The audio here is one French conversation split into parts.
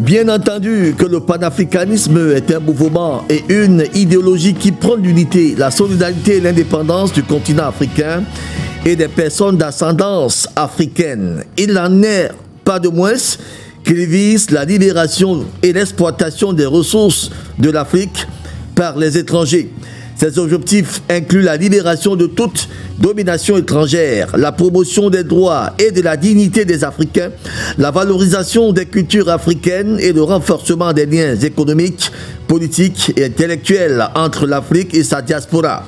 Bien entendu que le panafricanisme est un mouvement et une idéologie qui prône l'unité, la solidarité et l'indépendance du continent africain et des personnes d'ascendance africaine. Il n'en est pas de moins qu'il vise la libération et l'exploitation des ressources de l'Afrique par les étrangers. Ces objectifs incluent la libération de toute domination étrangère, la promotion des droits et de la dignité des Africains, la valorisation des cultures africaines et le renforcement des liens économiques, politiques et intellectuels entre l'Afrique et sa diaspora.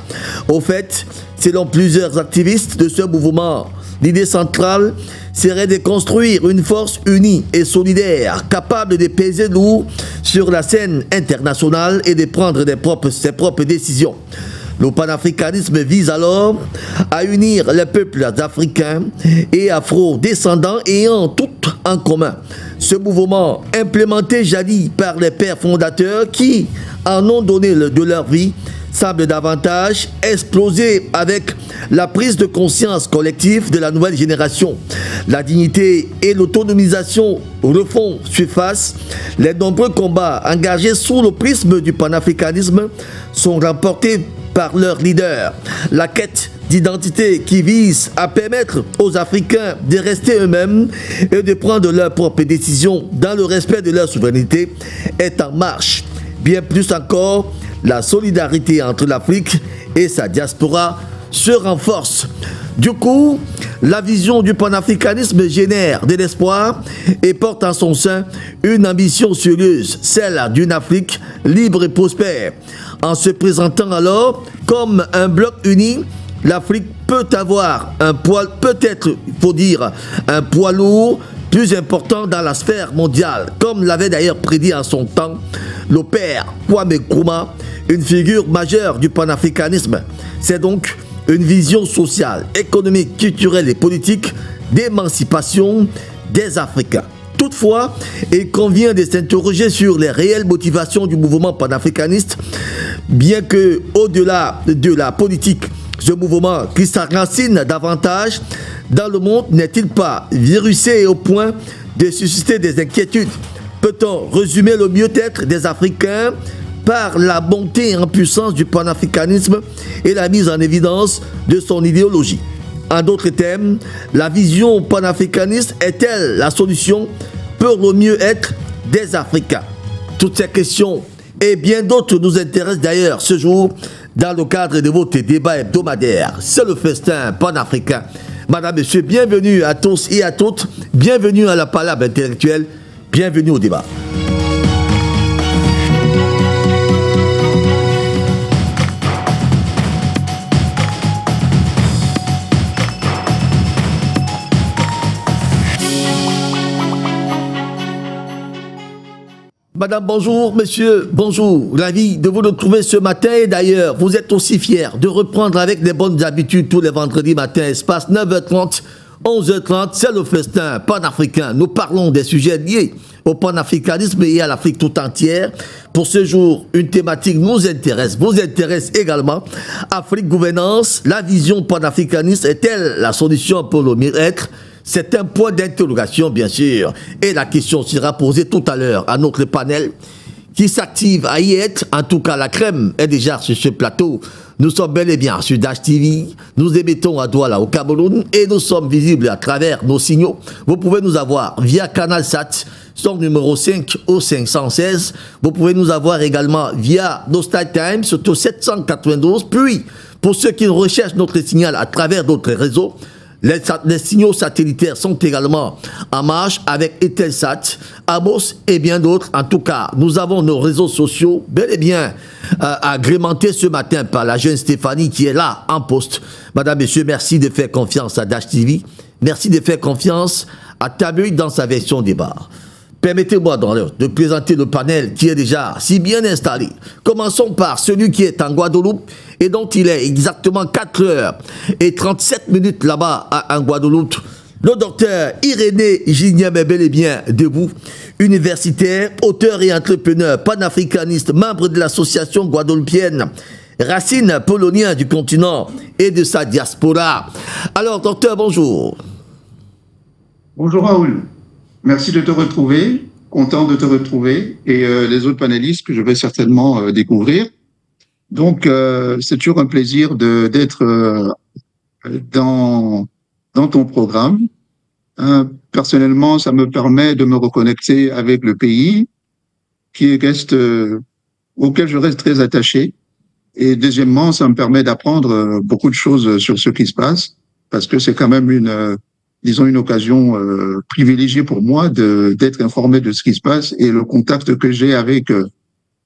Au fait, selon plusieurs activistes de ce mouvement, l'idée centrale serait de construire une force unie et solidaire, capable de peser lourd sur la scène internationale et de prendre ses propres décisions. Le panafricanisme vise alors à unir les peuples africains et afro-descendants ayant tout en commun. Ce mouvement, implémenté jadis par les pères fondateurs qui en ont donné de leur vie, semble davantage exploser avec la prise de conscience collective de la nouvelle génération. La dignité et l'autonomisation refont surface. Les nombreux combats engagés sous le prisme du panafricanisme sont remportés par leurs leaders. La quête d'identité qui vise à permettre aux Africains de rester eux-mêmes et de prendre leurs propres décisions dans le respect de leur souveraineté est en marche. Bien plus encore, la solidarité entre l'Afrique et sa diaspora se renforce. Du coup, la vision du panafricanisme génère de l'espoir et porte en son sein une ambition sérieuse, celle d'une Afrique libre et prospère. En se présentant alors comme un bloc uni, l'Afrique peut avoir un poids, peut-être, il faut dire, un poids lourd plus important dans la sphère mondiale, comme l'avait d'ailleurs prédit en son temps le père Kwame Nkrumah, une figure majeure du panafricanisme. C'est donc une vision sociale, économique, culturelle et politique d'émancipation des Africains. Toutefois, il convient de s'interroger sur les réelles motivations du mouvement panafricaniste, bien que, au-delà de la politique, ce mouvement qui s'enracine davantage dans le monde n'est-il pas virusé au point de susciter des inquiétudes? Peut-on résumer le mieux-être des Africains par la montée en puissance du panafricanisme et la mise en évidence de son idéologie? En d'autres termes, la vision panafricaniste est-elle la solution pour le mieux-être des Africains? Toutes ces questions et bien d'autres nous intéressent d'ailleurs ce jour dans le cadre de votre débat hebdomadaire. C'est le festin panafricain. Madame, Monsieur, bienvenue à tous et à toutes. Bienvenue à la palabre intellectuelle. Bienvenue au débat. Madame, bonjour. Monsieur, bonjour. Ravi de vous retrouver ce matin. Et d'ailleurs, vous êtes aussi fiers de reprendre avec les bonnes habitudes tous les vendredis matins. Espace 9h30, 11h30. C'est le festin panafricain. Nous parlons des sujets liés au panafricanisme et à l'Afrique tout entière. Pour ce jour, une thématique nous intéresse, vous intéresse également. Afrique gouvernance, la vision panafricaniste est-elle la solution pour le mieux-être? C'est un point d'interrogation, bien sûr. Et la question sera posée tout à l'heure à notre panel qui s'active à y être. En tout cas, la crème est déjà sur ce plateau. Nous sommes bel et bien sur Dash TV. Nous émettons à Douala au Cameroun et nous sommes visibles à travers nos signaux. Vous pouvez nous avoir via Canal Sat, son numéro 5 au 516. Vous pouvez nous avoir également via Nostal Time, surtout 792. Puis, pour ceux qui recherchent notre signal à travers d'autres réseaux, les signaux satellitaires sont également en marche avec Eutelsat, Amos et bien d'autres. En tout cas, nous avons nos réseaux sociaux bel et bien agrémentés ce matin par la jeune Stéphanie qui est là en poste. Madame, Monsieur, merci de faire confiance à Dash TV. Merci de faire confiance à Tabu dans sa version débat. Permettez-moi de présenter le panel qui est déjà si bien installé. Commençons par celui qui est en Guadeloupe et dont il est exactement 4h37 là-bas en Guadeloupe. Le docteur Irénée Gignem est bel et bien debout, universitaire, auteur et entrepreneur panafricaniste, membre de l'association guadeloupéenne Racines Poloniens du continent et de sa diaspora. Alors, docteur, bonjour. Bonjour Raoul. Merci de te retrouver content de te retrouver et les autres panélistes que je vais certainement découvrir. Donc, c'est toujours un plaisir d'être dans ton programme. Personnellement, ça me permet de me reconnecter avec le pays auquel je reste très attaché. Et deuxièmement, ça me permet d'apprendre beaucoup de choses sur ce qui se passe, parce que c'est quand même une occasion privilégiée pour moi d'être informé de ce qui se passe, et le contact que j'ai avec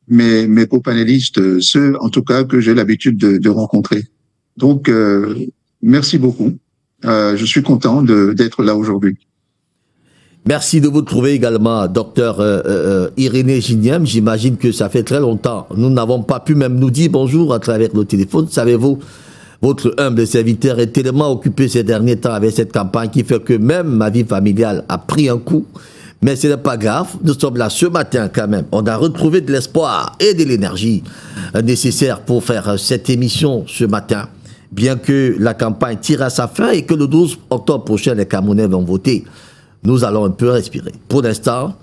mes copanélistes, ceux en tout cas que j'ai l'habitude de rencontrer. Donc, merci beaucoup. Je suis content d'être là aujourd'hui. Merci de vous trouver également, docteur Irénée Gignem. J'imagine que ça fait très longtemps. Nous n'avons pas pu même nous dire bonjour à travers le téléphone. Savez-vous, votre humble serviteur est tellement occupé ces derniers temps avec cette campagne qui fait que même ma vie familiale a pris un coup. Mais ce n'est pas grave, nous sommes là ce matin quand même. On a retrouvé de l'espoir et de l'énergie nécessaire pour faire cette émission ce matin. Bien que la campagne tire à sa fin et que le 12 octobre prochain, les Camerounais vont voter. Nous allons un peu respirer. Pour l'instant,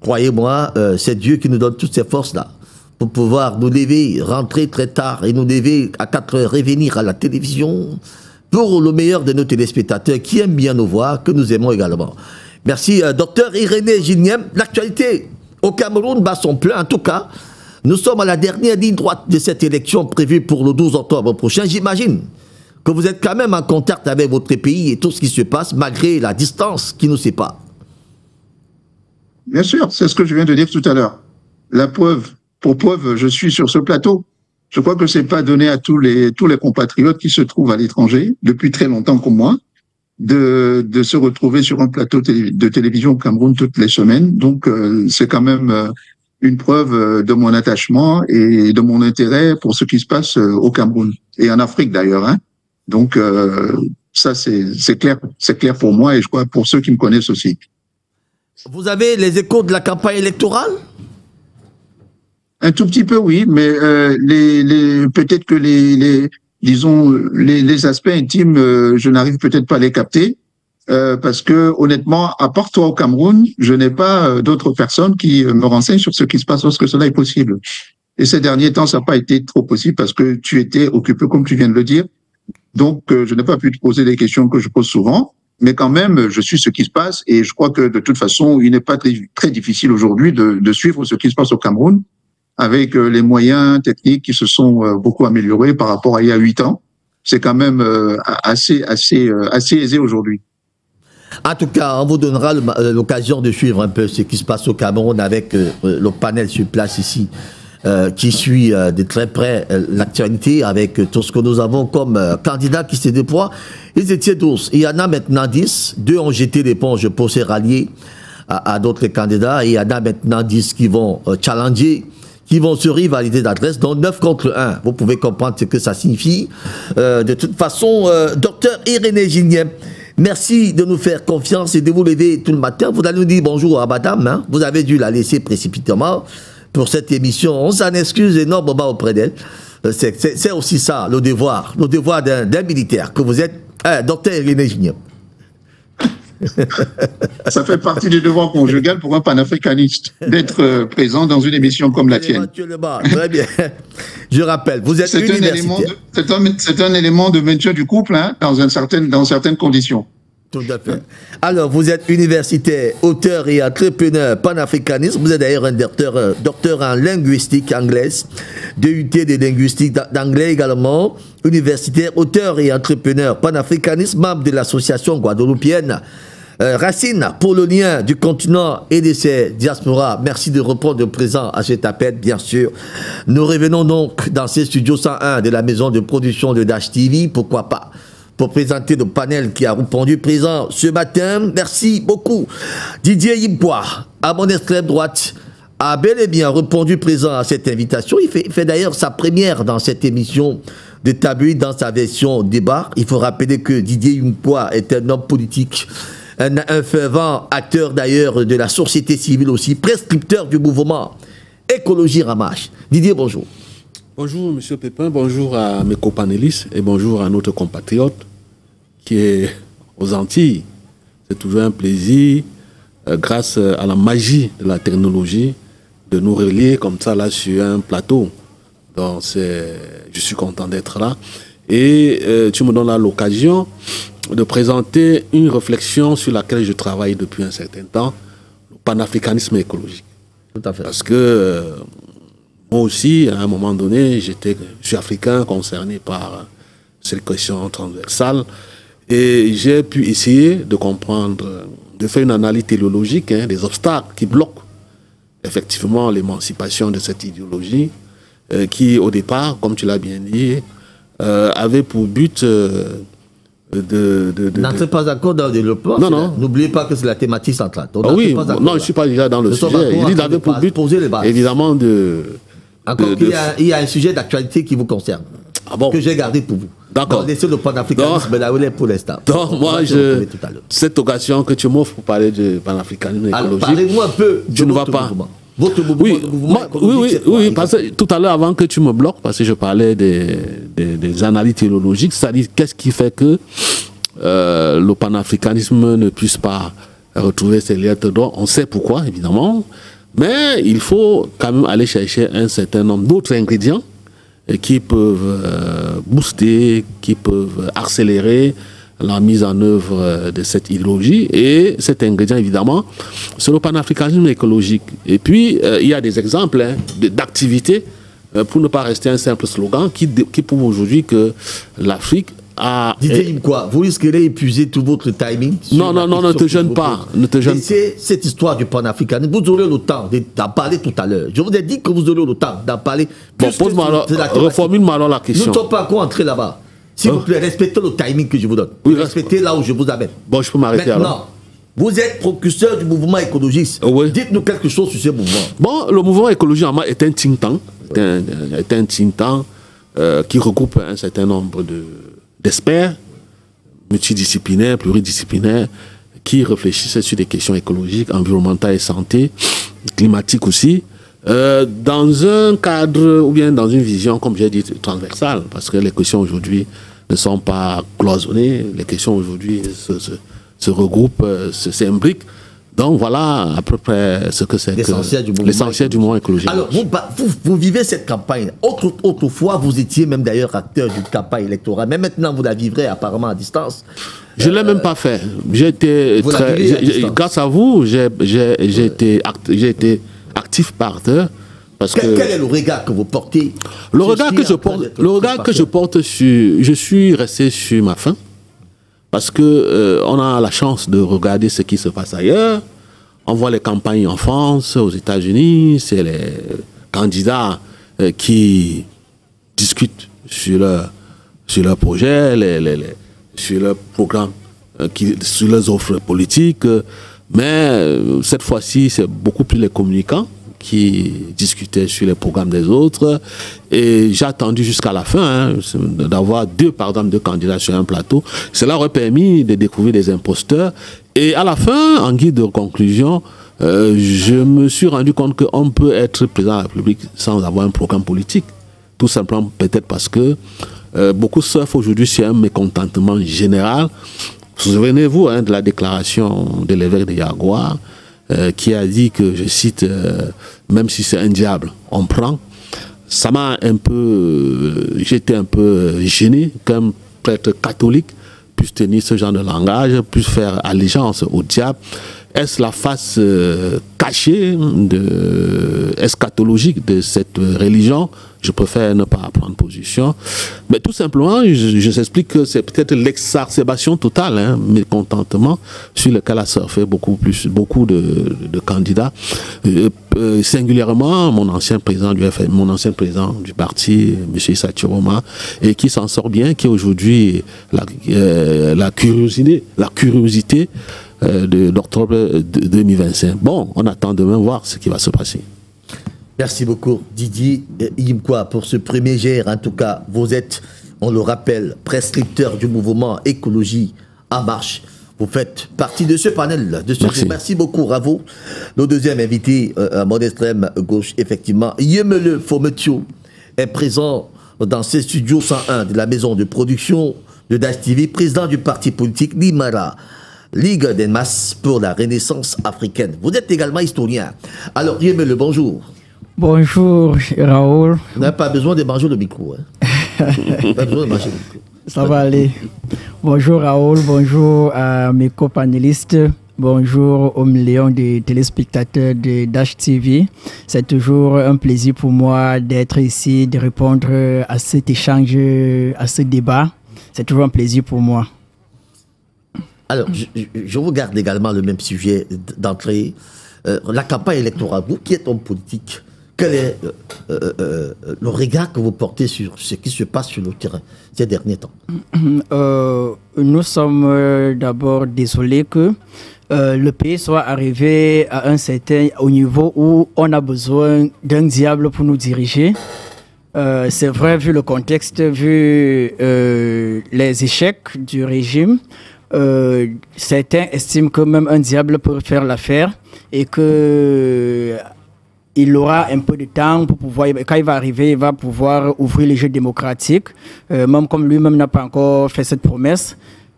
croyez-moi, c'est Dieu qui nous donne toutes ces forces-là pour pouvoir nous lever, rentrer très tard et nous lever à 4 heures, revenir à la télévision pour le meilleur de nos téléspectateurs qui aiment bien nous voir, que nous aimons également. Merci, docteur Irénée Gignem. L'actualité au Cameroun bat son plein. En tout cas, nous sommes à la dernière ligne droite de cette élection prévue pour le 12 octobre prochain. J'imagine que vous êtes quand même en contact avec votre pays et tout ce qui se passe, malgré la distance qui nous sépare. Bien sûr, c'est ce que je viens de dire tout à l'heure. La preuve, pour preuve, je suis sur ce plateau. Je crois que c'est pas donné à tous les compatriotes qui se trouvent à l'étranger, depuis très longtemps comme moi, de se retrouver sur un plateau de télévision au Cameroun toutes les semaines. Donc, c'est quand même une preuve de mon attachement et de mon intérêt pour ce qui se passe au Cameroun et en Afrique d'ailleurs, hein. Donc, ça, c'est clair pour moi et je crois pour ceux qui me connaissent aussi. Vous avez les échos de la campagne électorale? Un tout petit peu, oui, mais peut-être que les aspects intimes, je n'arrive peut-être pas à les capter, parce que honnêtement, à part toi au Cameroun, je n'ai pas d'autres personnes qui me renseignent sur ce qui se passe lorsque cela est possible. Et ces derniers temps, ça n'a pas été trop possible parce que tu étais occupé, comme tu viens de le dire. Donc, je n'ai pas pu te poser les questions que je pose souvent, mais quand même, je suis ce qui se passe et je crois que de toute façon, il n'est pas très difficile aujourd'hui de suivre ce qui se passe au Cameroun avec les moyens techniques qui se sont beaucoup améliorés par rapport à il y a 8 ans. C'est quand même assez aisé aujourd'hui. En tout cas, on vous donnera l'occasion de suivre un peu ce qui se passe au Cameroun avec le panel sur place ici. Qui suit de très près l'actualité avec tout ce que nous avons comme candidats qui se déploient. Ils étaient 12. Il y en a maintenant 10. 2 ont jeté l'éponge pour se rallier à d'autres candidats. Et il y en a maintenant 10 qui vont challenger, qui vont se rivaliser d'adresse. Donc 9 contre 1. Vous pouvez comprendre ce que ça signifie. De toute façon, docteur Irénée Gignem, merci de nous faire confiance et de vous lever tout le matin. Vous allez nous dire bonjour à madame. Hein? Vous avez dû la laisser précipitamment pour cette émission. On s'en excuse énormément auprès d'elle. C'est aussi ça, le devoir d'un militaire que vous êtes, docteur Irénée Gignem. Ça fait partie du devoir conjugal pour un panafricaniste d'être présent dans une émission comme la tienne. Très bien. Je rappelle, vous êtes universitaire. C'est un élément de maintien du couple, hein, dans certaines conditions. Tout à fait. Alors, vous êtes universitaire, auteur et entrepreneur panafricaniste. Vous êtes d'ailleurs un docteur en linguistique anglaise, DUT de linguistique d'anglais également, universitaire, auteur et entrepreneur panafricaniste, membre de l'association guadeloupéenne Racine pour le lien du continent et de ses diasporas. Merci de répondre présent à cet appel, bien sûr. Nous revenons donc dans ces studios 101 de la maison de production de Dash TV, pourquoi pas, pour présenter le panel qui a répondu présent ce matin. Merci beaucoup. Didier Yimpoua, à mon extrême droite, a bel et bien répondu présent à cette invitation. Il fait d'ailleurs sa première dans cette émission de Tabloïd dans sa version débat. Il faut rappeler que Didier Yimpoua est un homme politique, un fervent acteur d'ailleurs de la société civile aussi, prescripteur du mouvement Écologie Ramage. Didier, bonjour. Bonjour M. Pépin, bonjour à mes copanélistes et bonjour à notre compatriote qui est aux Antilles. C'est toujours un plaisir grâce à la magie de la technologie, de nous relier comme ça là sur un plateau. Donc je suis content d'être là. Et tu me donnes là l'occasion de présenter une réflexion sur laquelle je travaille depuis un certain temps, le panafricanisme écologique. Tout à fait. Parce que moi aussi, à un moment donné, je suis africain concerné par cette question transversale et j'ai pu essayer de comprendre, de faire une analyse téléologique des obstacles qui bloquent effectivement l'émancipation de cette idéologie qui, au départ, comme tu l'as bien dit, avait pour but N'entrez pas encore dans le développement. Non. N'oubliez pas que c'est la thématique centrale. Oui, non, je ne suis pas déjà dans le sujet. Il avait pour but, évidemment, Encore qu'il y a un sujet d'actualité qui vous concerne, que j'ai gardé pour vous. D'accord. Laissez le panafricanisme là où il est pour l'instant. Donc, moi, cette occasion que tu m'offres pour parler de panafricanisme écologique. Parlez-moi un peu de votre mouvement. Votre mouvement, oui, parce que tout à l'heure, avant que tu me bloques, parce que je parlais des analyses théologiques, c'est-à-dire qu'est-ce qui fait que le panafricanisme ne puisse pas retrouver ses lettres d'or. On sait pourquoi, évidemment, mais il faut quand même aller chercher un certain nombre d'autres ingrédients qui peuvent booster, qui peuvent accélérer la mise en œuvre de cette idéologie. Et cet ingrédient, évidemment, c'est le panafricanisme écologique. Et puis, il y a des exemples d'activités, pour ne pas rester un simple slogan, qui prouvent aujourd'hui que l'Afrique a... Dites-moi quoi, vous risquerez d'épuiser tout votre timing? Non, ne te gêne pas. C'est cette histoire du panafricanisme. Vous aurez le temps d'en parler tout à l'heure. Je vous ai dit que vous aurez le temps d'en parler. Bon, reformule-moi alors la question. Nous ne sommes pas encore entrés là-bas. S'il vous plaît, respectez le timing que je vous donne. Oui, respectez là où je vous amène. Bon, je peux m'arrêter alors. Maintenant, vous êtes précurseur du mouvement écologiste. Oui. Dites-nous quelque chose sur ce mouvement. Bon, le mouvement écologique est un think tank. Est un think tank qui regroupe un certain nombre d'experts multidisciplinaires, pluridisciplinaires, qui réfléchissent sur des questions écologiques, environnementales et santé, climatiques aussi, dans un cadre ou bien dans une vision, comme j'ai dit, transversale, parce que les questions aujourd'hui ne sont pas cloisonnées, les questions aujourd'hui se regroupent, s'imbriquent. Donc voilà à peu près ce que c'est l'essentiel du mouvement écologique. Alors vous vivez cette campagne. Autrefois, vous étiez même d'ailleurs acteur d'une campagne électorale, mais maintenant vous la vivrez apparemment à distance. Je ne l'ai même pas fait. Grâce à vous, j'ai été actif parteur. Quel est le regard que vous portez? Le regard que je porte sur... Je suis resté sur ma faim. Parce que on a la chance de regarder ce qui se passe ailleurs. On voit les campagnes en France, aux États-Unis. C'est les candidats qui discutent sur leur projet, sur leur programme, sur leurs offres politiques. Mais cette fois-ci, c'est beaucoup plus les communicants qui discutaient sur les programmes des autres. Et j'ai attendu jusqu'à la fin d'avoir deux candidats sur un plateau. Cela aurait permis de découvrir des imposteurs. Et à la fin, en guide de conclusion, je me suis rendu compte qu'on peut être président de la République sans avoir un programme politique. Tout simplement peut-être parce que beaucoup surfent aujourd'hui sur un mécontentement général. Souvenez-vous de la déclaration de l'évêque de Yagoua, qui a dit que, je cite, même si c'est un diable, on prend. Ça m'a j'étais un peu gêné qu'un prêtre catholique puisse tenir ce genre de langage, puisse faire allégeance au diable. Est-ce la face cachée, eschatologique de cette religion? Je préfère ne pas prendre position. Mais tout simplement, je t'explique que c'est peut-être l'exacerbation totale, mécontentement, sur lequel a surfé beaucoup de candidats. Singulièrement, mon ancien président du parti, M. Issa Chiroma, et qui s'en sort bien, qui est aujourd'hui la curiosité d'octobre 2025. Bon, on attend demain voir ce qui va se passer. Merci beaucoup Didier Iyimkwa pour ce premier GR. En tout cas, vous êtes, on le rappelle, prescripteur du mouvement Écologie en marche. Vous faites partie de ce panel. Merci beaucoup, Ravo. Nos deuxième invité, à mon extrême gauche, effectivement, Yemele Fometio, est présent dans ces studios 101 de la maison de production de Dash TV, président du parti politique Limara. Ligue des masses pour la Renaissance africaine. Vous êtes également historien. Alors, le bonjour. Bonjour, Raoul. On n'a pas besoin de manger le micro. Pas besoin de manger le micro. Ça va aller. Bonjour, Raoul. Bonjour à mes copanélistes. Bonjour aux millions de téléspectateurs de Dash TV. C'est toujours un plaisir pour moi d'être ici, de répondre à cet échange, à ce débat. C'est toujours un plaisir pour moi. Alors, je regarde également le même sujet d'entrée. La campagne électorale, vous qui êtes homme politique, quel est le regard que vous portez sur ce qui se passe sur le terrain ces derniers temps? Nous sommes d'abord désolés que le pays soit arrivé à un certain niveau où on a besoin d'un diable pour nous diriger. C'est vrai, vu le contexte, vu les échecs du régime, certains estiment que même un diable peut faire l'affaire et que il aura un peu de temps pour pouvoir, quand il va arriver, il va pouvoir ouvrir les jeux démocratiques, même comme lui-même n'a pas encore fait cette promesse.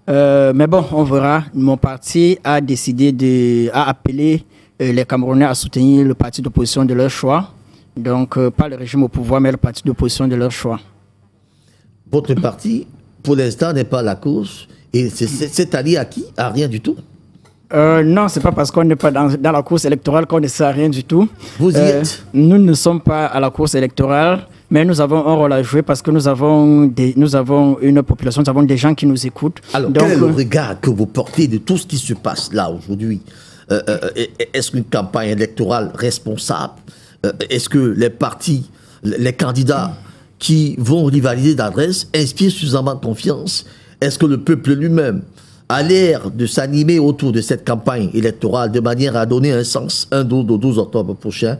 Mais bon, on verra. Mon parti a décidé à appeler les Camerounais à soutenir le parti d'opposition de leur choix. Donc, pas le régime au pouvoir, mais le parti d'opposition de leur choix. Votre parti, pour l'instant, n'est pas à la course. Et c'est allié à qui? À rien du tout? Non, c'est pas parce qu'on n'est pas dans la course électorale qu'on ne sait à rien du tout. Vous y êtes? Nous ne sommes pas à la course électorale, mais nous avons un rôle à jouer parce que nous avons une population, nous avons des gens qui nous écoutent. Alors, donc, quel est le regard que vous portez de tout ce qui se passe là aujourd'hui? Est-ce qu'une campagne électorale responsable? Est-ce que les partis, les candidats qui vont rivaliser d'adresse inspirent suffisamment de confiance? Est-ce que le peuple lui-même a l'air de s'animer autour de cette campagne électorale de manière à donner un sens, au 12 octobre prochain?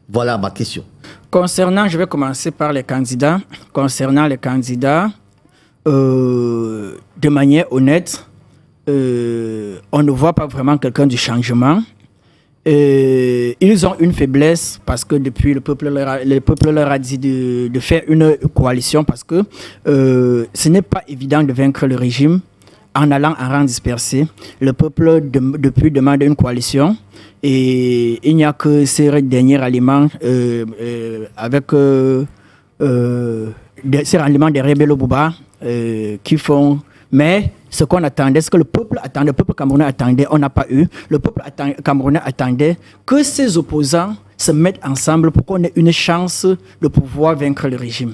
Voilà ma question. Je vais commencer par les candidats. Concernant les candidats, de manière honnête, on ne voit pas vraiment quelqu'un du changement. Ils ont une faiblesse parce que depuis le peuple leur a dit de faire une coalition parce que ce n'est pas évident de vaincre le régime en allant en rang dispersé. Le peuple depuis demande une coalition et il n'y a que ces derniers aliments avec ces aliments des rebelles au Bouba qui font. Mais ce qu'on attendait, ce que le peuple attendait, le peuple camerounais attendait, on n'a pas eu. Le peuple camerounais attendait que ses opposants se mettent ensemble pour qu'on ait une chance de pouvoir vaincre le régime.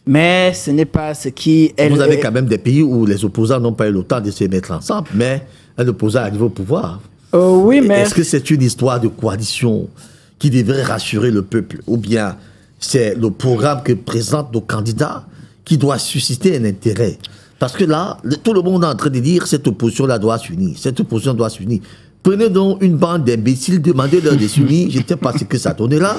Mais ce n'est pas ce qui est... Vous avez quand même des pays où les opposants n'ont pas eu le temps de se mettre ensemble, mais un opposant arrive au pouvoir. Oui, mais... Est-ce que c'est une histoire de coalition qui devrait rassurer le peuple? Ou bien c'est le programme que présentent nos candidats qui doit susciter un intérêt? Parce que là, tout le monde est en train de dire cette opposition-là doit s'unir. Cette opposition doit s'unir. Prenez donc une bande d'imbéciles, demandez-leur de s'unir. Je ne sais pas ce que ça donnera.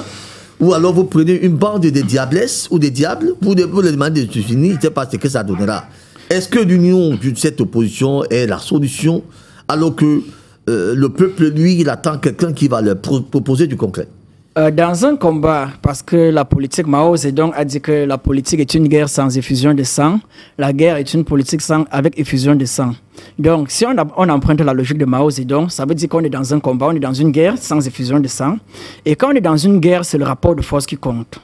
Ou alors vous prenez une bande de diablesses ou des diables, vous leur demandez de s'unir. Je ne sais pas ce que ça donnera. Est-ce que l'union de cette opposition est la solution alors que le peuple, lui, il attend quelqu'un qui va leur proposer du concret? Dans un combat, parce que la politique, Mao Zedong a dit que la politique est une guerre sans effusion de sang, la guerre est une politique avec effusion de sang. Donc, si on emprunte la logique de Mao Zedong, ça veut dire qu'on est dans un combat, on est dans une guerre sans effusion de sang. Et quand on est dans une guerre, c'est le rapport de force qui compte.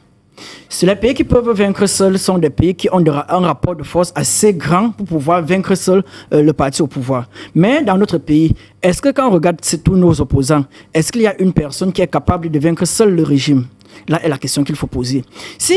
Si les pays qui peuvent vaincre seuls sont des pays qui ont un rapport de force assez grand pour pouvoir vaincre seul le parti au pouvoir. Mais dans notre pays, est-ce que quand on regarde tous nos opposants, est-ce qu'il y a une personne qui est capable de vaincre seul le régime? Là est la question qu'il faut poser. Si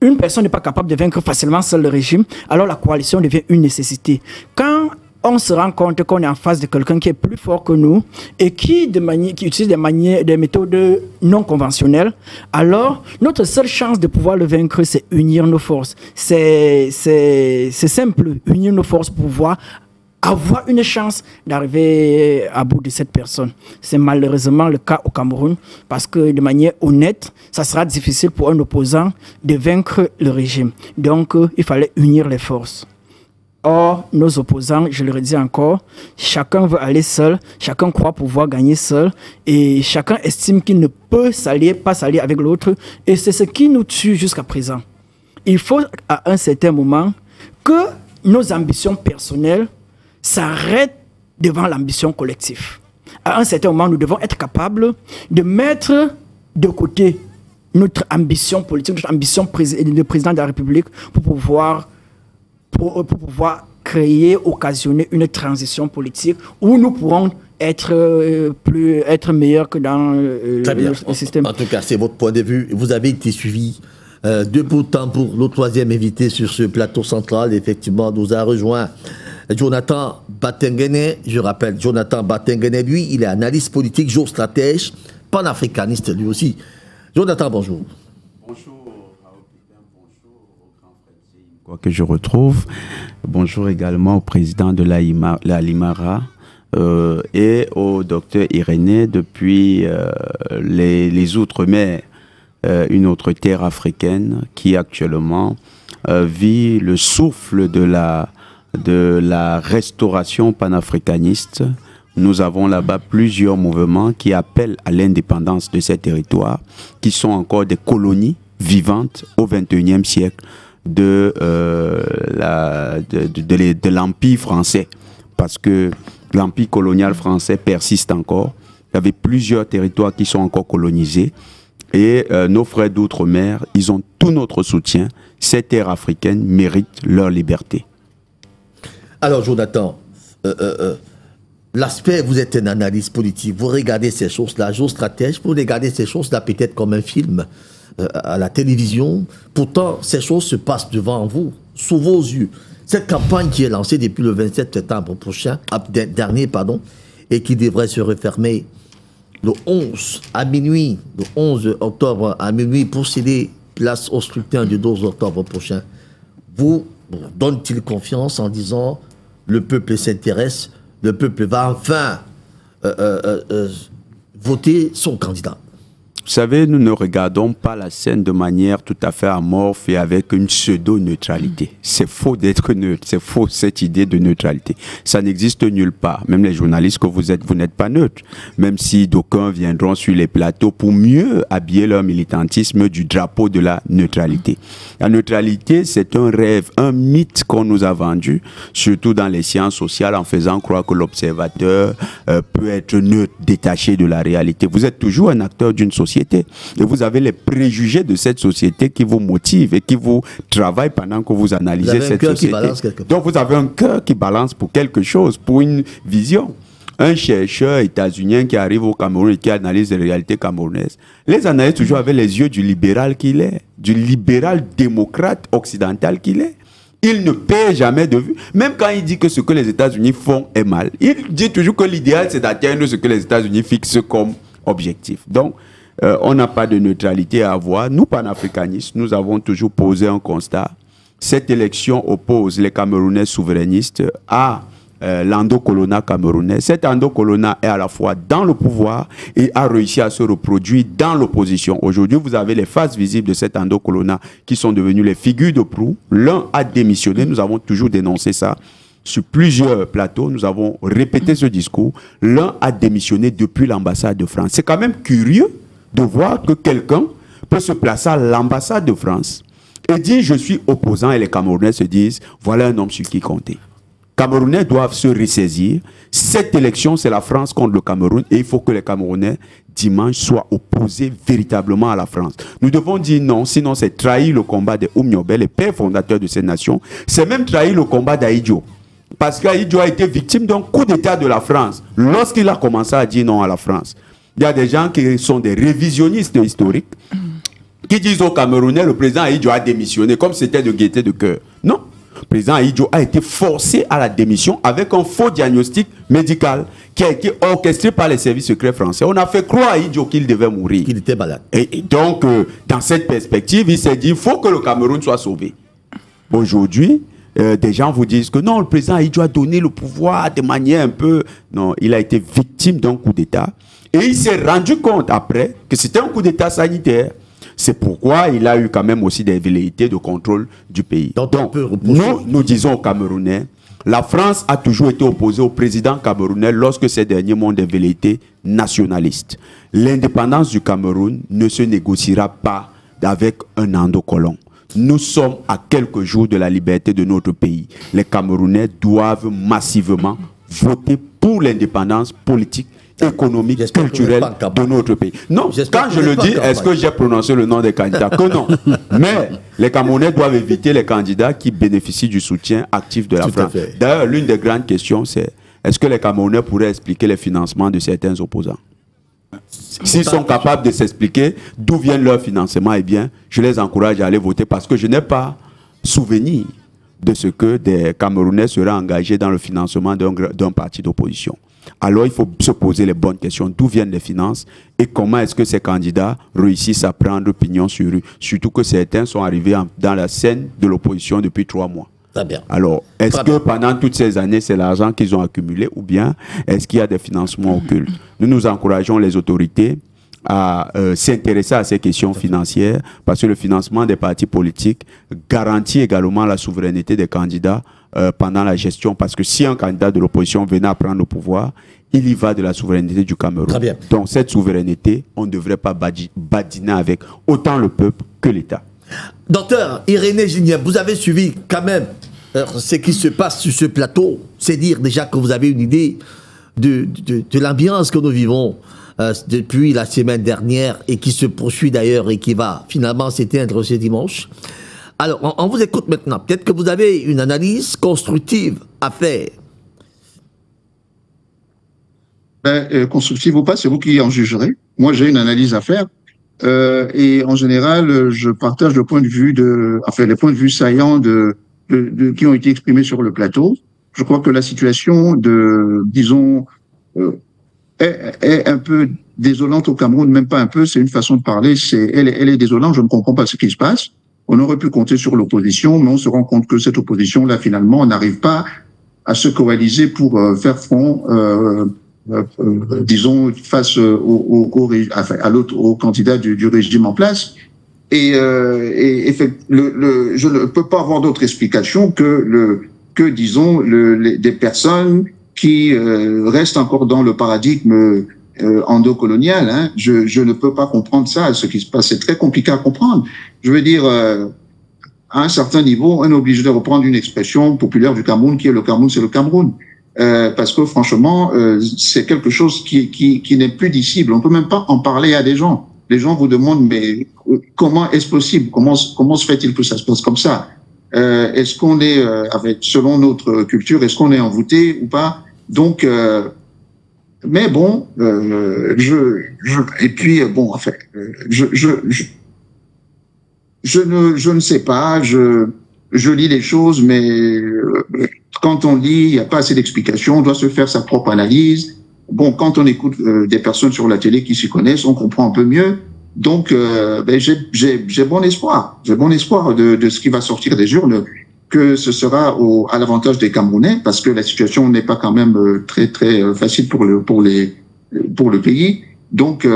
une personne n'est pas capable de vaincre facilement seul le régime, alors la coalition devient une nécessité. Quand on se rend compte qu'on est en face de quelqu'un qui est plus fort que nous et qui utilise des méthodes non conventionnelles, alors notre seule chance de pouvoir le vaincre, c'est unir nos forces. C'est simple, unir nos forces pour pouvoir avoir une chance d'arriver à bout de cette personne. C'est malheureusement le cas au Cameroun parce que de manière honnête, ça sera difficile pour un opposant de vaincre le régime. Donc, il fallait unir les forces. Or, nos opposants, je le redis encore, chacun veut aller seul, chacun croit pouvoir gagner seul et chacun estime qu'il ne peut pas s'allier avec l'autre et c'est ce qui nous tue jusqu'à présent. Il faut à un certain moment que nos ambitions personnelles s'arrêtent devant l'ambition collective. À un certain moment, nous devons être capables de mettre de côté notre ambition politique, notre ambition de président de la République pour pouvoir créer, occasionner une transition politique où nous pourrons être meilleurs que dans le système. En tout cas, c'est votre point de vue. Vous avez été suivi de bout en bout. Le troisième invité sur ce plateau central, effectivement, nous a rejoint Jonathan Batengene. Je rappelle, Jonathan Batengene, lui, il est analyste politique, géostratège, panafricaniste lui aussi. Jonathan, bonjour. Bonjour bonjour au grand frère quoi que je retrouve. Bonjour également au président de la Limara et au docteur Irénée depuis les Outre-mer, une autre terre africaine qui actuellement vit le souffle de la restauration panafricaniste. Nous avons là-bas plusieurs mouvements qui appellent à l'indépendance de ces territoires, qui sont encore des colonies vivantes au XXIe siècle de l'Empire français. Parce que l'Empire colonial français persiste encore. Il y avait plusieurs territoires qui sont encore colonisés. Et nos frères d'outre-mer, ils ont tout notre soutien. Ces terres africaines méritent leur liberté. Alors, Jonathan, l'aspect, vous êtes un analyste politique, vous regardez ces choses-là, géostratège, vous regardez ces choses-là peut-être comme un film à la télévision. Pourtant, ces choses se passent devant vous, sous vos yeux. Cette campagne qui est lancée depuis le 27 septembre dernier, et qui devrait se refermer le 11 à minuit, le 11 octobre à minuit pour céder place au scrutin du 12 octobre prochain, vous donne-t-il confiance en disant le peuple s'intéresse, le peuple va enfin voter son candidat? Vous savez, nous ne regardons pas la scène de manière tout à fait amorphe et avec une pseudo-neutralité. C'est faux d'être neutre, c'est faux cette idée de neutralité. Ça n'existe nulle part. Même les journalistes que vous êtes, vous n'êtes pas neutres. Même si d'aucuns viendront sur les plateaux pour mieux habiller leur militantisme du drapeau de la neutralité. La neutralité, c'est un rêve, un mythe qu'on nous a vendu, surtout dans les sciences sociales, en faisant croire que l'observateur peut être neutre, détaché de la réalité. Vous êtes toujours un acteur d'une société. Et vous avez les préjugés de cette société qui vous motivent et qui vous travaillent pendant que vous analysez cette société. Donc vous avez un cœur qui balance pour quelque chose, pour une vision. Un chercheur états-unien qui arrive au Cameroun et qui analyse les réalités camerounaises, les analyse toujours avec les yeux du libéral qu'il est, du libéral démocrate occidental qu'il est. Il ne perd jamais de vue. Même quand il dit que ce que les États-Unis font est mal, il dit toujours que l'idéal c'est d'atteindre ce que les États-Unis fixent comme objectif. Donc, on n'a pas de neutralité à avoir. Nous, panafricanistes, nous avons toujours posé un constat. Cette élection oppose les Camerounais souverainistes à l'endocolonat camerounais. Cet endocolonat est à la fois dans le pouvoir et a réussi à se reproduire dans l'opposition. Aujourd'hui, vous avez les faces visibles de cet endocolonat qui sont devenues les figures de proue. L'un a démissionné, nous avons toujours dénoncé ça. Sur plusieurs plateaux, nous avons répété ce discours. L'un a démissionné depuis l'ambassade de France. C'est quand même curieux de voir que quelqu'un peut se placer à l'ambassade de France et dire je suis opposant, et les Camerounais se disent voilà un homme sur qui compter. Camerounais doivent se ressaisir. Cette élection, c'est la France contre le Cameroun et il faut que les Camerounais dimanche soient opposés véritablement à la France. Nous devons dire non, sinon c'est trahir le combat de Oumniobel, les pères fondateurs de ces nations. C'est même trahir le combat d'Aïdjo. Parce qu'Aïdjo a été victime d'un coup d'État de la France lorsqu'il a commencé à dire non à la France. Il y a des gens qui sont des révisionnistes historiques qui disent aux Camerounais le président Aïdjo a démissionné comme c'était de gaieté de cœur. Non, le président Aïdjo a été forcé à la démission avec un faux diagnostic médical qui a été orchestré par les services secrets français. On a fait croire à Aïdjo qu'il devait mourir. Qu'il était malade. Et donc, dans cette perspective, il s'est dit il faut que le Cameroun soit sauvé. Aujourd'hui, des gens vous disent que non, le président Aïdjo a donné le pouvoir de manière un peu... Non, il a été victime d'un coup d'État. Et il s'est rendu compte après que c'était un coup d'État sanitaire. C'est pourquoi il a eu quand même aussi des velléités de contrôle du pays. Donc nous disons aux Camerounais, la France a toujours été opposée au président camerounais lorsque ces derniers ont des velléités nationalistes. L'indépendance du Cameroun ne se négociera pas avec un endocolon. Nous sommes à quelques jours de la liberté de notre pays. Les Camerounais doivent massivement voter pour l'indépendance politique, économique, culturelle de notre pays. Non, quand je le dis, est-ce que j'ai prononcé le nom des candidats? Que non. Mais les Camerounais doivent éviter les candidats qui bénéficient du soutien actif de la France. D'ailleurs, l'une des grandes questions, c'est est-ce que les Camerounais pourraient expliquer les financements de certains opposants? S'ils sont capables de s'expliquer d'où vient leur financement, eh bien, je les encourage à aller voter parce que je n'ai pas souvenir de ce que des Camerounais seraient engagés dans le financement d'un parti d'opposition. Alors, il faut se poser les bonnes questions. D'où viennent les finances et comment est-ce que ces candidats réussissent à prendre pignon sur rue? Surtout que certains sont arrivés dans la scène de l'opposition depuis 3 mois. Très bien. Alors, est-ce que pendant toutes ces années, c'est l'argent qu'ils ont accumulé ou bien est-ce qu'il y a des financements occultes? Nous encourageons les autorités à s'intéresser à ces questions financières parce que le financement des partis politiques garantit également la souveraineté des candidats pendant la gestion, parce que si un candidat de l'opposition venait à prendre le pouvoir, il y va de la souveraineté du Cameroun. Très bien. Donc cette souveraineté, on ne devrait pas badiner avec autant le peuple que l'État. Docteur Irénée Gilien, vous avez suivi quand même ce qui se passe sur ce plateau. C'est dire déjà que vous avez une idée de l'ambiance que nous vivons depuis la semaine dernière et qui se poursuit d'ailleurs et qui va finalement s'éteindre ce dimanche. Alors, on vous écoute maintenant. Peut-être que vous avez une analyse constructive à faire. Constructive ou pas, c'est vous qui en jugerez. Moi, j'ai une analyse à faire. Et en général, je partage le point de vue les points de vue saillants qui ont été exprimés sur le plateau. Je crois que la situation disons, est un peu désolante au Cameroun, même pas un peu, c'est une façon de parler, elle est désolante, je ne comprends pas ce qui se passe. On aurait pu compter sur l'opposition, mais on se rend compte que cette opposition-là, finalement, n'arrive pas à se coaliser pour faire front, disons, face au candidat du régime en place. Et je ne peux pas avoir d'autre explication que disons, des personnes qui restent encore dans le paradigme endocolonial. Hein. Je ne peux pas comprendre ça, ce qui se passe. C'est très compliqué à comprendre. Je veux dire, à un certain niveau, on est obligé de reprendre une expression populaire du Cameroun, qui est le Cameroun, c'est le Cameroun. Parce que franchement, c'est quelque chose qui n'est plus dissible. On peut même pas en parler à des gens. Les gens vous demandent, mais comment est-ce possible? Comment se fait-il que ça se passe comme ça? Est-ce qu'on est, selon notre culture, est-ce qu'on est envoûté ou pas? Donc, mais bon, et puis bon, en fait, je ne sais pas, je lis les choses, mais quand on lit, il n'y a pas assez d'explications, on doit se faire sa propre analyse. Bon, quand on écoute des personnes sur la télé qui s'y connaissent, on comprend un peu mieux. Donc, j'ai bon espoir. J'ai bon espoir de ce qui va sortir des urnes, que ce sera à l'avantage des Camerounais, parce que la situation n'est pas quand même très très facile pour le pays. Donc,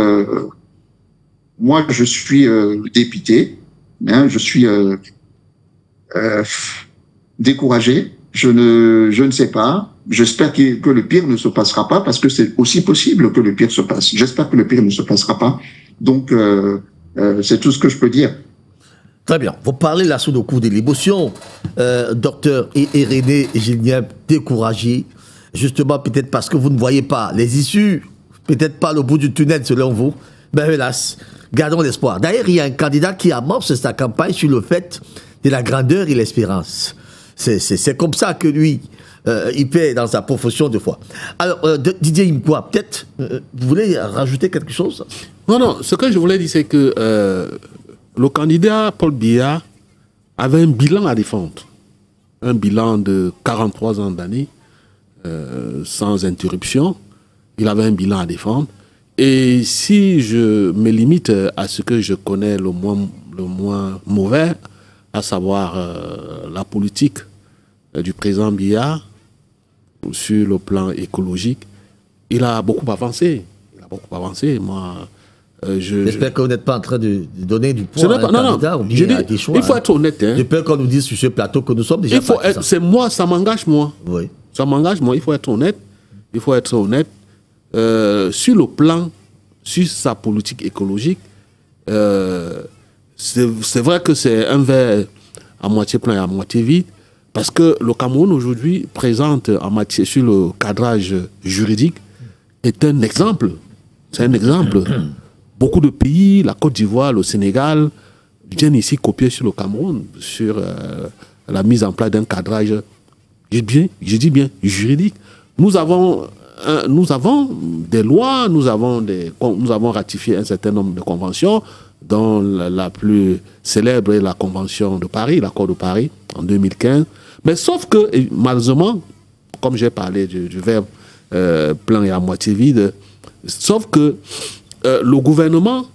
moi, je suis dépité, hein, je suis découragé. Je ne sais pas. J'espère que le pire ne se passera pas, parce que c'est aussi possible que le pire se passe. J'espère que le pire ne se passera pas. Donc, c'est tout ce que je peux dire. Très bien. Vous parlez là sous le coup de l'émotion, docteur Irénée Gilien, découragé, justement peut-être parce que vous ne voyez pas les issues, peut-être pas le bout du tunnel selon vous. Ben hélas, gardons l'espoir. D'ailleurs, il y a un candidat qui amorce sa campagne sur le fait de la grandeur et l'espérance. C'est comme ça que lui, il paie dans sa profession de foi. Alors, Didier Impoua, peut-être, vous voulez rajouter quelque chose? Non, ce que je voulais dire, c'est que le candidat Paul Biya avait un bilan à défendre. Un bilan de 43 ans d'années, sans interruption. Il avait un bilan à défendre. Et si je me limite à ce que je connais le moins mauvais, à savoir la politique du président Biya sur le plan écologique, il a beaucoup avancé. Moi, j'espère que vous n'êtes pas en train de donner du poids à un candidat ou bien à des choix. Il faut être honnête. Hein. J'ai peur qu'on nous dise sur ce plateau que nous sommes déjà partisans. C'est moi, ça m'engage moi. Oui. Ça m'engage moi, il faut être honnête. Il faut être honnête. Sur le plan, sur sa politique écologique, c'est vrai que c'est un verre à moitié plein et à moitié vide. Parce que le Cameroun aujourd'hui présente en matière sur le cadrage juridique est un exemple. C'est un exemple. Beaucoup de pays, la Côte d'Ivoire, le Sénégal, viennent ici copier sur le Cameroun, sur la mise en place d'un cadrage, je dis bien, juridique. Nous avons des lois, nous avons ratifié un certain nombre de conventions, dont la plus célèbre est la Convention de Paris, l'accord de Paris, en 2015. Mais sauf que, malheureusement, comme j'ai parlé du verbe plein et à moitié vide, sauf que le gouvernement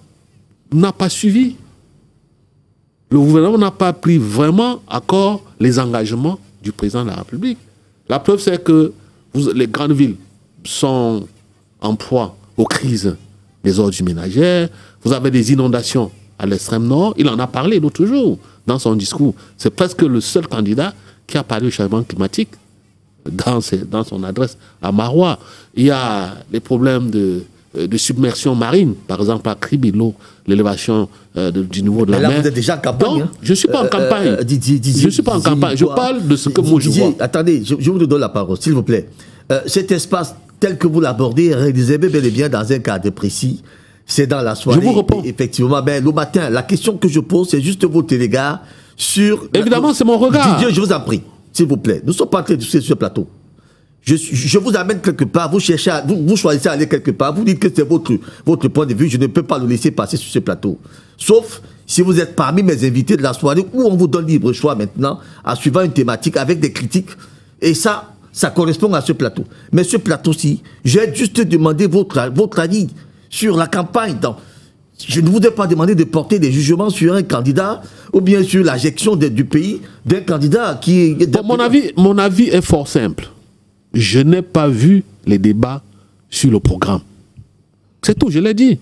n'a pas suivi. Le gouvernement n'a pas pris vraiment à corps les engagements du président de la République. La preuve, c'est que les grandes villes sont en proie aux crises des ordures ménagères. Vous avez des inondations à l'extrême nord. Il en a parlé l'autre jour dans son discours. C'est presque le seul candidat qui a parlé du changement climatique dans son adresse à Marois. Il y a les problèmes de submersion marine, par exemple à Kribilo, l'élévation du niveau de la mer. Vous êtes déjà en campagne. Donc, je ne suis pas en campagne. Je ne suis pas en campagne. Je parle de ce que moi je vois. Attendez, je vous donne la parole, s'il vous plaît. Cet espace tel que vous l'abordez, réalisez bel et bien dans un cadre précis. C'est dans la soirée. Je vous réponds. Effectivement, le matin, la question que je pose, c'est juste votre regard sur... Évidemment, c'est mon regard. Didier, je vous en prie, s'il vous plaît. Nous ne sommes pas en train de discuter sur ce plateau. Je vous amène quelque part, vous choisissez d'aller quelque part, vous dites que c'est votre point de vue, je ne peux pas le laisser passer sur ce plateau. Sauf si vous êtes parmi mes invités de la soirée où on vous donne libre choix maintenant, en suivant une thématique avec des critiques. Et ça correspond à ce plateau. Mais ce plateau-ci, j'ai juste demandé votre avis sur la campagne. Je ne vous ai pas demandé de porter des jugements sur un candidat ou bien sur la gestion du pays d'un candidat qui est... Bon, mon avis est fort simple. Je n'ai pas vu les débats sur le programme. C'est tout, je l'ai dit.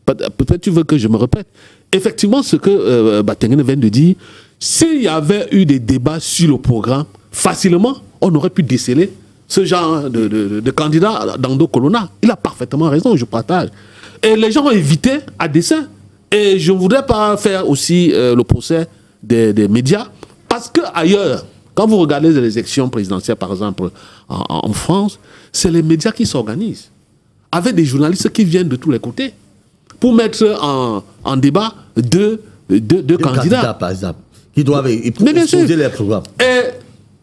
Peut-être tu veux que je me répète. Effectivement, ce que Batengene vient de dire, s'il y avait eu des débats sur le programme, facilement, on aurait pu déceler ce genre de candidat dans Ndo Colonna. Il a parfaitement raison, je partage. Et les gens ont évité à dessein. Et je ne voudrais pas faire aussi le procès des médias, parce qu'ailleurs, quand vous regardez les élections présidentielles, par exemple, en France, c'est les médias qui s'organisent, avec des journalistes qui viennent de tous les côtés, pour mettre en débat deux candidats. Par exemple, qui doivent exposer les programmes.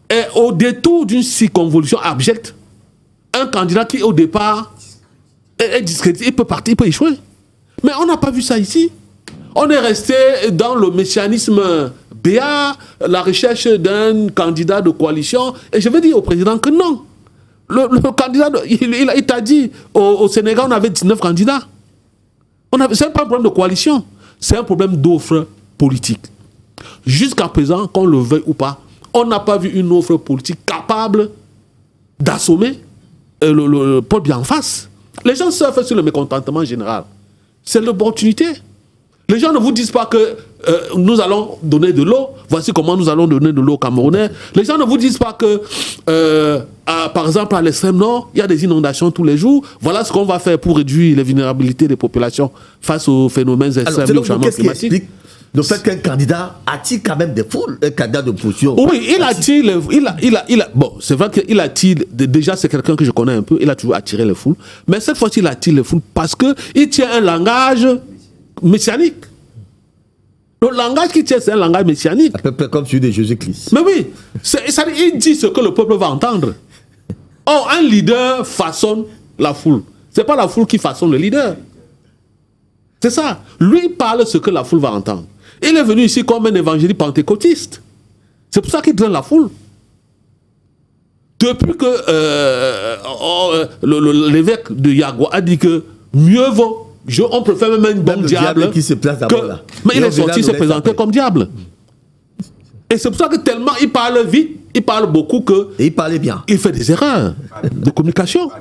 Et au détour d'une circonvolution abjecte, un candidat qui, au départ, est discrédité, il peut partir, il peut échouer. Mais on n'a pas vu ça ici. On est resté dans le messianisme béat, la recherche d'un candidat de coalition. Et je vais dire au président que non. Le candidat, il t'a dit, au Sénégal, on avait 19 candidats. Ce n'est pas un problème de coalition, c'est un problème d'offre politique. Jusqu'à présent, qu'on le veuille ou pas, on n'a pas vu une offre politique capable d'assommer le peuple bien en face. Les gens surfent sur le mécontentement général. C'est l'opportunité. Les gens ne vous disent pas que nous allons donner de l'eau. Voici comment nous allons donner de l'eau aux Camerounais. Les gens ne vous disent pas que, par exemple, à l'extrême nord, il y a des inondations tous les jours. Voilà ce qu'on va faire pour réduire les vulnérabilités des populations face aux phénomènes extrêmes du changement climatique. Le fait qu'un candidat attire quand même des foules, un candidat d'opposition. Oui, il attire. Bon, c'est vrai qu'il attire. Déjà, c'est quelqu'un que je connais un peu. Il a toujours attiré les foules. Mais cette fois-ci, il attire les foules parce qu'il tient un langage messianique. Le langage qu'il tient, c'est un langage messianique. À peu près comme celui de Jésus-Christ. Mais oui, il dit ce que le peuple va entendre. Or, un leader façonne la foule. Ce n'est pas la foule qui façonne le leader. C'est ça. Lui parle ce que la foule va entendre. Il est venu ici comme un évangéliste pentecôtiste. C'est pour ça qu'il draine la foule. Depuis que l'évêque de Yagua a dit que mieux vaut, on préfère même un bon diable qui se place d'abord là. Mais il est sorti se présenter comme diable. Et c'est pour ça que tellement il parle vite, il parle beaucoup que... Et il parlait bien. Il fait des erreurs de communication.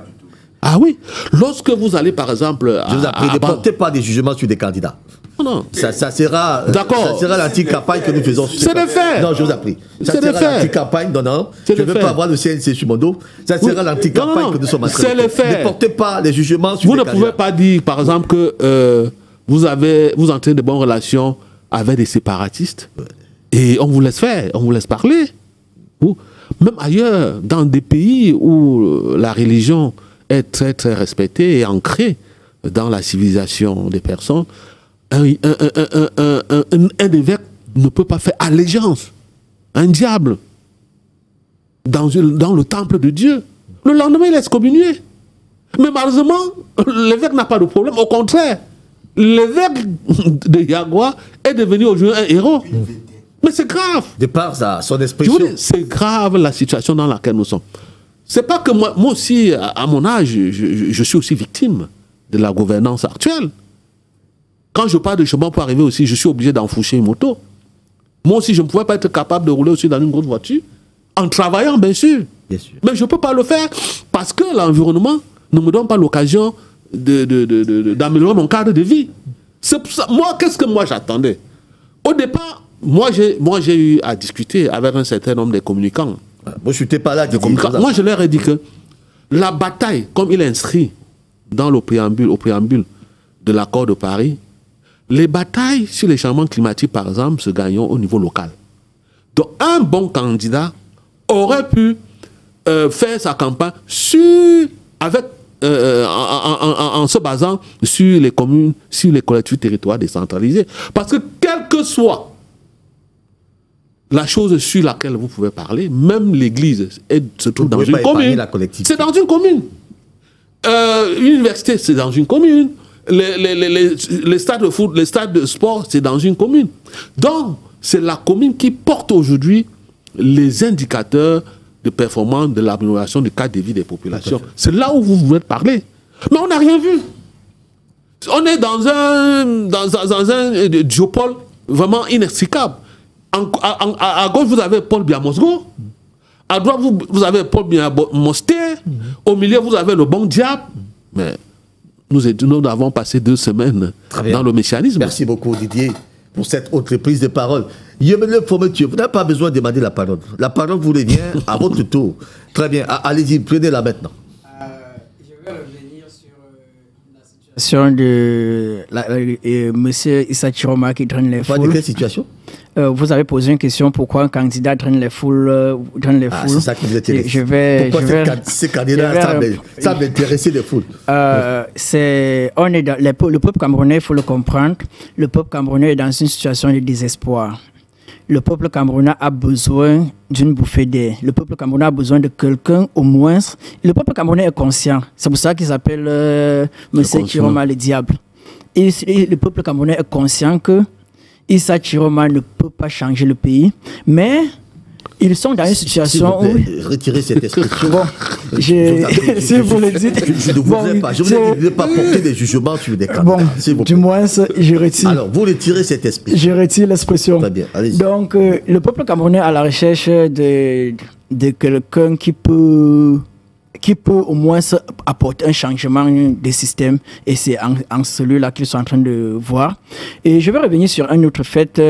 Ah oui. Lorsque vous allez par exemple... Je vous appelle, ne portez pas des jugements sur des candidats. Non. Ça sera l'anti-campagne que nous faisons. C'est des faits. Non, je vous appelle. Ça sera l'anti-campagne. Non. Je ne veux pas avoir le CNC sur mon dos. Ça sera l'anti-campagne que nous sommes en train de faire. C'est les faits. Ne portez pas les jugements sur des candidats. Vous ne pouvez pas dire, par exemple, que vous entrez de bonnes relations avec des séparatistes et on vous laisse faire, on vous laisse parler. ou même ailleurs, dans des pays où la religion est très très respectée et ancrée dans la civilisation des personnes, un évêque ne peut pas faire allégeance à un diable dans le temple de Dieu. Le lendemain, il est excommunié. Mais malheureusement, l'évêque n'a pas de problème. Au contraire, l'évêque de Yagua est devenu aujourd'hui un héros. Mais c'est grave. De par son expression. C'est grave la situation dans laquelle nous sommes. C'est pas que moi aussi, à mon âge, je suis aussi victime de la gouvernance actuelle. Quand je pars de chemin pour arriver aussi, je suis obligé d'enfourcher une moto. Moi aussi, je ne pouvais pas être capable de rouler aussi dans une grosse voiture, en travaillant, bien sûr. Bien sûr. Mais je ne peux pas le faire parce que l'environnement ne me donne pas l'occasion d'améliorer mon cadre de vie. C'est pour ça. Moi, qu'est-ce que moi j'attendais? Au départ, moi j'ai eu à discuter avec un certain nombre de communicants. Moi, je n'étais pas là. Moi, je leur ai dit que la bataille, comme il est inscrit dans au préambule de l'accord de Paris, les batailles sur les changements climatiques, par exemple, se gagnent au niveau local. Donc, un bon candidat aurait pu faire sa campagne en se basant sur les communes, sur les collectivités territoriales décentralisées. Parce que quelle que soit la chose sur laquelle vous pouvez parler, même l'église se trouve dans une commune. C'est dans une commune. L'université, c'est dans une commune. Les stades de foot, les stades de sport, c'est dans une commune. Donc, c'est la commune qui porte aujourd'hui les indicateurs de performance de l'amélioration du cadre de vie des populations. C'est là où vous voulez parler. Mais on n'a rien vu. On est dans un duopole vraiment inextricable. À gauche, vous avez Paul Biamosgo. À droite, vous avez Paul Biamosté. Au milieu, vous avez le bon diable. Mais nous avons passé 2 semaines dans le mécanisme. Merci beaucoup, Didier, pour cette autre prise de parole. Yemele Fometue, vous n'avez pas besoin de demander la parole. La parole vous revient à votre tour. Très bien. Allez-y, prenez-la maintenant. Je vais revenir sur la situation de M. Issa Chiroma qui traîne les foules. De quelle situation? Vous avez posé une question, pourquoi un candidat traîne les foules, c'est ça qui vous intéresse. Pourquoi ces candidats semblent intéresser les foules? Le peuple camerounais, il faut le comprendre, le peuple camerounais est dans une situation de désespoir. Le peuple camerounais a besoin d'une bouffée d'air. Le peuple camerounais a besoin de quelqu'un, au moins. Le peuple camerounais est conscient. C'est pour ça qu'il s'appelle M. Chiroma le diable. Et le peuple camerounais est conscient que Issa Chiroma ne peut pas changer le pays, mais ils sont dans une situation où... Retirez cette expression. Bon, si vous le dites... Je ne voudrais pas. Je ne voudrais pas porter des jugements sur des candidats. Bon, du moins, je retire... Alors, vous retirez cette expression. Je retire l'expression. Très bien, allez-y. Donc, le peuple camerounais est à la recherche de quelqu'un qui peut au moins apporter un changement des systèmes, et c'est en celui-là qu'ils sont en train de voir. Et je vais revenir sur un autre fait.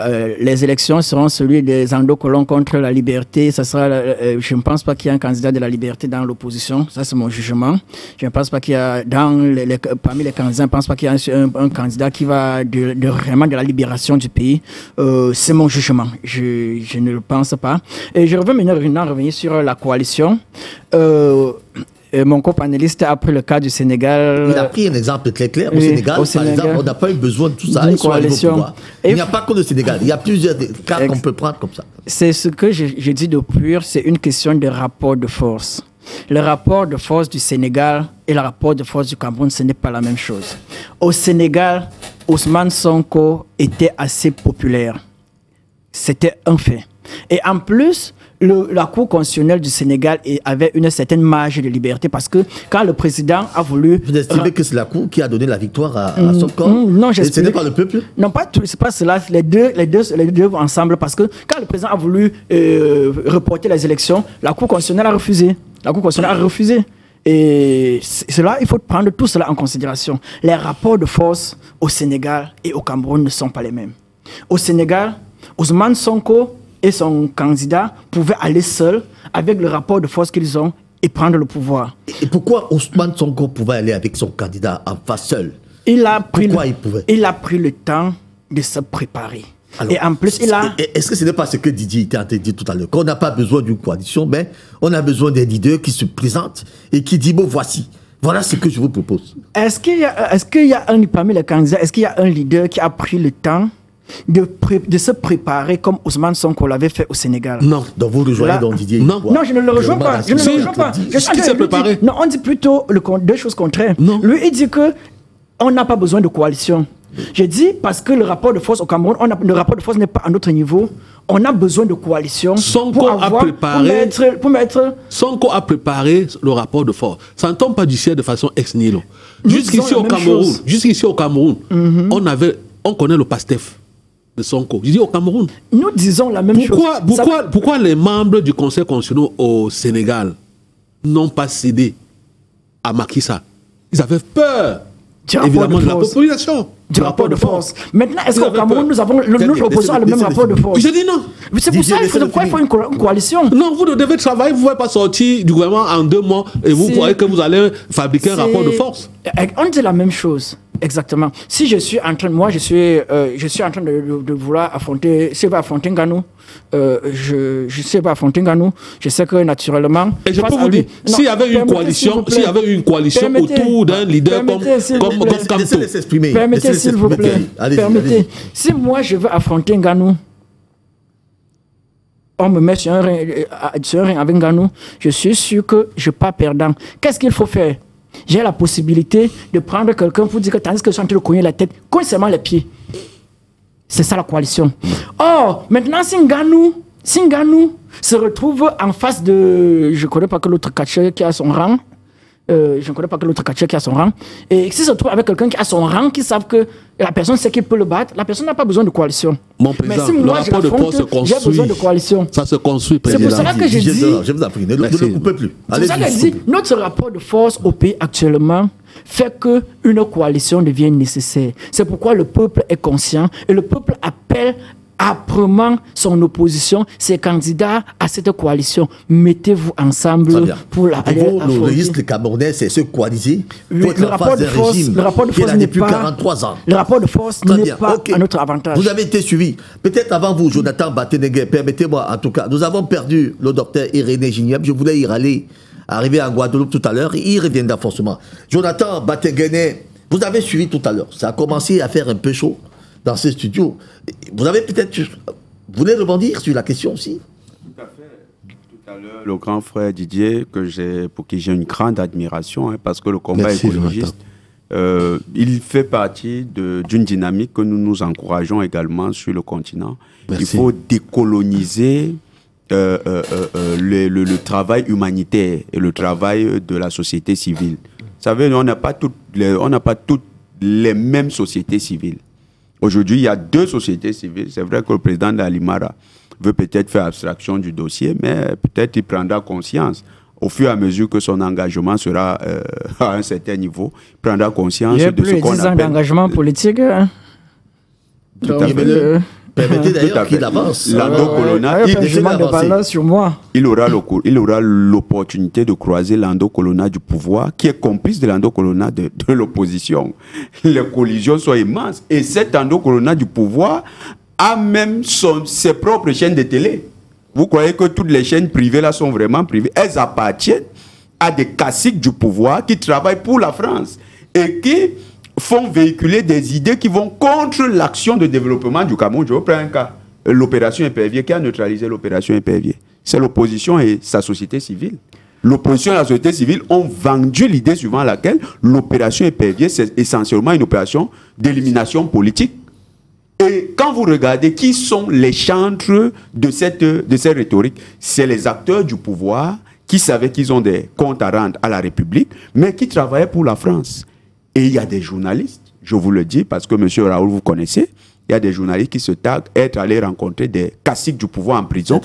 Les élections seront celui des endocolons contre la liberté. Ça sera, je ne pense pas qu'il y ait un candidat de la liberté dans l'opposition. Ça, c'est mon jugement. Je ne pense pas qu'il y a, parmi les candidats, je ne pense pas qu'il y a un candidat qui va vraiment de la libération du pays. C'est mon jugement. Je ne le pense pas. Et je reviens maintenant revenir sur la coalition. Mon co-panéliste a pris le cas du Sénégal. Il a pris un exemple très clair. Au Sénégal, par exemple, on n'a pas eu besoin de tout ça. Il n'y a pas que le Sénégal. Il y a plusieurs cas qu'on peut prendre comme ça. C'est ce que je dis de pur, c'est une question de rapport de force. Le rapport de force du Sénégal et le rapport de force du Cameroun, ce n'est pas la même chose. Au Sénégal, Ousmane Sonko était assez populaire. C'était un fait. Et en plus, la Cour constitutionnelle du Sénégal avait une certaine marge de liberté, parce que quand le président a voulu... Vous estimez que c'est la Cour qui a donné la victoire à Sonko? Non, j'explique. Ce n'est pas le peuple? Non, pas tout, c'est pas cela. Les deux ensemble, parce que quand le président a voulu reporter les élections, la Cour constitutionnelle a refusé. La Cour constitutionnelle a refusé. Et cela, il faut prendre tout cela en considération. Les rapports de force au Sénégal et au Cameroun ne sont pas les mêmes. Au Sénégal, Ousmane Sonko et son candidat pouvaient aller seuls avec le rapport de force qu'ils ont et prendre le pouvoir. Et pourquoi Ousmane Sonko pouvait aller avec son candidat en face seul? Il a pris le temps de se préparer. Alors, et en plus, il a... Est-ce que ce n'est pas ce que Didier était en train de dire tout à l'heure, qu'on n'a pas besoin d'une coalition, mais on a besoin des leaders qui se présentent et qui disent, bon, voici. Voilà ce que je vous propose. Est-ce qu'il y a un parmi les candidats, est-ce qu'il y a un leader qui a pris le temps de se préparer comme Ousmane Sonko l'avait fait au Sénégal? Non. Donc vous rejoignez donc Didier? Non. Non, je ne le rejoins pas. Je ne le rejoins pas. Qui s'est préparé? Non, on dit plutôt deux choses contraires. Non. Lui, il dit que on n'a pas besoin de coalition. Je dis parce que le rapport de force au Cameroun, le rapport de force n'est pas à notre niveau. On a besoin de coalition Sonko Sonko a préparé le rapport de force. Ça ne tombe pas du ciel de façon ex nihilo. Jusqu'ici au Cameroun, on connaît le PASTEF de Sonko. Je dis au Cameroun. Nous disons la même chose. Pourquoi les membres du Conseil constitutionnel au Sénégal n'ont pas cédé à Macky Sall? Ils avaient peur, évidemment, de la population. Du rapport de force. Maintenant, est-ce qu'au Cameroun, nous opposons à le même rapport de force? Je dis non. C'est pour ça qu'il faut une coalition. Non, vous devez travailler, vous ne pouvez pas sortir du gouvernement en 2 mois et vous croyez que vous allez fabriquer un rapport de force. On dit la même chose. Exactement. Si je suis en train, je suis en train de vouloir affronter, je sais pas affronter Nganou, je sais pas affronter Nganou, je sais que naturellement. Et je peux vous dire, s'il y avait une coalition, autour d'un leader comme Kamto. Permettez s'il vous plaît. Permettez. Si moi je veux affronter Nganou, on me met sur un ring avec Nganou, je suis sûr que je ne suis pas perdant. Qu'est-ce qu'il faut faire? J'ai la possibilité de prendre quelqu'un pour dire que tandis que je suis en train de cogner la tête, cogne seulement les pieds. C'est ça la coalition. Or, maintenant, si Nganou se retrouve en face de... Je ne connais pas que l'autre catcheur qui a son rang. Et s'il se retrouve avec quelqu'un qui a son rang, qui savent que la personne sait qu'il peut le battre, la personne n'a pas besoin de coalition. Mon président, mais si moi je l'affronte, j'ai besoin de coalition. Ça se construit, C'est président. pour cela que je dis... Je vous en prie, ne le coupez plus. C'est pour ça que je dis, notre rapport de force au pays actuellement fait qu'une coalition devient nécessaire. C'est pourquoi le peuple est conscient et le peuple appelle âprement son opposition, ses candidats à cette coalition. Mettez-vous ensemble pour la aller affronter. Le registre camerounais, c'est se coaliser. Le rapport de force n'est pas 43 ans. Le rapport de force n'est pas à notre avantage. Vous avez été suivi. Peut-être avant vous, Jonathan Batengue, permettez-moi en tout cas, nous avons perdu le docteur Irénée Gignac. Je voulais y râler, arriver à Guadeloupe tout à l'heure. Il reviendra forcément. Jonathan Batengue, vous avez suivi tout à l'heure. Ça a commencé à faire un peu chaud dans ce studio. Vous avez peut-être... Vous voulez rebondir sur la question aussi? Tout à fait. Tout à l'heure, le grand frère Didier, pour qui j'ai une grande admiration, parce que le combat écologiste, il fait partie d'une dynamique que nous encourageons également sur le continent. Il faut décoloniser le travail humanitaire et le travail de la société civile. Vous savez, on n'a pas toutes les mêmes sociétés civiles. Aujourd'hui, il y a 2 sociétés civiles. C'est vrai que le président de la Limara veut peut-être faire abstraction du dossier, mais peut-être il prendra conscience. Au fur et à mesure que son engagement sera à un certain niveau, il prendra conscience de ce qu'on appelle... Il y a plus de 10 ans d'engagement politique. Hein. Tout à fait. Permettez d'ailleurs qu'il avance. L'Ando-Colonna, il aura l'opportunité de croiser l'Ando-Colonna du pouvoir, qui est complice de l'Ando-Colonna de l'opposition. Les collisions sont immenses. Et cet Ando-Colonna du pouvoir a même ses propres chaînes de télé. Vous croyez que toutes les chaînes privées là sont vraiment privées? Elles appartiennent à des caciques du pouvoir qui travaillent pour la France et qui font véhiculer des idées qui vont contre l'action de développement du Cameroun. Je reprends un cas. L'opération Épervier, qui a neutralisé l'opération Épervier? C'est l'opposition et sa société civile. L'opposition et la société civile ont vendu l'idée suivant laquelle l'opération Épervier, c'est essentiellement une opération d'élimination politique. Et quand vous regardez qui sont les chantres de cette rhétorique, c'est les acteurs du pouvoir qui savaient qu'ils ont des comptes à rendre à la République, mais qui travaillaient pour la France. Et il y a des journalistes, je vous le dis, parce que M. Raoul, vous connaissez, il y a des journalistes qui se taguent être allés rencontrer des caciques du pouvoir en prison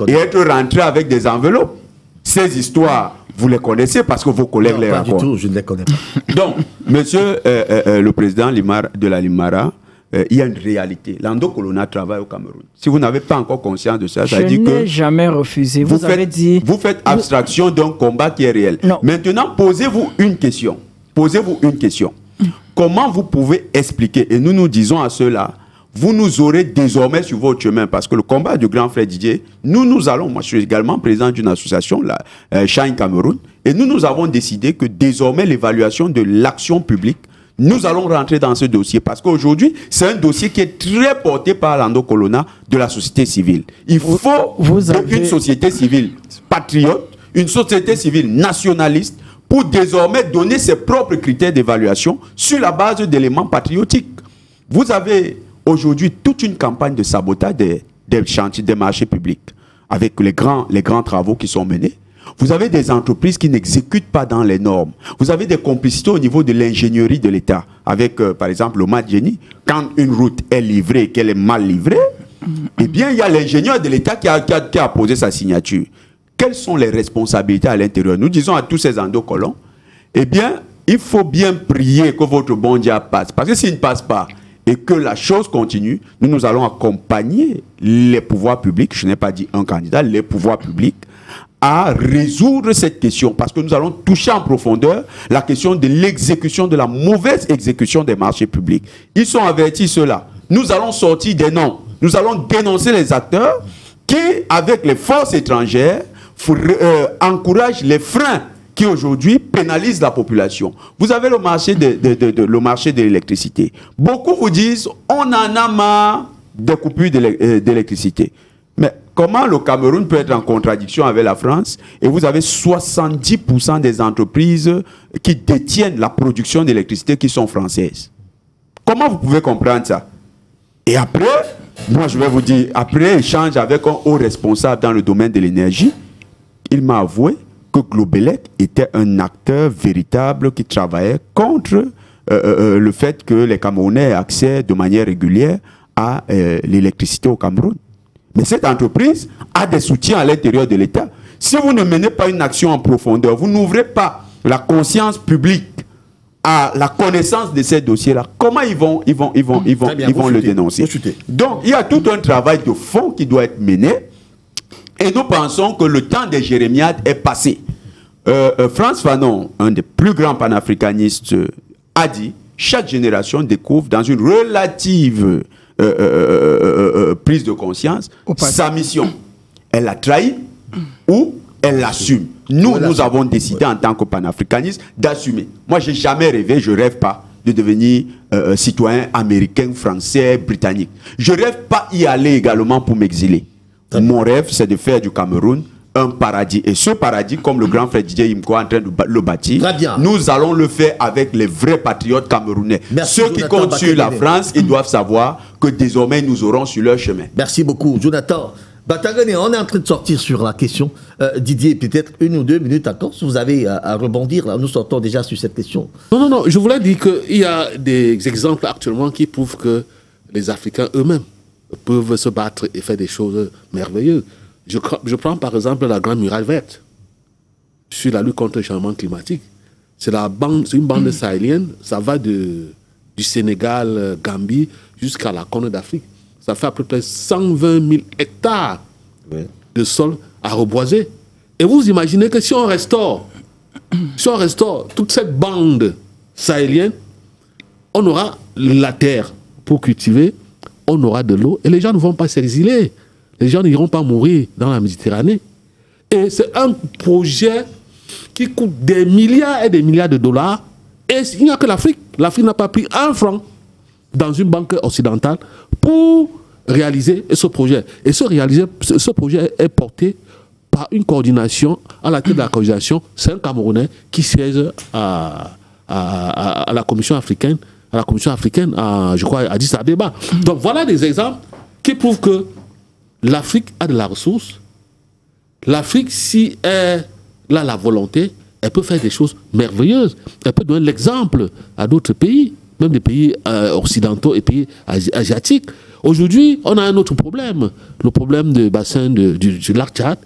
et être rentrés avec des enveloppes. Ces histoires, vous les connaissez parce que vos collègues les racontent. Pas du tout, je ne les connais pas. Donc, monsieur le président de la Limara, il y a une réalité. L'Ando-Colonna travaille au Cameroun. Si vous n'avez pas encore conscience de ça, ça dit que... Je n'ai jamais refusé. Vous faites abstraction d'un combat qui est réel. Non. Maintenant, posez-vous une question. Posez-vous une question. Comment vous pouvez expliquer, et nous disons à ceux-là, vous nous aurez désormais sur votre chemin. Parce que le combat du grand frère Didier, nous allons, moi je suis également président d'une association, la Shine Cameroun, et nous avons décidé que désormais l'évaluation de l'action publique, nous allons rentrer dans ce dossier. Parce qu'aujourd'hui, c'est un dossier qui est très porté par Lando Colonna de la société civile. Il faut une société civile patriote, une société civile nationaliste, pour désormais donner ses propres critères d'évaluation sur la base d'éléments patriotiques. Vous avez aujourd'hui toute une campagne de sabotage des chantiers, des marchés publics, avec les grands travaux qui sont menés. Vous avez des entreprises qui n'exécutent pas dans les normes. Vous avez des complicités au niveau de l'ingénierie de l'État, avec par exemple le Madjeni. Quand une route est livrée et qu'elle est mal livrée, eh bien il y a l'ingénieur de l'État qui a posé sa signature. Quelles sont les responsabilités à l'intérieur? Nous disons à tous ces endocolons, eh bien, il faut bien prier que votre bon Dieu passe. Parce que s'il ne passe pas et que la chose continue, nous allons accompagner les pouvoirs publics, je n'ai pas dit un candidat, les pouvoirs publics, à résoudre cette question. Parce que nous allons toucher en profondeur la question de l'exécution, de la mauvaise exécution des marchés publics. Ils sont avertis, ceux-là. Nous allons sortir des noms. Nous allons dénoncer les acteurs qui, avec les forces étrangères, encourage les freins qui aujourd'hui pénalisent la population. Vous avez le marché de l'électricité. Beaucoup vous disent on en a marre des coupures d'électricité. Mais comment le Cameroun peut être en contradiction avec la France et vous avez 70% des entreprises qui détiennent la production d'électricité qui sont françaises? Comment vous pouvez comprendre ça? Et après, moi je vais vous dire, après échange avec un haut responsable dans le domaine de l'énergie, il m'a avoué que Globelec était un acteur véritable qui travaillait contre le fait que les Camerounais aient accès de manière régulière à l'électricité au Cameroun. Mais cette entreprise a des soutiens à l'intérieur de l'État. Si vous ne menez pas une action en profondeur, vous n'ouvrez pas la conscience publique à la connaissance de ces dossiers-là, comment ils vont le dénoncer? Donc, il y a tout un travail de fond qui doit être mené. Et nous pensons que le temps des jérémiades est passé. Frantz Fanon, un des plus grands panafricanistes, a dit « Chaque génération découvre dans une relative prise de conscience sa mission. Elle l'a trahi ou elle l'assume. » Nous avons décidé en tant que panafricanistes d'assumer. Moi, je n'ai jamais rêvé, je ne rêve pas de devenir citoyen américain, français, britannique. Je ne rêve pas y aller également pour m'exiler. Mon rêve, c'est de faire du Cameroun un paradis. Et ce paradis, comme le grand frère Didier Imko est en train de le bâtir, nous allons le faire avec les vrais patriotes camerounais. Merci, ceux qui comptent sur la France, ils doivent savoir que désormais, nous aurons sur leur chemin. Merci beaucoup, Jonathan. Batagane, on est en train de sortir sur la question. Didier, peut-être 1 ou 2 minutes encore, si vous avez à rebondir. Là, nous sortons déjà sur cette question. Non, je voulais dire qu'il y a des exemples actuellement qui prouvent que les Africains eux-mêmes peuvent se battre et faire des choses merveilleuses. Je prends par exemple la Grande Muraille Verte sur la lutte contre le changement climatique. C'est une bande sahélienne, ça va du Sénégal, Gambie, jusqu'à la Corne d'Afrique. Ça fait à peu près 120 000 hectares de sol à reboiser. Et vous imaginez que si on restaure toute cette bande sahélienne, on aura la terre pour cultiver, on aura de l'eau et les gens ne vont pas s'exiler. Les gens n'iront pas mourir dans la Méditerranée. Et c'est un projet qui coûte des milliards et des milliards de dollars. Et il n'y a que l'Afrique. L'Afrique n'a pas pris 1 franc dans une banque occidentale pour réaliser ce projet. Et ce projet est porté par une coordination, à la tête de la coordination, c'est un Camerounais qui siège à la Commission africaine, je crois, à Addis Abeba. Donc voilà des exemples qui prouvent que l'Afrique a de la ressource. L'Afrique, si elle a la volonté, elle peut faire des choses merveilleuses. Elle peut donner l'exemple à d'autres pays, même des pays occidentaux et pays asiatiques. Aujourd'hui, on a un autre problème, le problème du bassin du lac Tchad.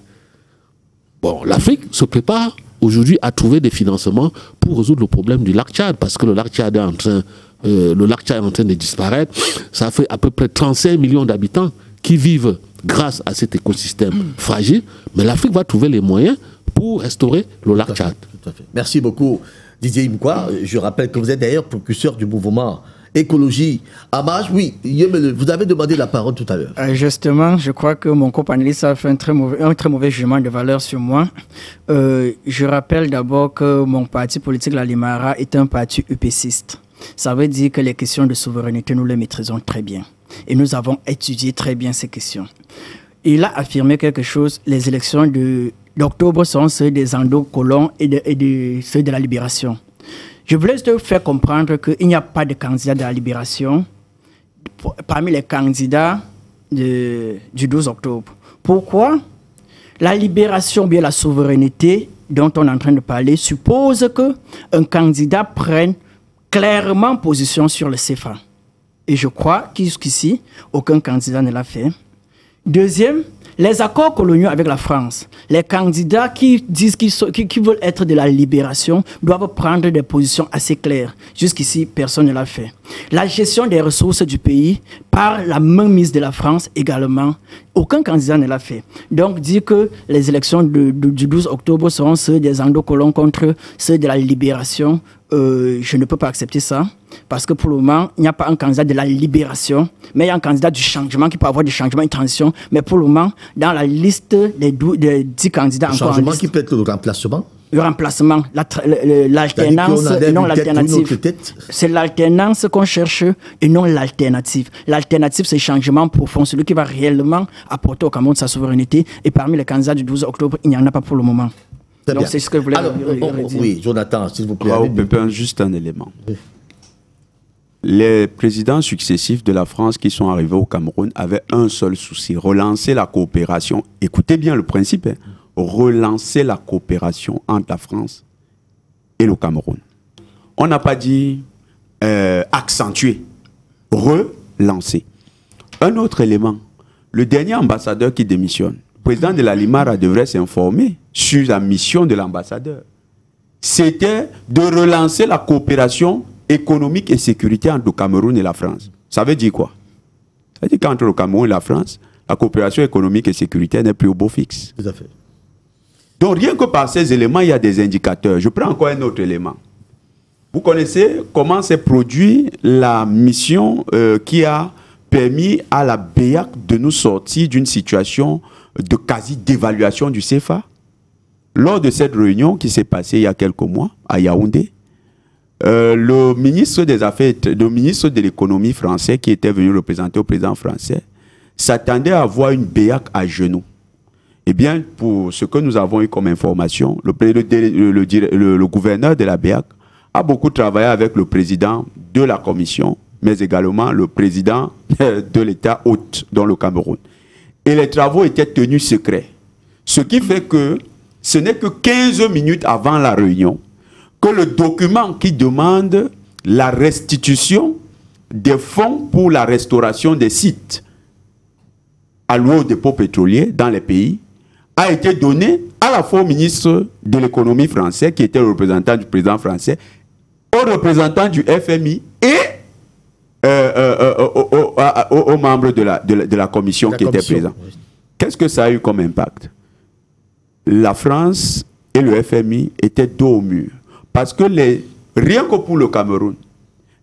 Bon, l'Afrique se prépare aujourd'hui à trouver des financements pour résoudre le problème du lac Tchad, parce que le lac Tchad est en train de disparaître. Ça fait à peu près 35 millions d'habitants qui vivent grâce à cet écosystème fragile. Mais l'Afrique va trouver les moyens pour restaurer le lac Tchad. Tout à fait. Merci beaucoup, Didier Imko. Je rappelle que vous êtes d'ailleurs précurseur du mouvement écologie. Amage, oui, vous avez demandé la parole tout à l'heure. Justement, je crois que mon copanéliste a fait un très mauvais jugement de valeur sur moi. Je rappelle d'abord que mon parti politique, la Limara, est un parti UPCiste. Ça veut dire que les questions de souveraineté, nous les maîtrisons très bien. Et nous avons étudié très bien ces questions. Il a affirmé quelque chose, les élections d'octobre sont ceux des Ando-Colons et ceux de la Libération. Je voulais te faire comprendre qu'il n'y a pas de candidat de la Libération parmi les candidats du 12 octobre. Pourquoi? La libération, bien la souveraineté dont on est en train de parler, suppose qu'un candidat prenne clairement position sur le CFA. Et je crois que jusqu'ici, aucun candidat ne l'a fait. Deuxième, les accords coloniaux avec la France. Les candidats qui disent qu'ils veulent être de la libération doivent prendre des positions assez claires. Jusqu'ici, personne ne l'a fait. La gestion des ressources du pays par la mainmise de la France également, aucun candidat ne l'a fait. Donc, dire que les élections du 12 octobre seront ceux des Ando-Colons contre ceux de la libération, je ne peux pas accepter ça. Parce que pour le moment, il n'y a pas un candidat de la libération, mais il y a un candidat du changement qui peut avoir du changement et transition. Mais pour le moment, dans la liste des 10 candidats le encore en changement liste, qui peut être le remplacement. Le remplacement, l'alternance et non l'alternative. C'est l'alternance qu'on cherche et non l'alternative. L'alternative, c'est le changement profond, celui qui va réellement apporter au Cameroun sa souveraineté. Et parmi les candidats du 12 octobre, il n'y en a pas pour le moment. Donc c'est ce que je voulais dire. Oui, Jonathan, s'il vous plaît. Juste un élément. Oui. Les présidents successifs de la France qui sont arrivés au Cameroun avaient un seul souci, relancer la coopération. Écoutez bien le principe, hein. Relancer la coopération entre la France et le Cameroun. On n'a pas dit accentuer, relancer. Un autre élément, le dernier ambassadeur qui démissionne, le président de la Limara devrait s'informer sur la mission de l'ambassadeur. C'était de relancer la coopération économique et sécuritaire entre le Cameroun et la France. Ça veut dire quoi? Ça veut dire qu'entre le Cameroun et la France, la coopération économique et sécuritaire n'est plus au beau fixe. Tout à fait. Donc rien que par ces éléments, il y a des indicateurs. Je prends encore un autre élément. Vous connaissez comment s'est produit la mission qui a permis à la BEAC de nous sortir d'une situation de quasi-dévaluation du CFA? Lors de cette réunion qui s'est passée il y a quelques mois à Yaoundé, le ministre de l'économie français qui était venu représenter au président français s'attendait à voir une BEAC à genoux. Eh bien, pour ce que nous avons eu comme information, le gouverneur de la BEAC a beaucoup travaillé avec le président de la commission, mais également le président de l'État hôte dans le Cameroun. Et les travaux étaient tenus secrets. Ce qui fait que ce n'est que 15 minutes avant la réunion que le document qui demande la restitution des fonds pour la restauration des sites alloués aux dépôts pétroliers dans les pays a été donné à la fois au ministre de l'économie français, qui était le représentant du président français, au représentant du FMI et aux membres de la commission qui étaient présents. Oui. Qu'est-ce que ça a eu comme impact? La France et le FMI étaient dos au mur. Parce que rien que pour le Cameroun,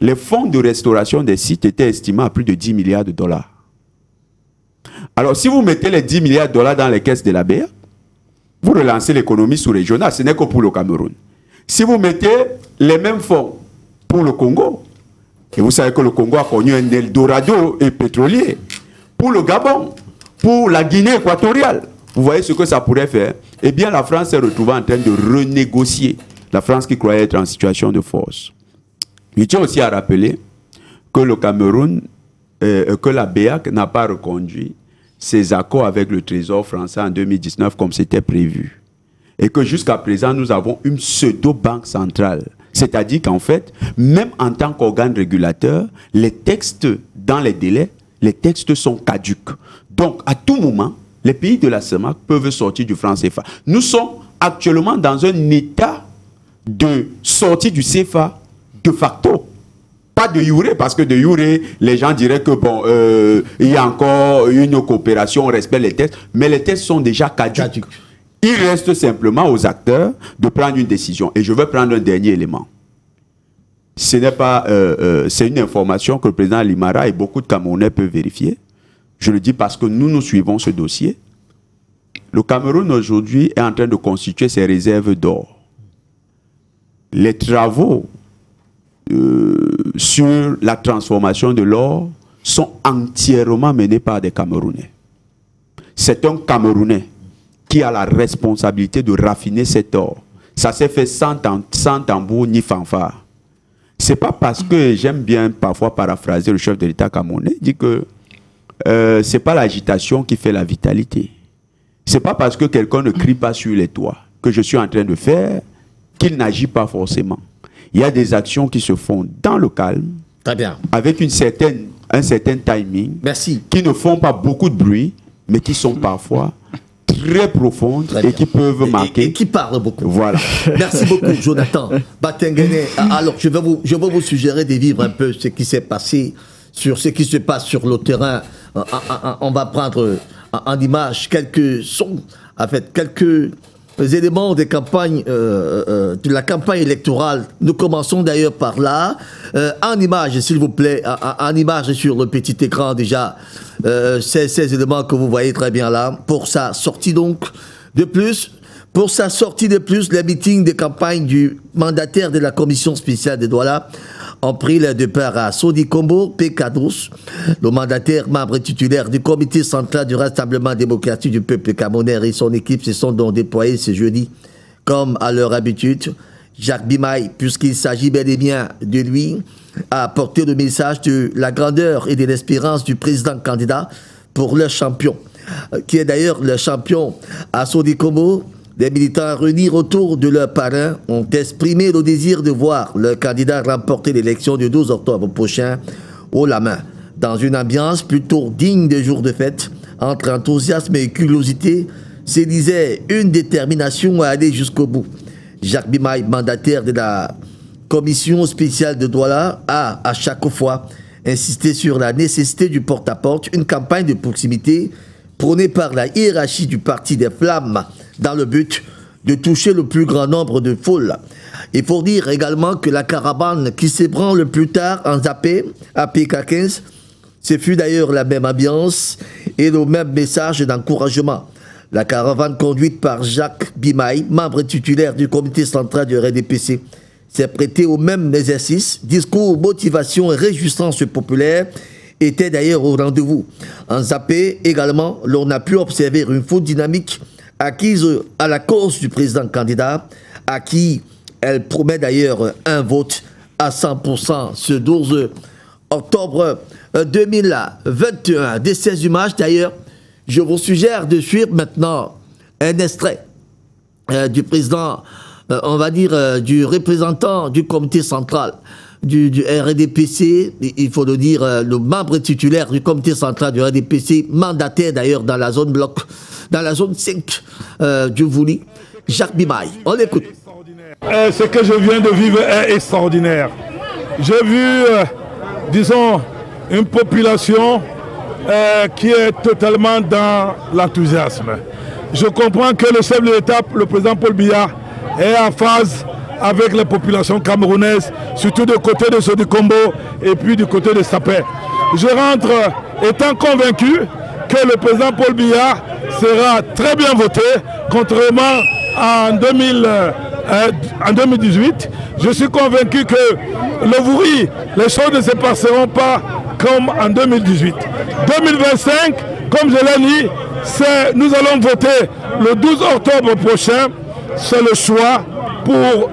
les fonds de restauration des sites étaient estimés à plus de 10 milliards de dollars. Alors, si vous mettez les 10 milliards de dollars dans les caisses de la BEA, vous relancez l'économie sous-régionale, ce n'est que pour le Cameroun. Si vous mettez les mêmes fonds pour le Congo, et vous savez que le Congo a connu un Eldorado et pétrolier, pour le Gabon, pour la Guinée équatoriale, vous voyez ce que ça pourrait faire? Eh bien, la France s'est retrouvée en train de renégocier. La France qui croyait être en situation de force. Je tiens aussi à rappeler que le Cameroun, que la BEAC n'a pas reconduit ses accords avec le Trésor français en 2019 comme c'était prévu. Et que jusqu'à présent, nous avons une pseudo-banque centrale. C'est-à-dire qu'en fait, même en tant qu'organe régulateur, les textes, dans les délais, les textes sont caducs. Donc, à tout moment, les pays de la CEMAC peuvent sortir du franc CFA. Nous sommes actuellement dans un état de sortie du CFA de facto. Pas de jure, parce que de jure, les gens diraient que bon, il y a encore une coopération, on respecte les textes, mais les textes sont déjà caducs. Il reste simplement aux acteurs de prendre une décision. Et je vais prendre un dernier élément. ce n'est pas, c'est une information que le président Limara et beaucoup de Camerounais peuvent vérifier. Je le dis parce que nous suivons ce dossier. Le Cameroun aujourd'hui est en train de constituer ses réserves d'or. Les travaux sur la transformation de l'or sont entièrement menés par des Camerounais. C'est un Camerounais qui a la responsabilité de raffiner cet or. Ça s'est fait sans tambour ni fanfare. C'est pas parce que j'aime bien parfois paraphraser le chef de l'État camerounais, il dit que c'est pas l'agitation qui fait la vitalité. C'est pas parce que quelqu'un ne crie pas sur les toits que je suis en train de faire qu'il n'agit pas forcément. Il y a des actions qui se font dans le calme, très bien, avec un certain timing, merci, qui ne font pas beaucoup de bruit, mais qui sont parfois très profondes et qui peuvent marquer. Et qui parlent beaucoup. Voilà. Merci beaucoup, Jonathan Batengene. Alors, je vais vous suggérer de vivre un peu ce qui s'est passé, sur ce qui se passe sur le terrain. On va prendre en image quelques sons, en fait, quelques éléments de campagne, de la campagne électorale. Nous commençons d'ailleurs par là. En image, s'il vous plaît, en image sur le petit écran déjà, ces éléments que vous voyez très bien là, pour sa sortie donc. De plus, pour sa sortie de plus, les meetings de campagne du mandataire de la commission spéciale de Douala ont pris le départ à Sodi Kombo, P12. Le mandataire, membre titulaire du comité central du Rassemblement démocratique du peuple camerounais et son équipe se sont donc déployés ce jeudi, comme à leur habitude. Jacques Bimaï, puisqu'il s'agit bel et bien de lui, a apporté le message de la grandeur et de l'espérance du président candidat pour le champion, qui est d'ailleurs le champion à Sodi Kombo. Les militants réunis autour de leur parrain ont exprimé le désir de voir le candidat remporter l'élection du 12 octobre prochain haut la main, dans une ambiance plutôt digne des jours de fête, entre enthousiasme et curiosité, se disait une détermination à aller jusqu'au bout. Jacques Bimaï, mandataire de la commission spéciale de Douala, a à chaque fois insisté sur la nécessité du porte-à-porte, une campagne de proximité prônée par la hiérarchie du parti des Flammes, dans le but de toucher le plus grand nombre de foules. Il faut dire également que la caravane qui s'ébranle plus tard en zappé à PK15, ce fut d'ailleurs la même ambiance et le même message d'encouragement. La caravane conduite par Jacques Bimaï, membre titulaire du comité central du RDPC, s'est prêtée au même exercice. Discours, motivation et réjouissance populaire étaient d'ailleurs au rendez-vous. En zappé également, l'on a pu observer une foule dynamique acquise à la cause du président candidat, à qui elle promet d'ailleurs un vote à 100% ce 12 octobre 2021. De ces images d'ailleurs, je vous suggère de suivre maintenant un extrait du président, on va dire, du représentant du comité central du RDPC, il faut le dire, le membre titulaire du comité central du RDPC, mandataire d'ailleurs dans la zone bloc, dans la zone 5 du Vouli, Jacques Bimaï. On l'écoute. Ce que je viens de vivre est extraordinaire. J'ai vu, disons, une population qui est totalement dans l'enthousiasme. Je comprends que le chef de l'État, le président Paul Biya, est en phase avec les populations camerounaises, surtout du côté de Sodi Kombo et puis du côté de Sapé. Je rentre étant convaincu que le président Paul Biya sera très bien voté, contrairement en 2018. Je suis convaincu que le Vouri, les choses ne se passeront pas comme en 2018. 2025, comme je l'ai dit, nous allons voter le 12 octobre prochain. C'est le choix pour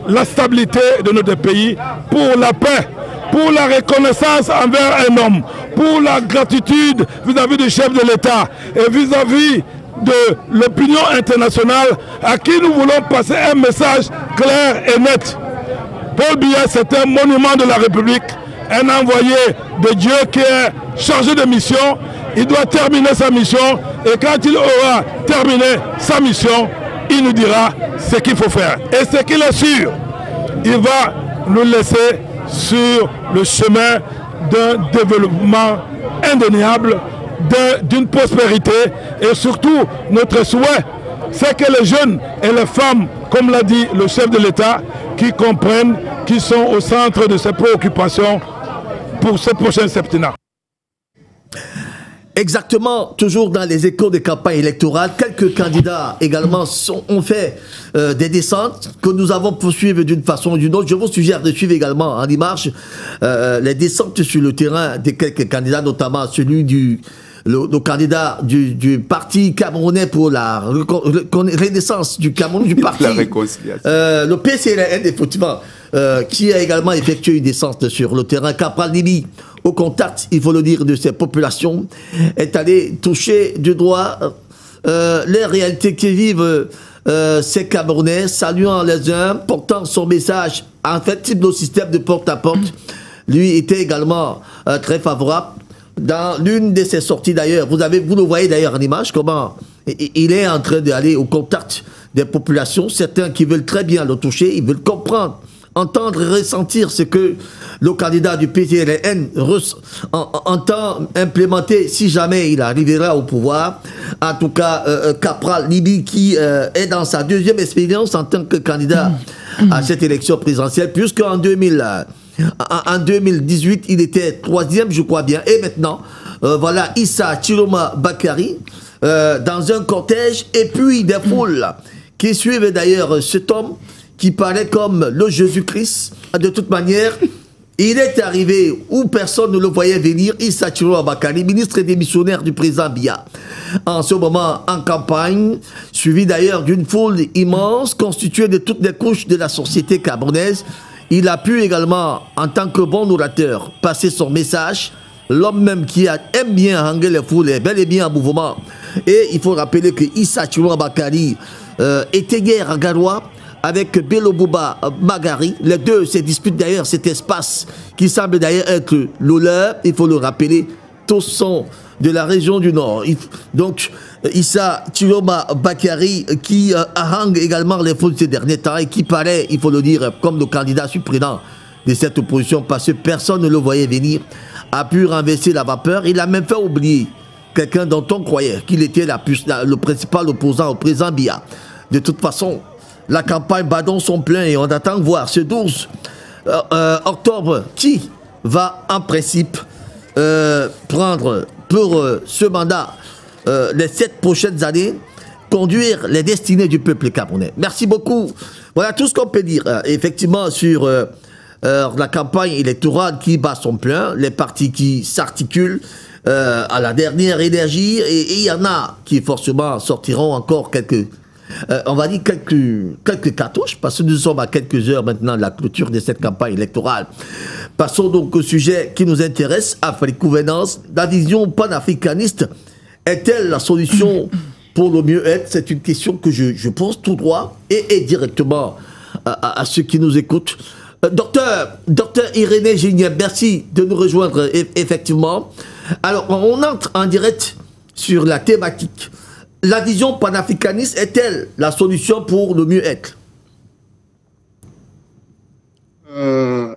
la stabilité de notre pays, pour la paix, pour la reconnaissance envers un homme, pour la gratitude vis-à-vis du chef de l'État et vis-à-vis de l'opinion internationale à qui nous voulons passer un message clair et net. Paul Biya, c'est un monument de la République, un envoyé de Dieu qui est chargé de mission. Il doit terminer sa mission et quand il aura terminé sa mission, il nous dira ce qu'il faut faire. Et ce qu'il est sûr, il va nous laisser sur le chemin d'un développement indéniable, d'une prospérité. Et surtout, notre souhait, c'est que les jeunes et les femmes, comme l'a dit le chef de l'État, qui comprennent qui sont au centre de ces préoccupations pour ce prochain septennat. Exactement, toujours dans les échos de campagne électorale, quelques candidats également ont fait des descentes que nous avons poursuivies d'une façon ou d'une autre. Je vous suggère de suivre également en image les descentes sur le terrain de quelques candidats, notamment celui le candidat du parti camerounais pour la renaissance du Cameroun, du parti, la réconciliation. Le PCRN, effectivement, qui a également effectué une descente sur le terrain. Capral Libi, au contact, il faut le dire, de ces populations, est allé toucher du doigt les réalités qui vivent ces Camerounais, saluant les uns, portant son message. En fait, nos systèmes de porte-à-porte, lui, était également très favorable. Dans l'une de ses sorties d'ailleurs, vous le voyez d'ailleurs en image, comment il est en train d'aller au contact des populations, certains qui veulent très bien le toucher, ils veulent comprendre, entendre et ressentir ce que le candidat du PCRN entend implémenter si jamais il arrivera au pouvoir. En tout cas, Capral Libi qui est dans sa deuxième expérience en tant que candidat à cette élection présidentielle, puisqu'en 2018, il était troisième, je crois bien. Et maintenant, voilà Issa Chiloma Bakary dans un cortège et puis des foules qui suivent d'ailleurs cet homme qui paraît comme le Jésus-Christ. De toute manière, il est arrivé où personne ne le voyait venir. Issa Chiloma Bakary, ministre démissionnaire du président Biya, en ce moment en campagne, suivi d'ailleurs d'une foule immense constituée de toutes les couches de la société camerounaise. Il a pu également, en tant que bon orateur, passer son message. L'homme même qui aime bien hanger les foules est bel et bien en mouvement. Et il faut rappeler que Issa Chiloma Bakary était hier à Garoua avec Bello Bouba Magari. Les deux se disputent d'ailleurs cet espace qui semble d'ailleurs être le leur. Il faut le rappeler, tous sont de la région du Nord. Donc, Issa Chiloma Bakary qui harangue également les foules ces derniers temps et qui paraît, il faut le dire, comme le candidat suppléant de cette opposition parce que personne ne le voyait venir, a pu renverser la vapeur. Il a même fait oublier quelqu'un dont on croyait qu'il était le principal opposant au président Biya. De toute façon, la campagne bat donc son plein et on attend voir ce 12 octobre qui va en principe prendre pour ce mandat les 7 prochaines années, conduire les destinées du peuple camerounais. Merci beaucoup. Voilà tout ce qu'on peut dire effectivement sur la campagne électorale qui bat son plein, les partis qui s'articulent à la dernière énergie et il y en a qui forcément sortiront encore quelques on va dire quelques cartouches, parce que nous sommes à quelques heures maintenant de la clôture de cette campagne électorale. Passons donc au sujet qui nous intéresse, Afrique-Gouvernance. La vision panafricaniste est-elle la solution pour le mieux-être? C'est une question que je pose tout droit et directement à ceux qui nous écoutent. Docteur Irénée Gignac, merci de nous rejoindre effectivement. Alors, on entre en direct sur la thématique. La vision panafricaniste est-elle la solution pour le mieux-être?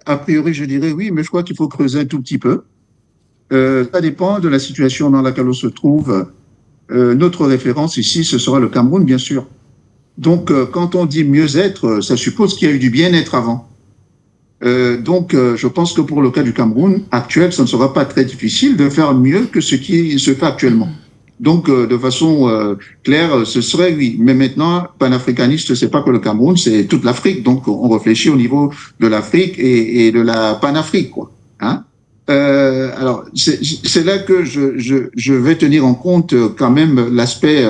A priori, je dirais oui, mais je crois qu'il faut creuser un tout petit peu. Ça dépend de la situation dans laquelle on se trouve. Notre référence ici, ce sera le Cameroun, bien sûr. Donc, quand on dit mieux-être, ça suppose qu'il y a eu du bien-être avant. Donc, je pense que pour le cas du Cameroun actuel, ça ne sera pas très difficile de faire mieux que ce qui se fait actuellement. Donc, de façon claire, ce serait oui. Mais maintenant, panafricaniste, c'est pas que le Cameroun, c'est toute l'Afrique. Donc, on réfléchit au niveau de l'Afrique et de la panafrique, quoi. Hein? Alors, c'est là que je vais tenir en compte quand même l'aspect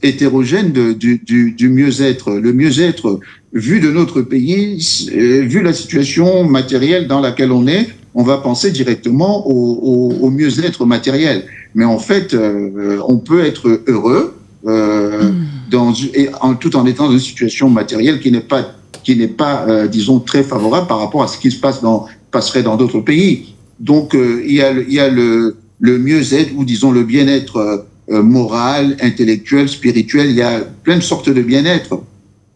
hétérogène du mieux-être. Le mieux-être, vu de notre pays, vu la situation matérielle dans laquelle on est, on va penser directement au mieux-être matériel. Mais en fait, on peut être heureux tout en étant dans une situation matérielle qui n'est pas, disons, très favorable par rapport à ce qui passerait dans d'autres pays. Donc, il y a le mieux-être ou disons le bien-être moral, intellectuel, spirituel. Il y a plein de sortes de bien-être.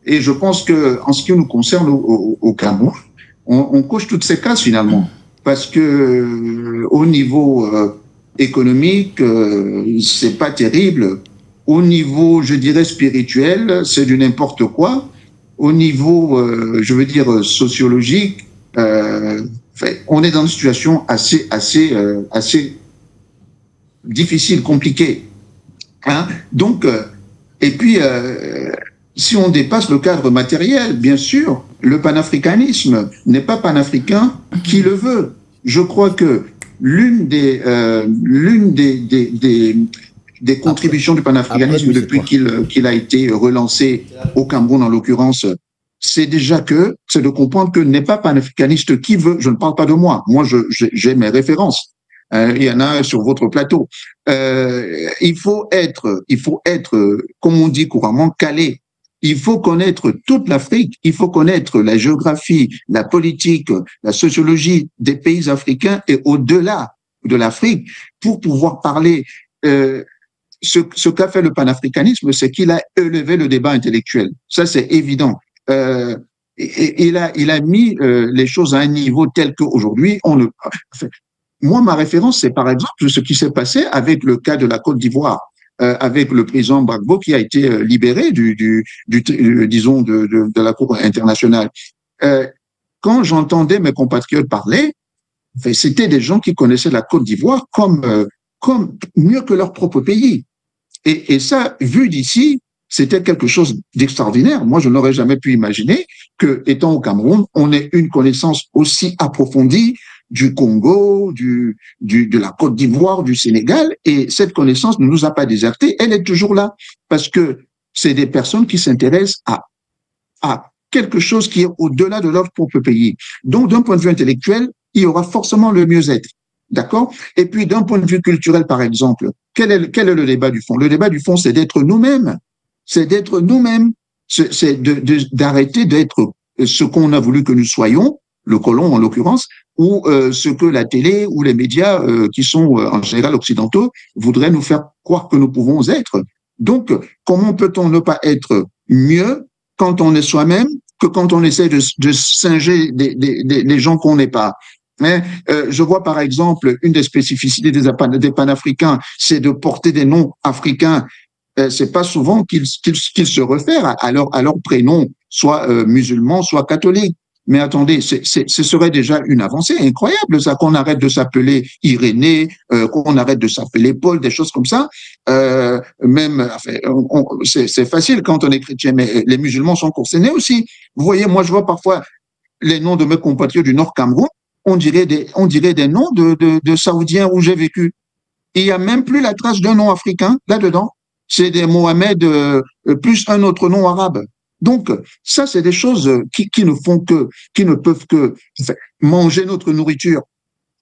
Et je pense que, en ce qui nous concerne au Cameroun, on coche toutes ces cases finalement, parce que au niveau économique, c'est pas terrible. Au niveau, je dirais, spirituel, c'est du n'importe quoi. je veux dire, sociologique, on est dans une situation assez difficile, compliquée. Hein? Donc, et puis, si on dépasse le cadre matériel, bien sûr, le panafricanisme n'est pas panafricain qui le veut. Je crois que l'une des contributions du panafricanisme depuis qu'il a été relancé au Cameroun, en l'occurrence, c'est de comprendre que n'est pas panafricaniste qui veut. Je ne parle pas de moi. Moi, j'ai mes références. Il y en a sur votre plateau. Il faut être, comme on dit couramment, calé. Il faut connaître toute l'Afrique, il faut connaître la géographie, la politique, la sociologie des pays africains et au-delà de l'Afrique pour pouvoir parler. Ce qu'a fait le panafricanisme, c'est qu'il a élevé le débat intellectuel. Ça, c'est évident. Il a mis les choses à un niveau tel qu'aujourd'hui, moi, ma référence, c'est par exemple ce qui s'est passé avec le cas de la Côte d'Ivoire. Avec le président Gbagbo qui a été libéré disons de la Cour internationale. Quand j'entendais mes compatriotes parler, c'était des gens qui connaissaient la Côte d'Ivoire comme mieux que leur propre pays. Et ça, vu d'ici, c'était quelque chose d'extraordinaire. Moi, je n'aurais jamais pu imaginer que, étant au Cameroun, on ait une connaissance aussi approfondie du Congo, de la Côte d'Ivoire, du Sénégal, et cette connaissance ne nous a pas désertés, elle est toujours là, parce que c'est des personnes qui s'intéressent à quelque chose qui est au-delà de leur propre pays. Donc, d'un point de vue intellectuel, il y aura forcément le mieux-être, d'accord? Et puis, d'un point de vue culturel, par exemple, quel est le débat du fond? Le débat du fond, c'est d'être nous-mêmes. C'est d'être nous-mêmes. C'est d'arrêter d'être ce qu'on a voulu que nous soyons, le colon en l'occurrence, ou ce que la télé ou les médias qui sont en général occidentaux voudraient nous faire croire que nous pouvons être. Donc, comment peut-on ne pas être mieux quand on est soi-même que quand on essaie de singer des gens qu'on n'est pas? Je vois par exemple une des spécificités des panafricains, c'est de porter des noms africains. C'est pas souvent qu'ils se réfèrent à leur prénom, soit musulman, soit catholique. Mais attendez, ce serait déjà une avancée incroyable, ça, qu'on arrête de s'appeler Irénée, qu'on arrête de s'appeler Paul, des choses comme ça. C'est facile quand on est chrétien, mais les musulmans sont concernés aussi. Vous voyez, moi, je vois parfois les noms de mes compatriotes du Nord Cameroun, on dirait des noms de Saoudiens où j'ai vécu. Il n'y a même plus la trace d'un nom africain là-dedans. C'est des Mohamed plus un autre nom arabe. Donc, ça, c'est des choses qui ne peuvent que manger notre nourriture.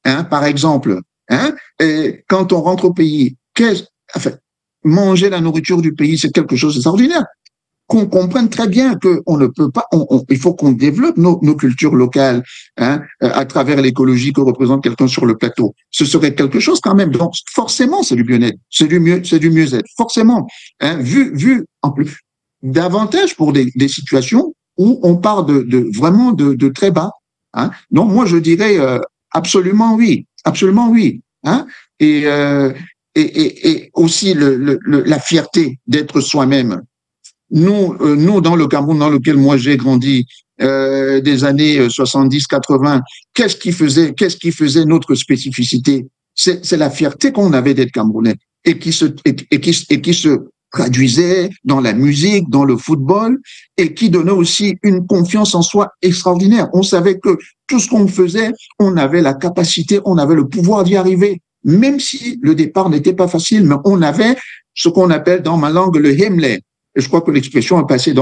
Hein, par exemple, hein, et quand on rentre au pays, manger la nourriture du pays, c'est quelque chose d'extraordinaire. Qu'on comprenne très bien qu'on ne peut pas, il faut qu'on développe nos cultures locales, hein, à travers l'écologie que représente quelqu'un sur le plateau. Ce serait quelque chose quand même. Donc, forcément, c'est du bien-être, c'est du mieux-être, forcément. Hein, vu en plus davantage pour des situations où on part vraiment de très bas. Hein. Donc, moi, je dirais absolument oui, hein. Et aussi la fierté d'être soi-même. Nous, dans le Cameroun, dans lequel moi j'ai grandi, des années 70-80, qu'est-ce qui faisait notre spécificité? C'est la fierté qu'on avait d'être Camerounais et qui se traduisait dans la musique, dans le football, et qui donnait aussi une confiance en soi extraordinaire. On savait que tout ce qu'on faisait, on avait la capacité, on avait le pouvoir d'y arriver, même si le départ n'était pas facile, mais on avait ce qu'on appelle dans ma langue le hemle. Et je crois que l'expression est passée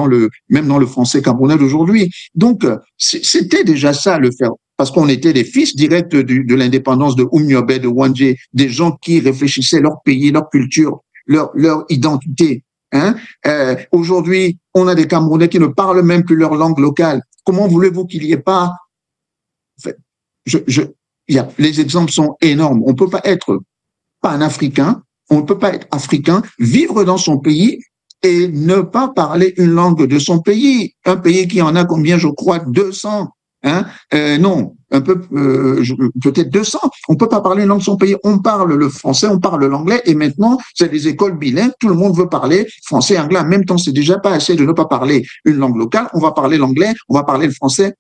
même dans le français camerounais d'aujourd'hui. Donc, c'était déjà ça, le faire. Parce qu'on était des fils directs de l'indépendance de Oumniobé, de Wandje, des gens qui réfléchissaient leur pays, leur culture, leur identité. Hein? Aujourd'hui, on a des Camerounais qui ne parlent même plus leur langue locale. Comment voulez-vous qu'il n'y ait pas... les exemples sont énormes. On ne peut pas être panafricain, on ne peut pas être africain, vivre dans son pays et ne pas parler une langue de son pays. Un pays qui en a combien, je crois, 200. Hein? Non, peut-être 200. On peut pas parler une langue de son pays. On parle le français, on parle l'anglais, et maintenant, c'est des écoles bilingues. Tout le monde veut parler français et anglais en même temps. C'est déjà pas assez de ne pas parler une langue locale. On va parler l'anglais, on va parler le français.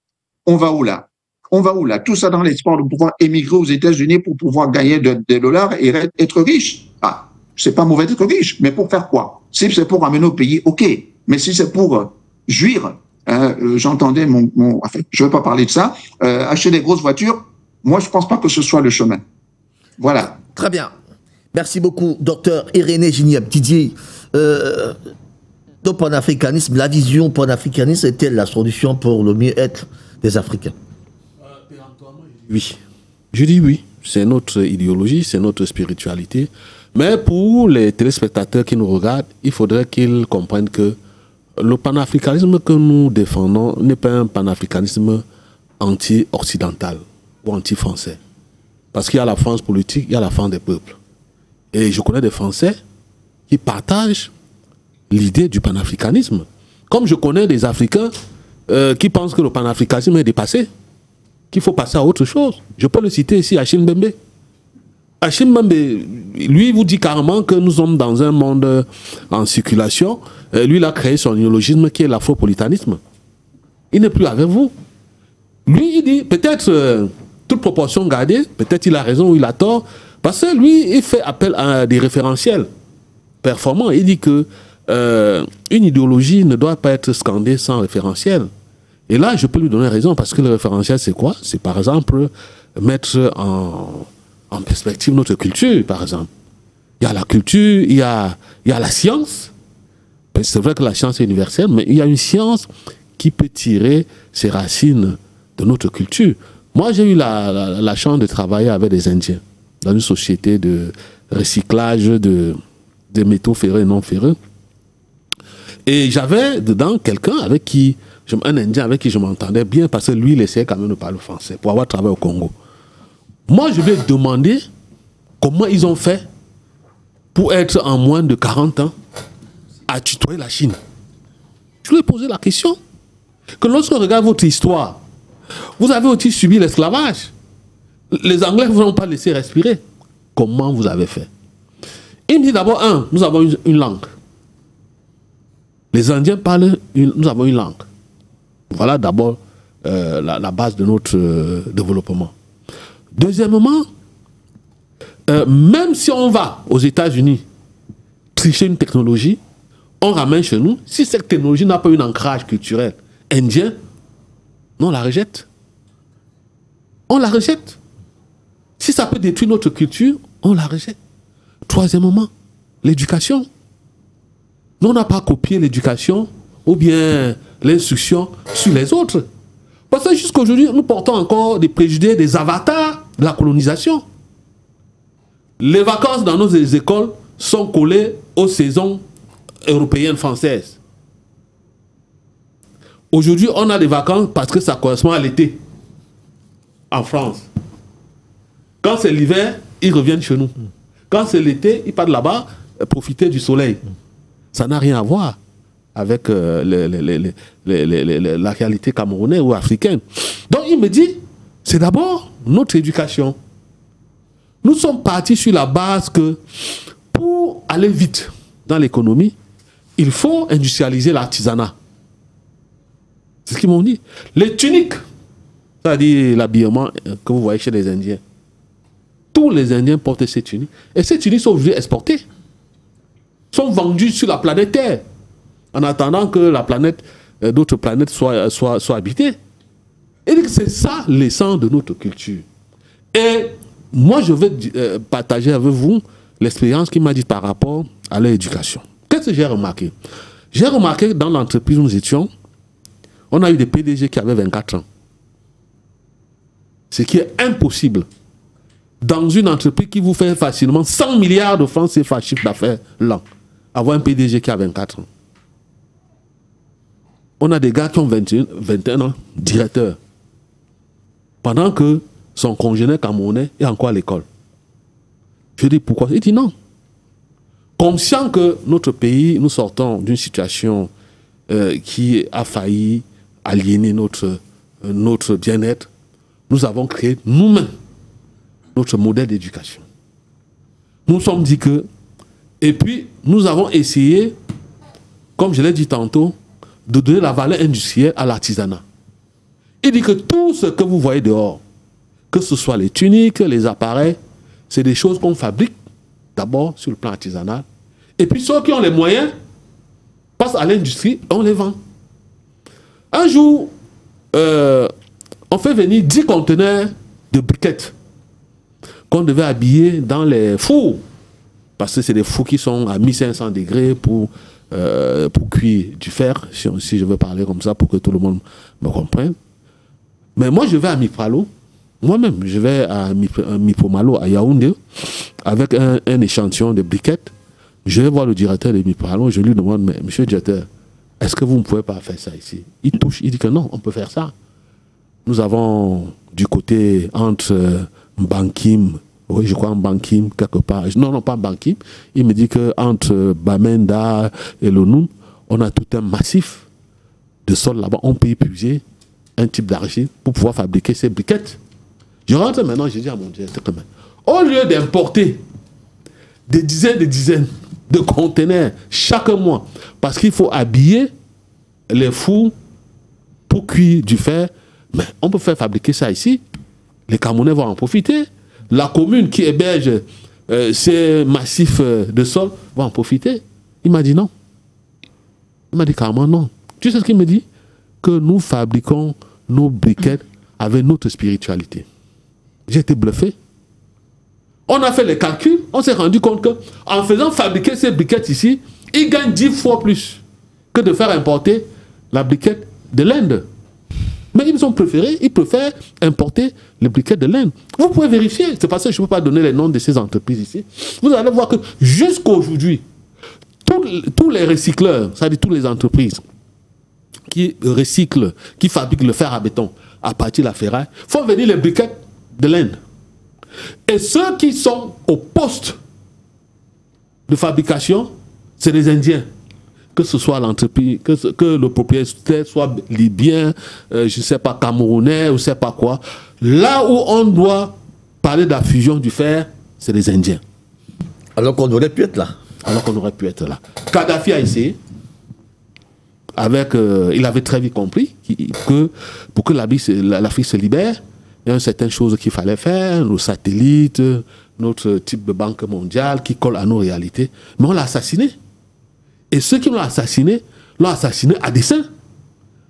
On va où là? On va où là? Tout ça dans l'espoir de pouvoir émigrer aux États-Unis pour pouvoir gagner des dollars et être riche. Ah, c'est pas mauvais d'être riche, mais pour faire quoi? Si c'est pour amener au pays, ok. Mais si c'est pour jouir, j'entendais enfin, je ne veux pas parler de ça, acheter des grosses voitures, moi je pense pas que ce soit le chemin. Voilà. Très bien. Merci beaucoup, docteur Irénée Gigny-Abdidier. Le panafricanisme, la vision panafricaniste est-elle la solution pour le mieux-être des Africains? Oui. Je dis oui. C'est notre idéologie, c'est notre spiritualité. Mais pour les téléspectateurs qui nous regardent, il faudrait qu'ils comprennent que le panafricanisme que nous défendons n'est pas un panafricanisme anti-occidental ou anti-français. Parce qu'il y a la France politique, il y a la France des peuples. Et je connais des Français qui partagent l'idée du panafricanisme. Comme je connais des Africains qui pensent que le panafricanisme est dépassé, qu'il faut passer à autre chose. Je peux le citer ici, Achille Mbembe. Achille Mbembe, lui, vous dit carrément que nous sommes dans un monde en circulation. Lui, il a créé son néologisme qui est l'afropolitanisme. Il n'est plus avec vous. Lui, il dit, peut-être, toute proportion gardée, peut-être il a raison ou il a tort, parce que lui, il fait appel à des référentiels performants. Il dit que une idéologie ne doit pas être scandée sans référentiel. Et là, je peux lui donner raison, parce que le référentiel, c'est quoi? C'est par exemple mettre en perspective notre culture, par exemple. Il y a la culture, il y a la science. C'est vrai que la science est universelle, mais il y a une science qui peut tirer ses racines de notre culture. Moi, j'ai eu la chance de travailler avec des Indiens dans une société de recyclage de métaux ferreux et non ferreux. Et j'avais dedans quelqu'un avec qui, un Indien avec qui je m'entendais bien, parce que lui, il essayait quand même de parler français pour avoir travaillé au Congo. Moi, je lui ai demandé comment ils ont fait pour être en moins de 40 ans à tutoyer la Chine. Je lui ai posé la question. Que lorsqu'on regarde votre histoire, vous avez aussi subi l'esclavage. Les Anglais ne vous ont pas laissé respirer. Comment vous avez fait? Il me dit d'abord, nous avons une langue. Les Indiens parlent, nous avons une langue. Voilà d'abord la base de notre développement. Deuxièmement, même si on va aux États-Unis tricher une technologie, on ramène chez nous. Si cette technologie n'a pas un ancrage culturel indien, on la rejette. On la rejette. Si ça peut détruire notre culture, on la rejette. Troisièmement, l'éducation. Nous, on n'a pas copié l'éducation ou bien l'instruction sur les autres. Parce que jusqu'à aujourd'hui, nous portons encore des préjugés, des avatars de la colonisation. Les vacances dans nos écoles sont collées aux saisons européennes françaises. Aujourd'hui, on a des vacances parce que ça correspond à l'été en France. Quand c'est l'hiver, ils reviennent chez nous. Quand c'est l'été, ils partent là-bas profiter du soleil. Ça n'a rien à voir avec la réalité camerounaise ou africaine. Donc il me dit, c'est d'abord notre éducation. Nous sommes partis sur la base que pour aller vite dans l'économie, il faut industrialiser l'artisanat. C'est ce qu'ils m'ont dit. Les tuniques, c'est-à-dire l'habillement que vous voyez chez les Indiens, tous les Indiens portent ces tuniques. Et ces tuniques sont aujourd'hui exportées. Sont vendues sur la planète Terre. En attendant que la planète, d'autres planètes soient habitées. Et c'est ça l'essence de notre culture. Et moi, je vais partager avec vous l'expérience qu'il m'a dit par rapport à l'éducation. Qu'est-ce que j'ai remarqué? J'ai remarqué que dans l'entreprise où nous étions, on a eu des PDG qui avaient 24 ans. Ce qui est impossible. Dans une entreprise qui vous fait facilement 100 milliards de francs CFA chiffre d'affaires l'an, avoir un PDG qui a 24 ans. On a des gars qui ont 21 ans, directeurs. Pendant que son congénère camerounais est encore à l'école. Je dis pourquoi? Il dit non. Conscient que notre pays, nous sortons d'une situation qui a failli aliéner notre bien-être, nous avons créé nous-mêmes notre modèle d'éducation. Nous nous sommes dit que, et puis nous avons essayé, comme je l'ai dit tantôt, de donner la valeur industrielle à l'artisanat. Il dit que tout ce que vous voyez dehors, que ce soit les tuniques, les appareils, c'est des choses qu'on fabrique d'abord sur le plan artisanal. Et puis ceux qui ont les moyens passent à l'industrie et on les vend. Un jour, on fait venir 10 conteneurs de briquettes qu'on devait habiller dans les fours. Parce que c'est des fours qui sont à 1500 degrés pour cuire du fer, si je veux parler comme ça, pour que tout le monde me comprenne. Mais moi, je vais à Mipalo. Moi-même, je vais à Mipomalo, à Yaoundé, avec un échantillon de briquettes. Je vais voir le directeur de Mipalo, je lui demande, mais monsieur le directeur, est-ce que vous ne pouvez pas faire ça ici? Il touche, il dit que non, on peut faire ça. Nous avons du côté entre Bankim, oui, je crois en Bankim, quelque part. Non, non, pas Bankim. Il me dit qu'entre Bamenda et l'ONU, on a tout un massif de sol là-bas. On peut épuiser un type d'argile pour pouvoir fabriquer ces briquettes. Je rentre maintenant, je dis à mon directeur, au lieu d'importer des dizaines de conteneurs chaque mois, parce qu'il faut habiller les fours pour cuire du fer, mais on peut faire fabriquer ça ici. Les Camerounais vont en profiter. La commune qui héberge ces massifs de sol va en profiter. Il m'a dit non. Il m'a dit carrément non. Tu sais ce qu'il me dit? Que nous fabriquons nos briquettes avec notre spiritualité. J'ai été bluffé. On a fait les calculs, on s'est rendu compte qu'en faisant fabriquer ces briquettes ici, ils gagnent 10 fois plus que de faire importer la briquette de l'Inde. Mais ils préfèrent importer les briquettes de l'Inde. Vous pouvez vérifier, c'est parce que je ne peux pas donner les noms de ces entreprises ici. Vous allez voir que jusqu'à aujourd'hui, tous les recycleurs, c'est-à-dire toutes les entreprises qui recyclent, qui fabriquent le fer à béton à partir de la ferraille, font venir les briquettes de l'Inde. Et ceux qui sont au poste de fabrication, c'est les Indiens. Que ce soit l'entreprise, que le propriétaire soit libyen, je ne sais pas, camerounais, ou je ne sais pas quoi. Là où on doit parler de la fusion du fer, c'est les Indiens. Alors qu'on aurait pu être là. Alors qu'on aurait pu être là. Kadhafi a essayé. Il avait très vite compris que pour que l'Afrique se libère, il y a une certaine chose qu'il fallait faire, nos satellites, notre type de banque mondiale qui colle à nos réalités. Mais on l'a assassiné. Et ceux qui l'ont assassiné à dessein.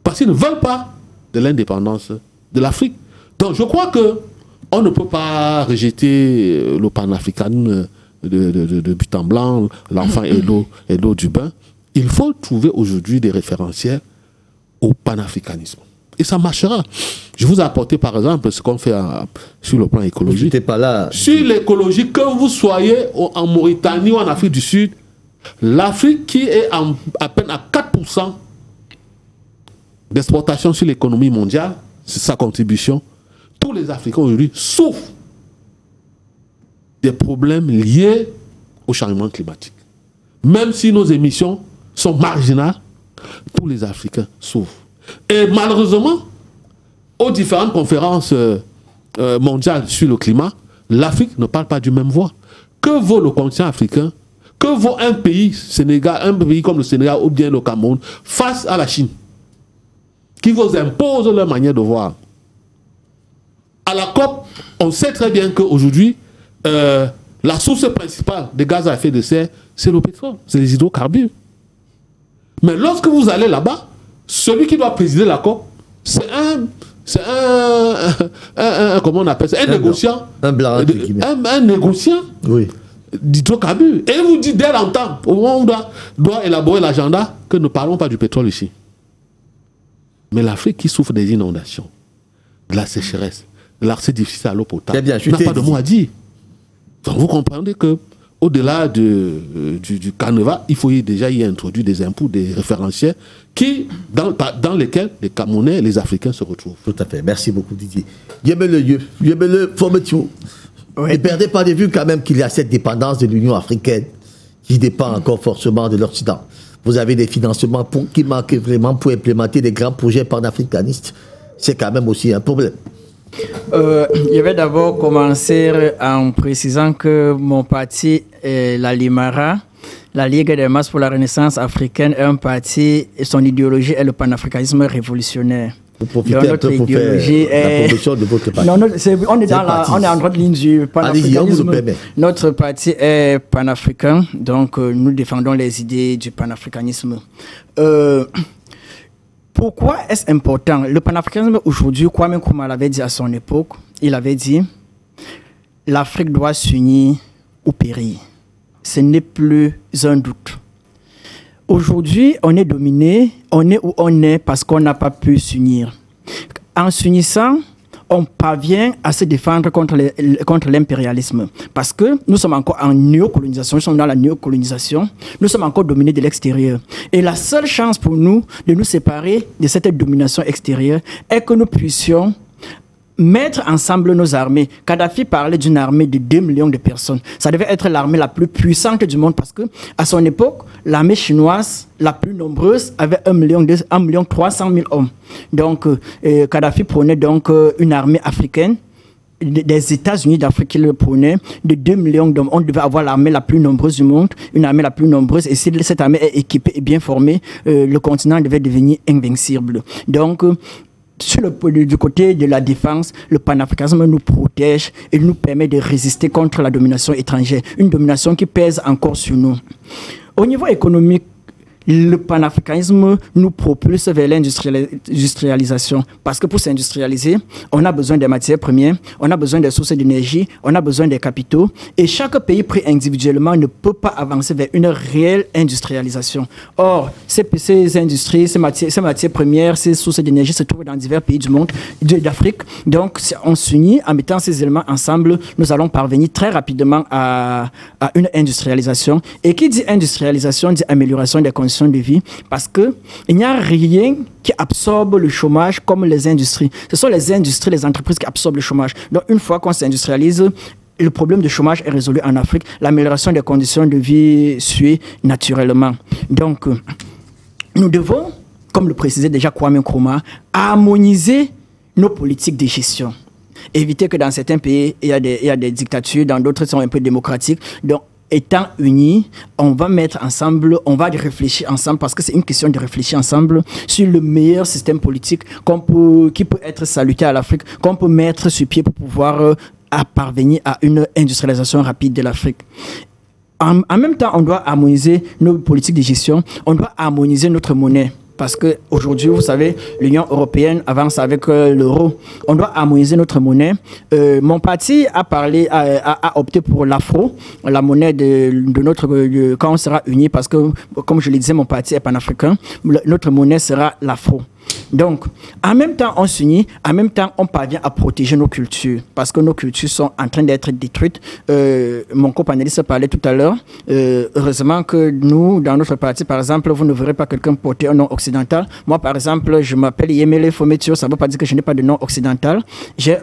Parce qu'ils ne veulent pas de l'indépendance de l'Afrique. Donc je crois qu'on ne peut pas rejeter le panafricanisme de but en blanc, l'enfant et l'eau du bain. Il faut trouver aujourd'hui des référentiels au panafricanisme. Et ça marchera. Je vous ai apporté par exemple ce qu'on fait sur le plan écologique. Pas là. Sur l'écologie, que vous soyez en Mauritanie ou en Afrique du Sud, l'Afrique qui est à peine à 4% d'exportation sur l'économie mondiale, c'est sa contribution. Tous les Africains aujourd'hui souffrent des problèmes liés au changement climatique. Même si nos émissions sont marginales, tous les Africains souffrent. Et malheureusement, aux différentes conférences mondiales sur le climat, l'Afrique ne parle pas du même voix. Que vaut le continent africain? Que vaut un pays comme le Sénégal ou bien le Cameroun face à la Chine qui vous impose leur manière de voir? À la COP, on sait très bien qu'aujourd'hui, la source principale des gaz à effet de serre, c'est le pétrole, c'est les hydrocarbures. Mais lorsque vous allez là-bas, celui qui doit présider la COP, c'est comment on appelle ça, un négociant. Un négociant. Oui. D'hydrocarbures. Et il vous dit dès longtemps, au moment où on doit élaborer l'agenda, que ne parlons pas du pétrole ici. Mais l'Afrique qui souffre des inondations, de la sécheresse, de l'accès difficile à l'eau potable, n'a pas de mot à dire. Donc vous comprenez que au-delà du carnaval, il faut déjà y introduire des impôts, des référentiels dans lesquels les Camerounais et les Africains se retrouvent. Tout à fait. Merci beaucoup Didier. Le Formetio. Oui. Ne perdez pas de vue quand même qu'il y a cette dépendance de l'Union africaine qui dépend encore forcément de l'Occident. Vous avez des financements qui manquent vraiment pour implémenter des grands projets panafricanistes. C'est quand même aussi un problème. Je vais d'abord commencer en précisant que mon parti, la Limara, la Ligue des masses pour la Renaissance africaine, est un parti, et son idéologie est le panafricanisme révolutionnaire. Vous profitez un peu pour faire la promotion de votre parti. Non, on est en droite ligne du panafricanisme. Notre parti est panafricain, donc nous défendons les idées du panafricanisme. Pourquoi est-ce important? Le panafricanisme aujourd'hui, Kwame Nkrumah l'avait dit à son époque, il avait dit l'Afrique doit s'unir ou périr. Ce n'est plus un doute. Aujourd'hui, on est dominé, on est où on est parce qu'on n'a pas pu s'unir. En s'unissant, on parvient à se défendre contre l'impérialisme. Parce que nous sommes encore en néocolonisation, nous sommes dans la néocolonisation, nous sommes encore dominés de l'extérieur. Et la seule chance pour nous de nous séparer de cette domination extérieure est que nous puissions mettre ensemble nos armées. Kadhafi parlait d'une armée de 2 millions de personnes. Ça devait être l'armée la plus puissante du monde parce que à son époque, l'armée chinoise la plus nombreuse avait 1 300 000 hommes. Donc, Kadhafi prenait donc une armée africaine des États-Unis d'Afrique qu'il prenait de 2 millions d'hommes. On devait avoir l'armée la plus nombreuse du monde, une armée la plus nombreuse. Et si cette armée est équipée et bien formée, le continent devait devenir invincible. Donc, du côté de la défense, le panafricanisme nous protège et nous permet de résister contre la domination étrangère, une domination qui pèse encore sur nous. Au niveau économique, le panafricanisme nous propulse vers l'industrialisation. Parce que pour s'industrialiser, on a besoin des matières premières, on a besoin des sources d'énergie, on a besoin des capitaux. Et chaque pays pris individuellement ne peut pas avancer vers une réelle industrialisation. Or, ces industries, ces matières premières, ces sources d'énergie se trouvent dans divers pays du monde, d'Afrique. Donc, si on s'unit en mettant ces éléments ensemble, nous allons parvenir très rapidement à une industrialisation. Et qui dit industrialisation dit amélioration des conditions de vie, parce qu'il n'y a rien qui absorbe le chômage comme les industries. Ce sont les industries, les entreprises qui absorbent le chômage. Donc une fois qu'on s'industrialise, le problème de chômage est résolu en Afrique. L'amélioration des conditions de vie suit naturellement. Donc nous devons, comme le précisait déjà Kwame Nkrumah, harmoniser nos politiques de gestion. Éviter que dans certains pays, il y a des dictatures, dans d'autres, sont un peu démocratiques. Donc étant unis, on va mettre ensemble, on va réfléchir ensemble, parce que c'est une question de réfléchir ensemble sur le meilleur système politique qui peut être salutaire à l'Afrique, qu'on peut mettre sur pied pour pouvoir parvenir à une industrialisation rapide de l'Afrique. En même temps, on doit harmoniser nos politiques de gestion, on doit harmoniser notre monnaie. Parce qu'aujourd'hui, vous savez, l'Union européenne avance avec l'euro. On doit harmoniser notre monnaie. Mon parti a opté pour l'afro, la monnaie quand on sera unis, parce que, comme je le disais, mon parti est panafricain. Notre monnaie sera l'afro. Donc, en même temps, on s'unit, en même temps, on parvient à protéger nos cultures, parce que nos cultures sont en train d'être détruites. Mon copanéliste parlait tout à l'heure. Heureusement que nous, dans notre parti, par exemple, vous ne verrez pas quelqu'un porter un nom occidental. Moi, par exemple, je m'appelle Yemele Fometio, ça ne veut pas dire que je n'ai pas de nom occidental. J'ai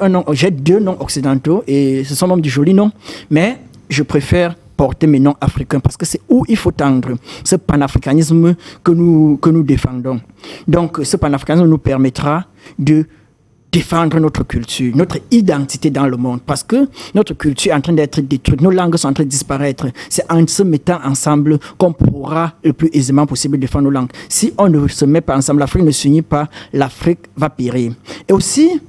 2 noms occidentaux, et ce sont même des jolis noms, mais je préfère porter mes noms africains, parce que c'est où il faut tendre, ce panafricanisme que nous défendons. Donc, ce panafricanisme nous permettra de défendre notre culture, notre identité dans le monde, parce que notre culture est en train d'être détruite, nos langues sont en train de disparaître. C'est en se mettant ensemble qu'on pourra le plus aisément possible défendre nos langues. Si on ne se met pas ensemble, l'Afrique ne s'unit pas, l'Afrique va périr. Et aussi,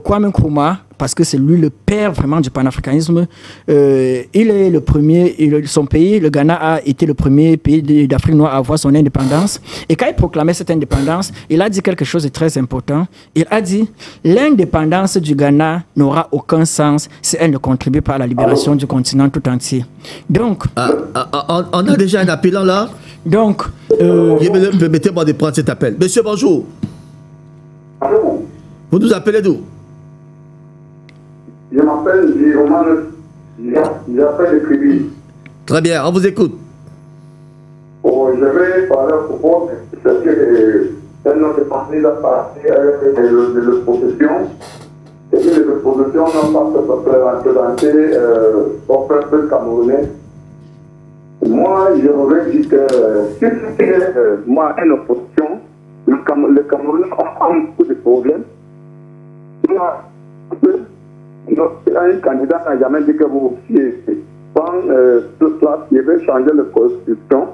Kwame Nkrumah, parce que c'est lui le père vraiment du panafricanisme, il est le premier, son pays, le Ghana, a été le premier pays d'Afrique noire à avoir son indépendance. Et quand il proclamait cette indépendance, il a dit quelque chose de très important. Il a dit, l'indépendance du Ghana n'aura aucun sens si elle ne contribue pas à la libération du continent tout entier. Donc... on a déjà un appelant là. Donc... Permettez-moi de prendre cet appel. Monsieur, bonjour. Allô. Vous nous appelez d'où? Je m'appelle Jérôme, j'appelle le Crédit. Très bien, on vous écoute. Oh, je vais parler au propos de ce que notre parti a passé avec l'opposition. Et que l'opposition n'a pas présenté au peuple camerounais. Moi, je voudrais dire que si c'était moi une opposition, le Cameroun a beaucoup de problèmes. Un candidat n'a jamais dit que vous fiez. Quand je vais changer la constitution,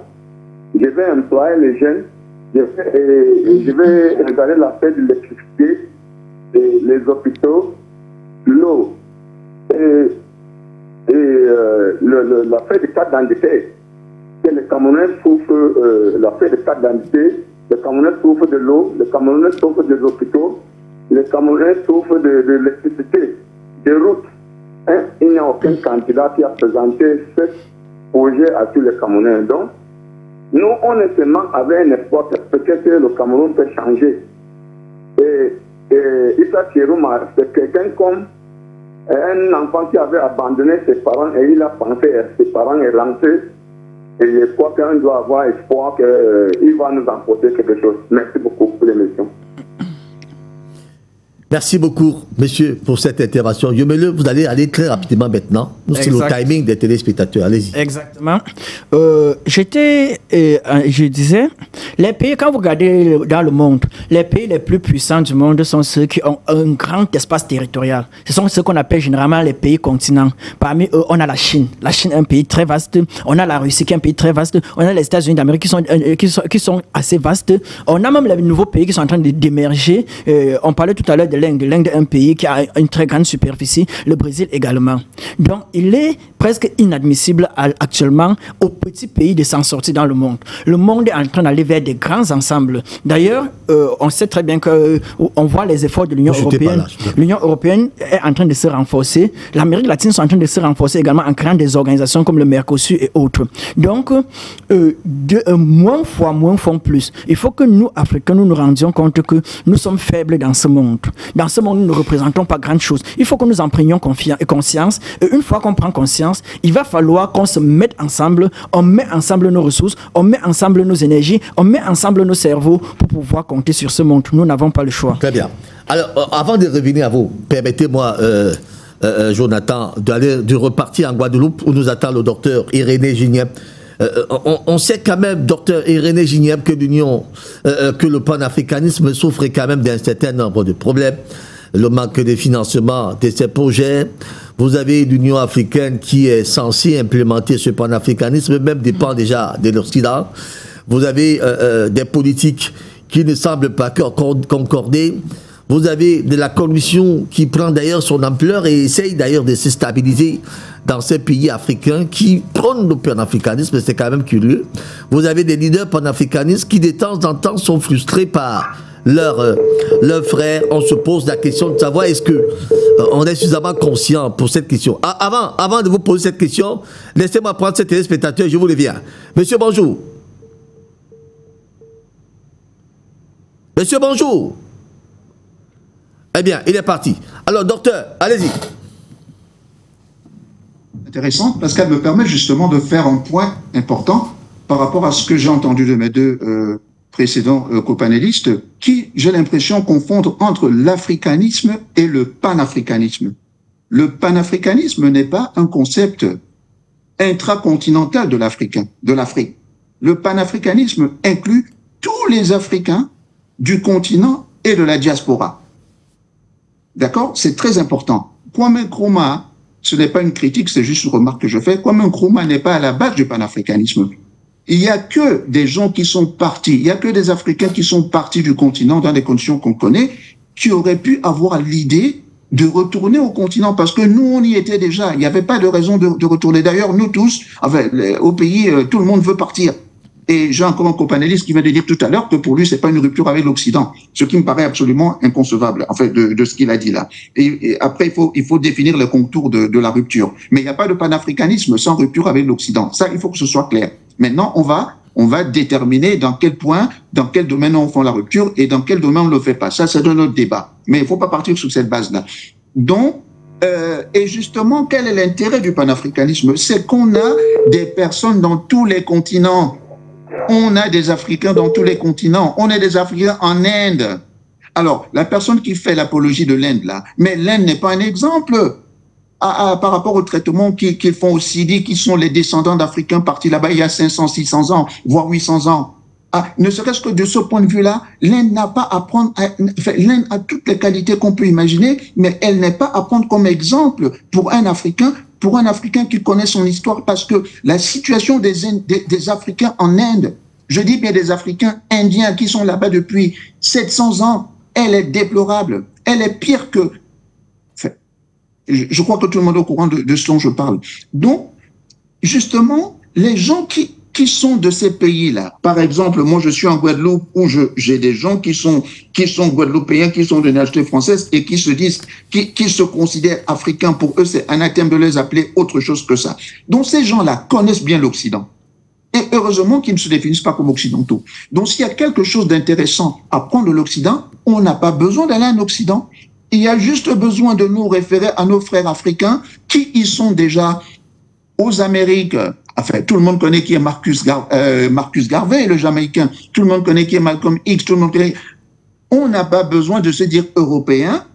je vais employer les jeunes, je vais regarder l'affaire de l'électricité, les hôpitaux, l'eau et l'affaire des cartes d'identité. Les Camerounais souffrent l'affaire des cartes d'identité, les Camerounais souffrent de l'eau, les Camerounais souffrent des hôpitaux, les Camerounais souffrent de l'électricité, des routes. Hein? Il n'y a aucun candidat qui a présenté ce projet à tous les Camerounais. Donc, nous, on est seulement avec un espoir que peut-être le Cameroun peut changer. Et Issa Chirouma, c'est quelqu'un comme un enfant qui avait abandonné ses parents et il a pensé à ses parents et lancé. Et je crois qu'on doit avoir espoir qu'il va nous emporter quelque chose. Merci beaucoup pour l'émission. Merci beaucoup, monsieur, pour cette intervention. Yomele, vous allez aller très rapidement maintenant. Nous, c'est le timing des téléspectateurs. Allez-y. Exactement. Je disais, les pays, quand vous regardez dans le monde, les pays les plus puissants du monde sont ceux qui ont un grand espace territorial. Ce sont ceux qu'on appelle généralement les pays continents. Parmi eux, on a la Chine. La Chine est un pays très vaste. On a la Russie qui est un pays très vaste. On a les États-Unis d'Amérique qui sont assez vastes. On a même les nouveaux pays qui sont en train d'émerger. On parlait tout à l'heure de l'Inde. L'Inde est un pays qui a une très grande superficie, le Brésil également. Donc, il est presque inadmissible actuellement aux petits pays de s'en sortir dans le monde. Le monde est en train d'aller vers des grands ensembles. D'ailleurs, on sait très bien qu'on voit les efforts de l'Union européenne. L'Union européenne est en train de se renforcer. L'Amérique latine est en train de se renforcer également en créant des organisations comme le Mercosur et autres. Donc, moins font plus. Il faut que nous, Africains, nous rendions compte que nous sommes faibles dans ce monde. Dans ce monde, nous ne représentons pas grand-chose. Il faut que nous en prenions conscience. Et une fois qu'on prend conscience, il va falloir qu'on se mette ensemble. On met ensemble nos ressources, on met ensemble nos énergies, on met ensemble nos cerveaux pour pouvoir compter sur ce monde. Nous n'avons pas le choix. Très bien. Alors, avant de revenir à vous, permettez-moi, Jonathan, de repartir en Guadeloupe où nous attend le docteur Irénée Gignac. On sait quand même, docteur Irénée Gignac, que que le panafricanisme souffre quand même d'un certain nombre de problèmes. Le manque de financement de ces projets. Vous avez l'Union africaine qui est censée implémenter ce panafricanisme, même dépend déjà de l'Occident. Vous avez des politiques qui ne semblent pas concorder. Vous avez de la Commission qui prend d'ailleurs son ampleur et essaye d'ailleurs de se stabiliser dans ces pays africains qui prônent le panafricanisme, c'est quand même curieux. Vous avez des leaders panafricanistes qui de temps en temps sont frustrés par leurs frères. On se pose la question de savoir est-ce que on est suffisamment conscient pour cette question. Avant de vous poser cette question, laissez-moi prendre ce téléspectateur, je vous le viens. Monsieur, bonjour. Monsieur, bonjour. Eh bien, il est parti. Alors, docteur, allez-y. Intéressant, parce qu'elle me permet justement de faire un point important par rapport à ce que j'ai entendu de mes deux précédents copanélistes, qui, j'ai l'impression, confondent entre l'africanisme et le panafricanisme. Le panafricanisme n'est pas un concept intracontinental de l'Afrique. Le panafricanisme inclut tous les Africains du continent et de la diaspora. D'accord? C'est très important. Kwame Nkrumah, ce n'est pas une critique, c'est juste une remarque que je fais. Kwame Nkrumah n'est pas à la base du panafricanisme. Il n'y a que des gens qui sont partis, il n'y a que des Africains qui sont partis du continent dans des conditions qu'on connaît, qui auraient pu avoir l'idée de retourner au continent, parce que nous, on y était déjà. Il n'y avait pas de raison de retourner. D'ailleurs, nous tous, enfin, au pays, tout le monde veut partir. Et j'ai encore un copanéliste qui vient de dire tout à l'heure que pour lui, c'est pas une rupture avec l'Occident, ce qui me paraît absolument inconcevable, en fait, de ce qu'il a dit là. Et après, il faut définir le contour de la rupture. Mais il n'y a pas de panafricanisme sans rupture avec l'Occident. Ça, il faut que ce soit clair. Maintenant, on va déterminer dans quel point, dans quel domaine on fait la rupture et dans quel domaine on ne le fait pas. Ça, c'est un autre débat. Mais il ne faut pas partir sur cette base-là. Donc, et justement, quel est l'intérêt du panafricanisme? C'est qu'on a des personnes dans tous les continents. On a des Africains dans tous les continents. On a des Africains en Inde. Alors, la personne qui fait l'apologie de l'Inde, là, mais l'Inde n'est pas un exemple par rapport au traitement qu'ils font au Sidi, qui sont les descendants d'Africains partis là-bas il y a 500, 600 ans, voire 800 ans. ne serait-ce que de ce point de vue-là, l'Inde n'a pas à prendre, l'Inde a toutes les qualités qu'on peut imaginer, mais elle n'est pas à prendre comme exemple pour un Africain qui connaît son histoire, parce que la situation des Africains en Inde, je dis bien des Africains indiens qui sont là-bas depuis 700 ans, elle est déplorable. Elle est pire que... je crois que tout le monde est au courant de ce dont je parle. Donc, justement, les gens qui sont de ces pays-là, par exemple, moi je suis en Guadeloupe où j'ai des gens qui sont guadeloupéens, qui sont de nationalité française et qui se disent, qui se considèrent africains. Pour eux, c'est anathème de les appeler autre chose que ça. Donc ces gens-là connaissent bien l'Occident. Et heureusement qu'ils ne se définissent pas comme occidentaux. Donc s'il y a quelque chose d'intéressant à prendre de l'Occident, on n'a pas besoin d'aller en Occident. Il y a juste besoin de nous référer à nos frères africains qui y sont déjà aux Amériques. Enfin, tout le monde connaît qui est Marcus Garvey, le Jamaïcain. Tout le monde connaît qui est Malcolm X. Tout le monde connaît. On n'a pas besoin de se dire européen.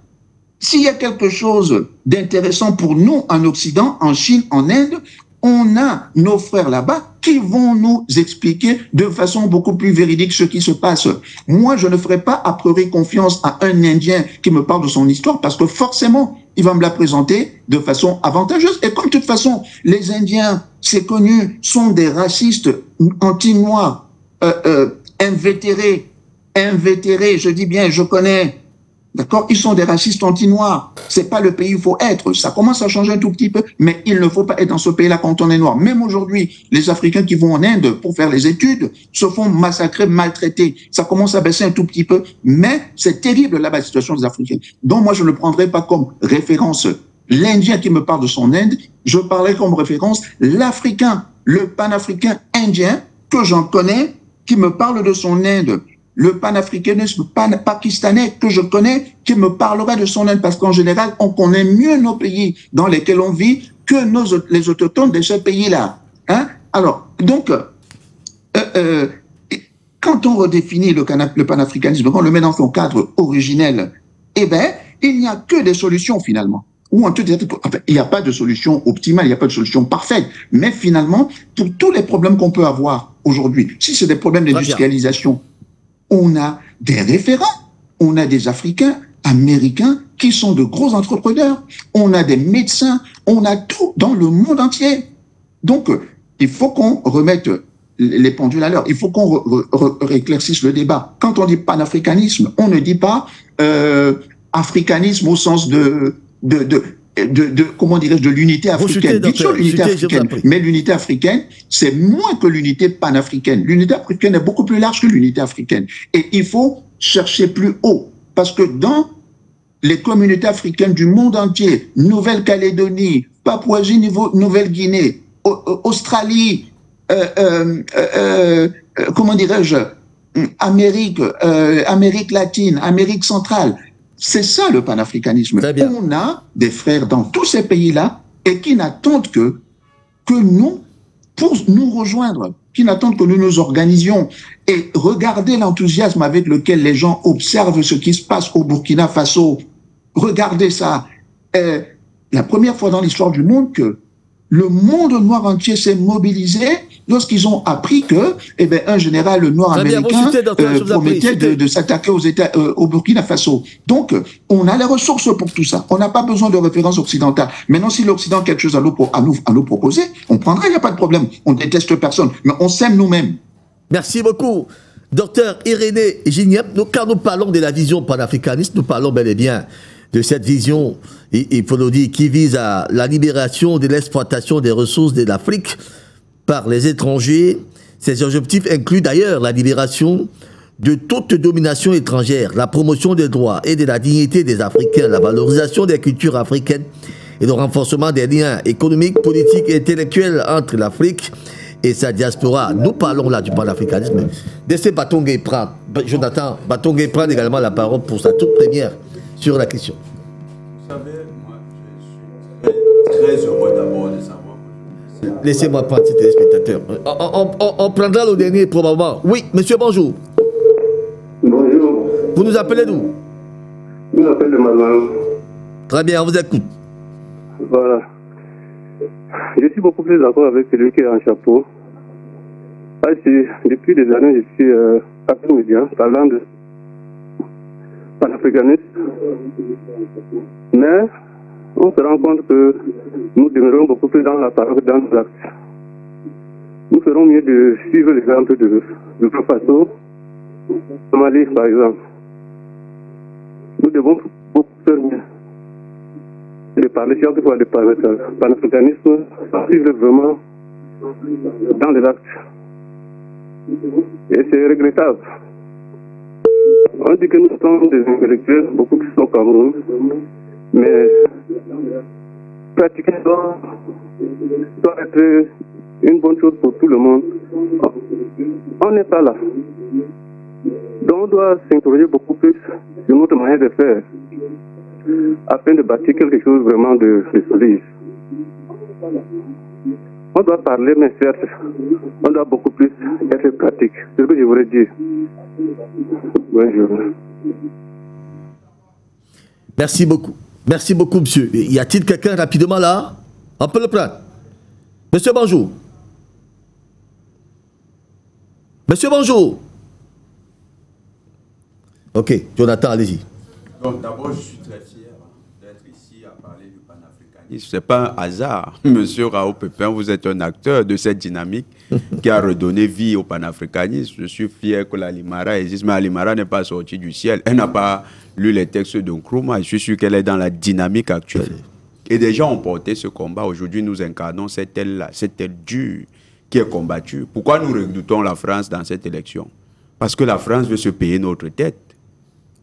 S'il y a quelque chose d'intéressant pour nous en Occident, en Chine, en Inde, on a nos frères là-bas qui vont nous expliquer de façon beaucoup plus véridique ce qui se passe. Moi, je ne ferai pas a priori confiance à un Indien qui me parle de son histoire parce que forcément, il va me la présenter de façon avantageuse. Et comme de toute façon, les Indiens, c'est connu, sont des racistes anti-noirs, invétérés, je dis bien, je connais. D'accord? Ils sont des racistes anti-noirs. C'est pas le pays où il faut être. Ça commence à changer un tout petit peu, mais il ne faut pas être dans ce pays-là quand on est noir. Même aujourd'hui, les Africains qui vont en Inde pour faire les études se font massacrer, maltraiter. Ça commence à baisser un tout petit peu, mais c'est terrible là-bas la situation des Africains. Donc moi, je ne prendrai pas comme référence l'Indien qui me parle de son Inde. Je parlerai comme référence l'Africain, le panafricain indien que j'en connais, qui me parle de son Inde. Le panafricanisme pakistanais que je connais, qui me parlera de son Inde, parce qu'en général, on connaît mieux nos pays dans lesquels on vit que les autochtones de ces pays-là. Hein? Alors, donc, quand on redéfinit le panafricanisme, quand on le met dans son cadre originel, eh bien, il n'y a que des solutions finalement. Ou en tout cas, enfin, il n'y a pas de solution optimale, il n'y a pas de solution parfaite. Mais finalement, pour tous les problèmes qu'on peut avoir aujourd'hui, si c'est des problèmes d'industrialisation, on a des référents, on a des Africains, Américains qui sont de gros entrepreneurs, on a des médecins, on a tout dans le monde entier. Donc, il faut qu'on remette les pendules à l'heure, il faut qu'on rééclaircisse le débat. Quand on dit panafricanisme, on ne dit pas africanisme au sens comment dirais-je, de l'unité africaine. Disons l'unité africaine, mais l'unité africaine, c'est moins que l'unité panafricaine. L'unité africaine est beaucoup plus large que l'unité africaine. Et il faut chercher plus haut, parce que dans les communautés africaines du monde entier, Nouvelle-Calédonie, Papouasie, Nouvelle-Guinée, Australie, comment dirais-je, Amérique latine, Amérique centrale, c'est ça le panafricanisme. On a des frères dans tous ces pays-là et qui n'attendent que nous, pour nous rejoindre, qui n'attendent que nous nous organisions. Et regardez l'enthousiasme avec lequel les gens observent ce qui se passe au Burkina Faso. Regardez ça. La première fois dans l'histoire du monde que le monde noir entier s'est mobilisé lorsqu'ils ont appris que, un général noir américain promettait de s'attaquer au Burkina Faso. Donc, on a les ressources pour tout ça. On n'a pas besoin de références occidentales. Maintenant, si l'Occident a quelque chose à nous proposer, on prendra, il n'y a pas de problème. On ne déteste personne, mais on s'aime nous-mêmes. Merci beaucoup. Docteur Irénée Gignac, quand nous parlons de la vision panafricaniste, nous parlons bel et bien de cette vision, il faut le dire, qui vise à la libération de l'exploitation des ressources de l'Afrique par les étrangers. Ces objectifs incluent d'ailleurs la libération de toute domination étrangère, la promotion des droits et de la dignité des Africains, la valorisation des cultures africaines et le renforcement des liens économiques, politiques et intellectuels entre l'Afrique et sa diaspora. Nous parlons là du panafricanisme. Laissez Batongé prendre, Jonathan Batongé prendre également la parole pour sa toute première sur la question. Vous savez, moi, je suis très heureux d'abord de savoir. Laissez-moi prendre, téléspectateur. On prendra le dernier probablement. Oui, monsieur, bonjour. Bonjour. Vous nous appelez d'où? Je m'appelle de Malouane. Très bien, on vous écoute. Voilà. Je suis beaucoup plus d'accord avec celui qui est en chapeau. Depuis des années, je suis à média parlant de panafricanisme. Mais on se rend compte que nous demeurons beaucoup plus dans la parole que dans l'acte. Nous ferons mieux de suivre l'exemple de Burkina Faso, Mali par exemple. Nous devons beaucoup faire mieux de parler chaque fois de panafricanisme, suivre vraiment dans les actes. Et c'est regrettable. On dit que nous sommes des intellectuels, beaucoup qui sont au Cameroun, mais pratiquer doit être une bonne chose pour tout le monde. On n'est pas là. Donc on doit s'interroger beaucoup plus sur notre manière de faire afin de bâtir quelque chose vraiment de solide. On doit parler, mais certes, on doit beaucoup plus être pratique. C'est ce que je voulais dire. Bonjour. Merci beaucoup. Merci beaucoup, monsieur. Y a-t-il quelqu'un rapidement là? On peut le prendre. Monsieur, bonjour. Monsieur, bonjour. Ok, Jonathan, allez-y. Donc d'abord, je suis très fier d'être ici à parler du panafricanisme. Ce n'est pas un hasard. Monsieur Raoult Pépin, vous êtes un acteur de cette dynamique qui a redonné vie au panafricanisme. Je suis fier que la Limara existe, mais la Limara n'est pas sortie du ciel. Elle n'a pas lu les textes de Nkrumah. Je suis sûr qu'elle est dans la dynamique actuelle. Et des gens ont porté ce combat. Aujourd'hui, nous incarnons cette aile-là, cette aile dure qui est combattue. Pourquoi nous redoutons la France dans cette élection? Parce que la France veut se payer notre tête.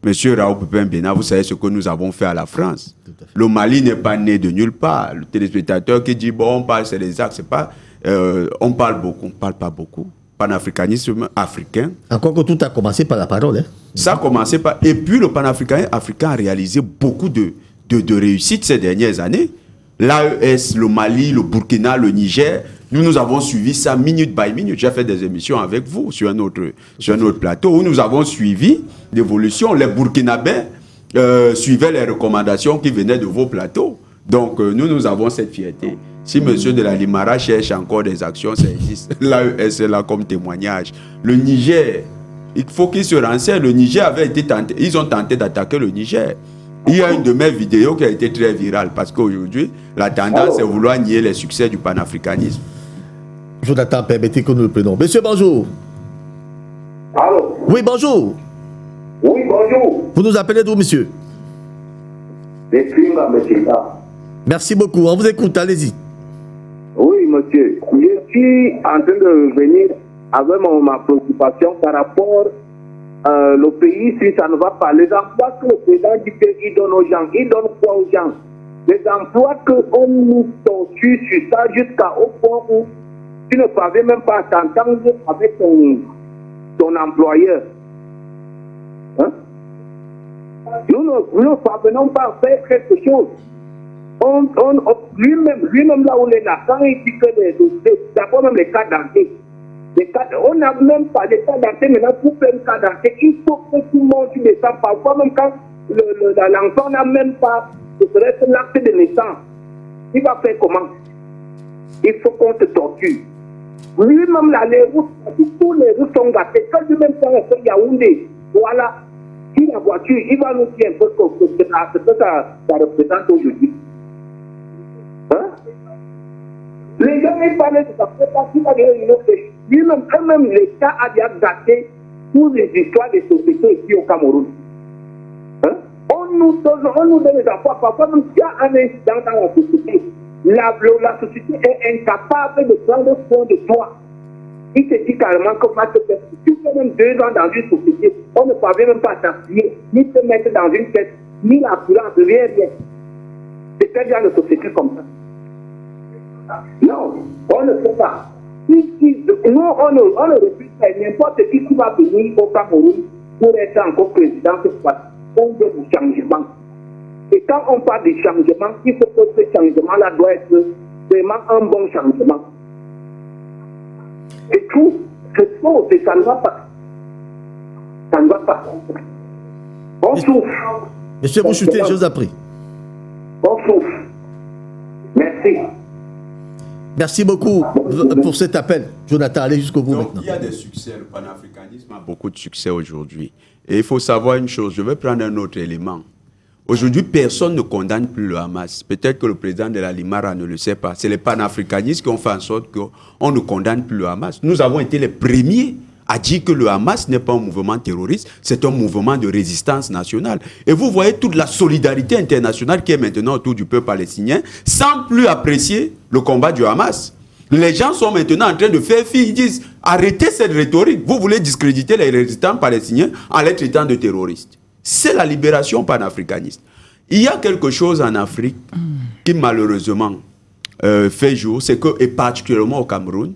Monsieur Raoult Pépin Béna, vous savez ce que nous avons fait à la France. Le Mali n'est pas né de nulle part. Le téléspectateur qui dit, bon, on parle, c'est les actes, c'est pas... on parle beaucoup, on ne parle pas beaucoup. Panafricanisme africain. Encore que tout a commencé par la parole. Hein? Ça a commencé par... Et puis le panafricanisme africain a réalisé beaucoup de réussites ces dernières années. L'AES, le Mali, le Burkina, le Niger, nous avons suivi ça minute by minute. J'ai fait des émissions avec vous sur un autre plateau où nous avons suivi l'évolution. Les Burkinabés suivaient les recommandations qui venaient de vos plateaux. Donc nous avons cette fierté. Si monsieur de la Limara cherche encore des actions, ça existe. L'AES est là comme témoignage. Le Niger, il faut qu'il se renseigne. Le Niger avait été tenté, ils ont tenté d'attaquer le Niger. Il y a une de mes vidéos qui a été très virale parce qu'aujourd'hui, la tendance est vouloir nier les succès du panafricanisme. Jonathan, permettez que nous le prenions. Monsieur, bonjour. Allô? Oui, bonjour. Oui, bonjour. Vous nous appelez d'où, monsieur? Monsieur. Merci beaucoup. On vous écoute, allez-y. Oui, monsieur. Je suis en train de venir avec ma préoccupation par rapport le pays, si ça ne va pas. Les emplois que le président dit qu'il donne aux gens, il donne quoi aux gens? Les emplois qu'on nous torture sur ça jusqu'au point où tu ne parviens même pas à t'entendre avec ton employeur. Hein? Nous ne parvenons pas à faire quelque chose. Lui-même là où il est là, quand il dit que d'abord même les cas d'enquête, on n'a même pas de cas d'enquête maintenant pour faire un cas d'enquête. Il faut que tout le monde descende. Parfois même quand l'enfant n'a même pas l'acte de naissance, il va faire comment? Il faut qu'on te torture. Lui-même là, les routes, tous les routes sont gâtées. Quand lui-même fait Yaoundé, voilà, si la voiture, il va nous dire un peu ce que ça représente aujourd'hui. Hein? Les gens, ils parlent de ça, il va dire une autre. Lui-même, quand-même, l'État a déjà gâté toutes les histoires des sociétés ici au Cameroun. Hein? On nous donne des affaires, parfois même s'il y a un incident dans la société, la société est incapable de prendre soin de toi. Il te dit carrément que tu fais même 2 ans dans une société, on ne parvient même pas à t'appuyer, ni te mettre dans une tête, ni l'assurance, rien. C'est quel genre de société comme ça? Non, on ne peut pas. Nous, on ne refuse pas. N'importe qui va venir au Cameroun pour être encore président, on veut du changement. Et quand on parle de changement, il faut que ce changement-là doit être vraiment un bon changement. Et tout, c'est faux, ça ne va pas. Ça ne va pas. On souffre. Monsieur, vous chutez, je vous ai pris. On souffre. Merci. Merci beaucoup pour cet appel. Jonathan, allez jusqu'au bout maintenant. Il y a des succès. Le panafricanisme a beaucoup de succès aujourd'hui. Et il faut savoir une chose. Je vais prendre un autre élément. Aujourd'hui, personne ne condamne plus le Hamas. Peut-être que le président de la Limara ne le sait pas. C'est les panafricanistes qui ont fait en sorte qu'on ne condamne plus le Hamas. Nous avons été les premiers à dire que le Hamas n'est pas un mouvement terroriste, c'est un mouvement de résistance nationale. Et vous voyez toute la solidarité internationale qui est maintenant autour du peuple palestinien, sans plus apprécier le combat du Hamas. Les gens sont maintenant en train de faire fi, ils disent, arrêtez cette rhétorique. Vous voulez discréditer les résistants palestiniens en les traitant de terroristes. C'est la libération panafricaniste. Il y a quelque chose en Afrique qui malheureusement fait jour, c'est que, et particulièrement au Cameroun,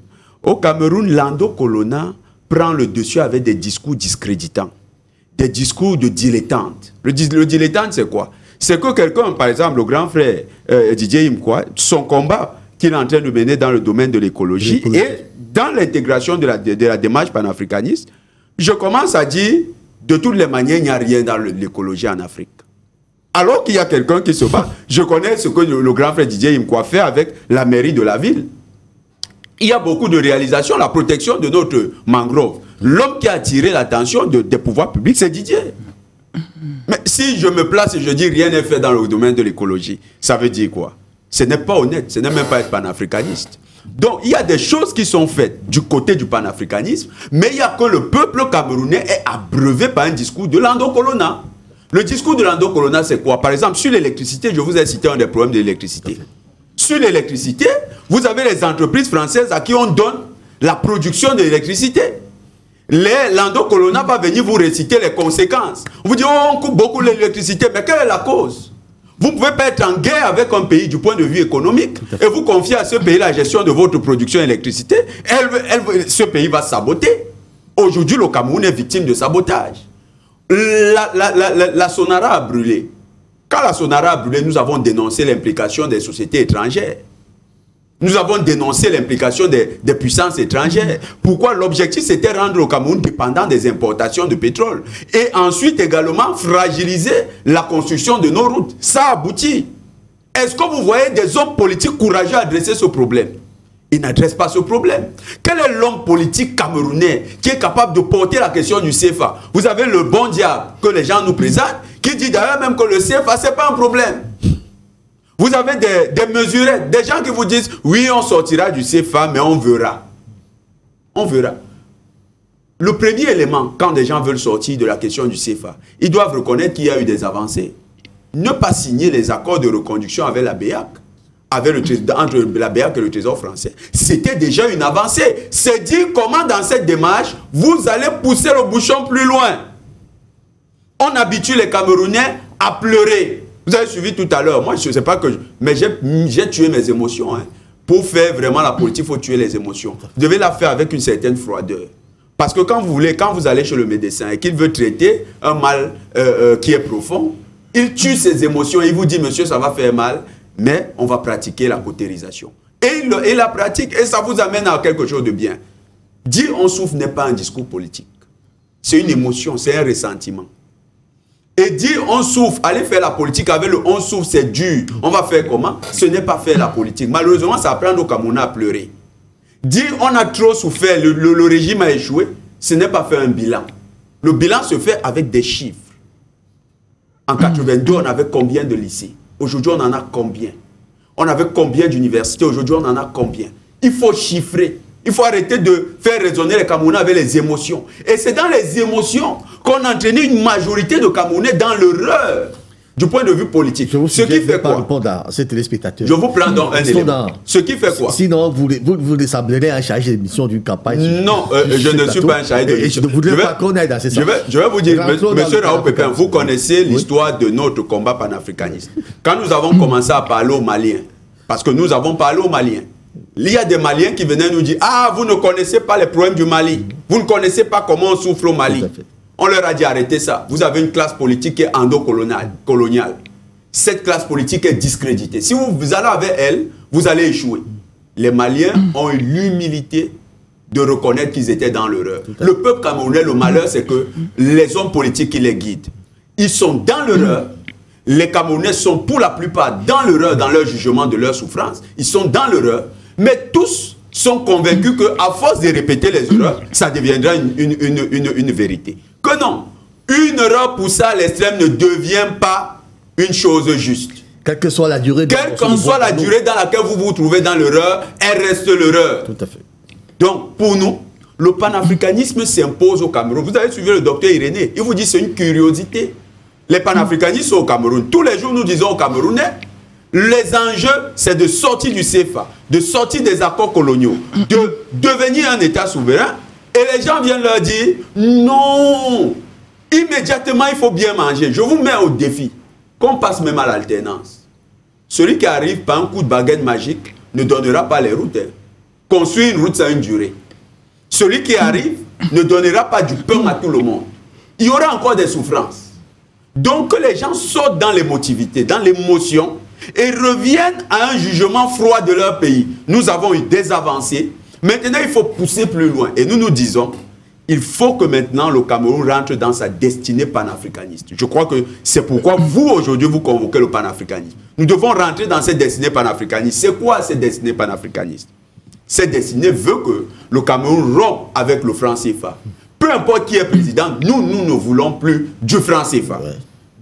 Lando Colonna prend le dessus avec des discours discréditants, des discours de dilettantes. Le dilettante, c'est quoi? C'est que quelqu'un, par exemple, le grand frère Didier Imkwa, son combat qu'il est en train de mener dans le domaine de l'écologie et dans l'intégration de la démarche panafricaniste, je commence à dire, de toutes les manières, il n'y a rien dans l'écologie en Afrique. Alors qu'il y a quelqu'un qui se bat. Je connais ce que le grand frère Didier Imkwa fait avec la mairie de la ville. Il y a beaucoup de réalisations, la protection de notre mangrove. L'homme qui a attiré l'attention des pouvoirs publics, c'est Didier. Mais si je me place et je dis rien n'est fait dans le domaine de l'écologie, ça veut dire quoi? Ce n'est pas honnête, ce n'est même pas être panafricaniste. Donc, il y a des choses qui sont faites du côté du panafricanisme, mais il y a que le peuple camerounais est abreuvé par un discours de Lando Colonna. Le discours de Lando Colonna, c'est quoi? Par exemple, sur l'électricité, je vous ai cité un des problèmes de l'électricité. Sur l'électricité, vous avez les entreprises françaises à qui on donne la production de l'électricité. Lando Colonna va venir vous réciter les conséquences. Vous dites, oh, on coupe beaucoup l'électricité, mais quelle est la cause? Vous ne pouvez pas être en guerre avec un pays du point de vue économique et vous confier à ce pays la gestion de votre production d'électricité. Ce pays va saboter. Aujourd'hui, le Cameroun est victime de sabotage. La Sonara a brûlé. Quand la Sonara a brûlé, nous avons dénoncé l'implication des sociétés étrangères. Nous avons dénoncé l'implication des puissances étrangères. Pourquoi? L'objectif, c'était rendre le Cameroun dépendant des importations de pétrole. Et ensuite, également, fragiliser la construction de nos routes. Ça aboutit. Est-ce que vous voyez des hommes politiques courageux adresser ce problème? Ils n'adressent pas ce problème. Quel est l'homme politique camerounais qui est capable de porter la question du CFA? Vous avez le bon diable que les gens nous présentent, qui dit d'ailleurs même que le CFA, ce n'est pas un problème. Vous avez des mesurettes, des gens qui vous disent, oui, on sortira du CFA, mais on verra. On verra. Le premier élément, quand des gens veulent sortir de la question du CFA, ils doivent reconnaître qu'il y a eu des avancées. Ne pas signer les accords de reconduction avec la BEAC, entre la BEAC et le Trésor français, c'était déjà une avancée. C'est dire comment dans cette démarche, vous allez pousser le bouchon plus loin. On habitue les Camerounais à pleurer. Vous avez suivi tout à l'heure, moi je ne sais pas que... mais j'ai tué mes émotions. Hein. Pour faire vraiment la politique, il faut tuer les émotions. Vous devez la faire avec une certaine froideur. Parce que quand vous allez chez le médecin et qu'il veut traiter un mal qui est profond, il tue ses émotions, il vous dit, monsieur, ça va faire mal, mais on va pratiquer la cautérisation. Et il la pratique, et ça vous amène à quelque chose de bien. Dire on souffre n'est pas un discours politique. C'est une émotion, c'est un ressentiment. Et dire on souffre, aller faire la politique avec le on souffre, c'est dur. On va faire comment? Ce n'est pas faire la politique. Malheureusement, ça apprend nos Camerounais à pleurer. Dire on a trop souffert, le régime a échoué, ce n'est pas faire un bilan. Le bilan se fait avec des chiffres. En 82, on avait combien de lycées? Aujourd'hui, on en a combien? On avait combien d'universités? Aujourd'hui, on en a combien? Il faut chiffrer. Il faut arrêter de faire résonner les Camerounais avec les émotions. Et c'est dans les émotions qu'on a entraîné une majorité de Camerounais dans l'erreur du point de vue politique. Ce qui fait quoi? Répondre à ces téléspectateurs. Je vous prends donc un élément. Ce qui fait quoi? Sinon, vous désablez un chargé d'émission d'une campagne. Non, je ne suis pas un chargé d'émission. Je ne voudrais pas qu'on aille dans ces sens. Je vais vous dire, monsieur Raoult Pépin, vous connaissez l'histoire de notre combat panafricaniste. Quand nous avons commencé à parler aux Maliens, parce que nous avons parlé aux Maliens, il y a des Maliens qui venaient nous dire, ah, vous ne connaissez pas les problèmes du Mali. Vous ne connaissez pas comment on souffre au Mali. On leur a dit, arrêtez ça. Vous avez une classe politique qui est endo-coloniale. Cette classe politique est discréditée. Si vous allez avec elle, vous allez échouer. Les Maliens ont eu l'humilité de reconnaître qu'ils étaient dans l'erreur. Le peuple camerounais, le malheur, c'est que les hommes politiques qui les guident, ils sont dans l'erreur. Les Camerounais sont pour la plupart dans l'erreur, dans leur jugement de leur souffrance. Ils sont dans l'erreur. Mais tous sont convaincus qu'à force de répéter les erreurs, ça deviendra une vérité. Que non, une erreur poussée à l'extrême ne devient pas une chose juste. Quelle que soit la durée. Quelle qu'en soit la durée dans laquelle vous vous trouvez dans l'erreur, elle reste l'erreur. Tout à fait. Donc, pour nous, le panafricanisme s'impose au Cameroun. Vous avez suivi le docteur Irénée, il vous dit que c'est une curiosité. Les panafricanistes sont au Cameroun. Tous les jours, nous disons aux Camerounais, les enjeux, c'est de sortir du CFA, de sortir des accords coloniaux, de devenir un État souverain. Et les gens viennent leur dire, non, immédiatement, il faut bien manger. Je vous mets au défi, qu'on passe même à l'alternance. Celui qui arrive par un coup de baguette magique ne donnera pas les routes. Construire une route, ça a une durée. Celui qui arrive ne donnera pas du pain à tout le monde. Il y aura encore des souffrances. Donc que les gens sortent dans l'émotivité, dans l'émotion, et reviennent à un jugement froid de leur pays. Nous avons eu des avancées. Maintenant, il faut pousser plus loin. Et nous nous disons, il faut que maintenant le Cameroun rentre dans sa destinée panafricaniste. Je crois que c'est pourquoi vous, aujourd'hui, vous convoquez le panafricanisme. Nous devons rentrer dans cette destinée panafricaniste. C'est quoi cette destinée panafricaniste? Cette destinée veut que le Cameroun rompe avec le franc CFA. Peu importe qui est président, nous ne voulons plus du franc CFA. Ouais.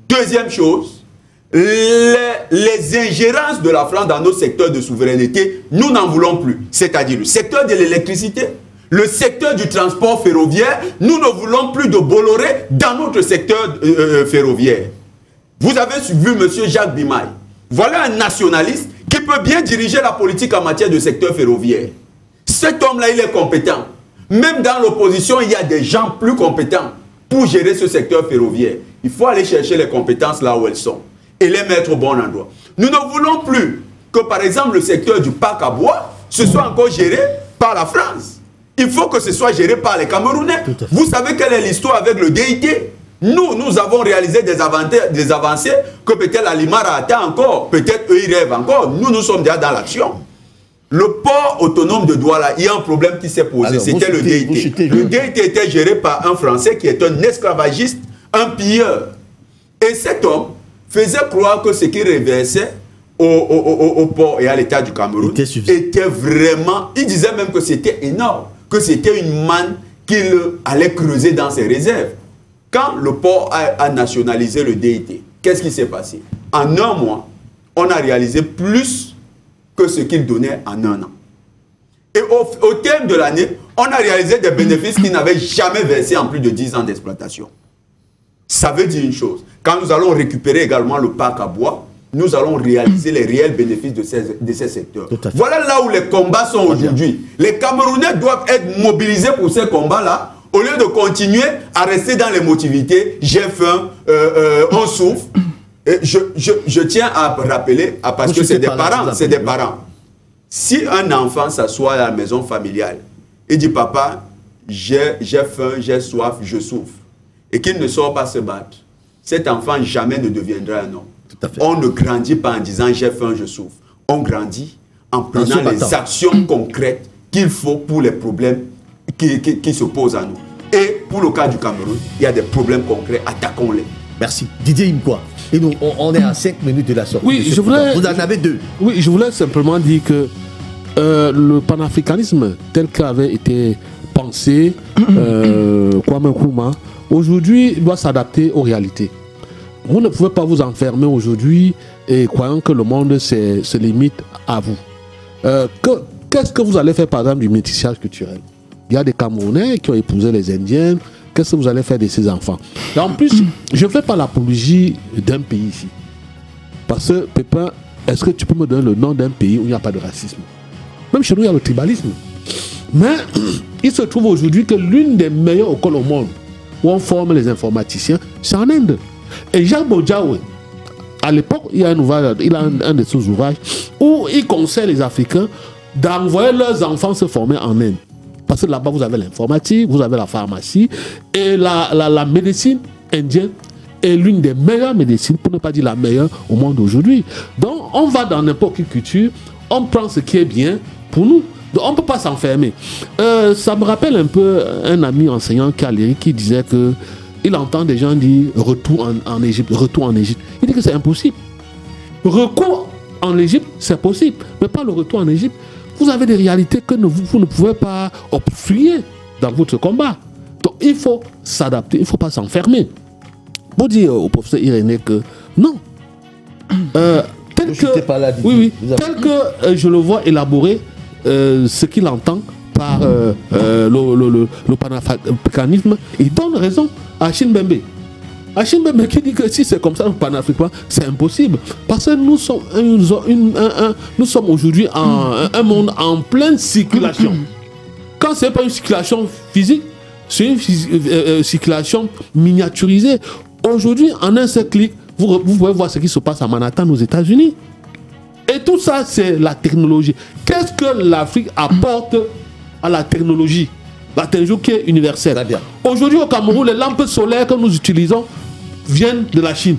Deuxième chose, les ingérences de la France dans nos secteurs de souveraineté, nous n'en voulons plus. C'est-à-dire le secteur de l'électricité, le secteur du transport ferroviaire, nous ne voulons plus de Bolloré dans notre secteur ferroviaire. Vous avez vu M. Jacques Bimaï. Voilà un nationaliste qui peut bien diriger la politique en matière de secteur ferroviaire. Cet homme-là, il est compétent. Même dans l'opposition, il y a des gens plus compétents pour gérer ce secteur ferroviaire. Il faut aller chercher les compétences là où elles sont et les mettre au bon endroit. Nous ne voulons plus que, par exemple, le secteur du parc à bois, ce soit encore géré par la France. Il faut que ce soit géré par les Camerounais. Vous savez quelle est l'histoire avec le DIT? Nous avons réalisé des avancées que peut-être la Limara attend encore, peut-être eux ils rêvent encore. Nous sommes déjà dans l'action. Le port autonome de Douala, il y a un problème qui s'est posé, c'était le DIT. Le DIT était géré par un Français qui est un esclavagiste, un pilleur. Et cet homme faisait croire que ce qu'il reversait au port et à l'État du Cameroun était vraiment... Il disait même que c'était énorme, que c'était une manne qu'il allait creuser dans ses réserves. Quand le port a nationalisé le DIT, qu'est-ce qui s'est passé? En un mois, on a réalisé plus que ce qu'il donnait en un an. Et au terme de l'année, on a réalisé des bénéfices qu'il n'avait jamais versés en plus de 10 ans d'exploitation. Ça veut dire une chose. Quand nous allons récupérer également le parc à bois, nous allons réaliser les réels bénéfices de ces secteurs. Voilà là où les combats sont aujourd'hui. Les Camerounais doivent être mobilisés pour ces combats-là, au lieu de continuer à rester dans l'émotivité. J'ai faim, on souffre. Et je tiens à rappeler, parce que c'est des parents, Si un enfant s'assoit à la maison familiale et dit, papa, j'ai faim, j'ai soif, je souffre, et qu'il ne sort pas se battre, cet enfant jamais ne deviendra un homme. On ne grandit pas en disant, j'ai faim, je souffre. On grandit en prenant les actions concrètes qu'il faut pour les problèmes qui se posent à nous. Et pour le cas du Cameroun, il y a des problèmes concrets, attaquons-les. Merci. Didier Imkwa. Et nous, on est à 5 minutes de la sortie. Oui, vous en avez 2. Oui, je voulais simplement dire que le panafricanisme tel qu'avait été pensé, Kwame Nkrumah, aujourd'hui, doit s'adapter aux réalités. Vous ne pouvez pas vous enfermer aujourd'hui et croyant que le monde se limite à vous. Qu'est-ce que vous allez faire, par exemple, du métissage culturel? Il y a des Camerounais qui ont épousé les Indiens. Qu'est-ce que vous allez faire de ces enfants? Et en plus, je ne fais pas l'apologie d'un pays ici. Parce que, Pépin, est-ce que tu peux me donner le nom d'un pays où il n'y a pas de racisme? Même chez nous, il y a le tribalisme. Mais il se trouve aujourd'hui que l'une des meilleures écoles au monde où on forme les informaticiens, c'est en Inde. Et Jacques Bodiawe, à l'époque, il a un de ses ouvrages où il conseille les Africains d'envoyer leurs enfants se former en Inde. Parce que là-bas, vous avez l'informatique, vous avez la pharmacie, et la médecine indienne est l'une des meilleures médecines, pour ne pas dire la meilleure au monde aujourd'hui. Donc, on va dans n'importe quelle culture, on prend ce qui est bien pour nous. Donc, on ne peut pas s'enfermer. Ça me rappelle un peu un ami enseignant qui disait que il entend des gens dire retour en Égypte, retour en Égypte. Il dit que c'est impossible. Recours en Égypte, c'est possible, mais pas le retour en Égypte. vous avez des réalités que vous ne pouvez pas obstruer dans votre combat. Donc il faut s'adapter, il ne faut pas s'enfermer. Pour dire au professeur Irénée que non, tel que je le vois élaborer ce qu'il entend par le panafricanisme, il donne raison à Achille Mbembe. Achille Mbembe qui dit que si c'est comme ça le panafricain, c'est impossible. Parce que nous sommes aujourd'hui un monde en pleine circulation. Quand ce n'est pas une circulation physique, c'est une circulation miniaturisée. Aujourd'hui, en un seul clic, vous pouvez voir ce qui se passe à Manhattan aux États-Unis. Et tout ça, c'est la technologie. Qu'est-ce que l'Afrique apporte à la technologie? La technologie qui est universelle. Aujourd'hui, au Cameroun, les lampes solaires que nous utilisons viennent de la Chine.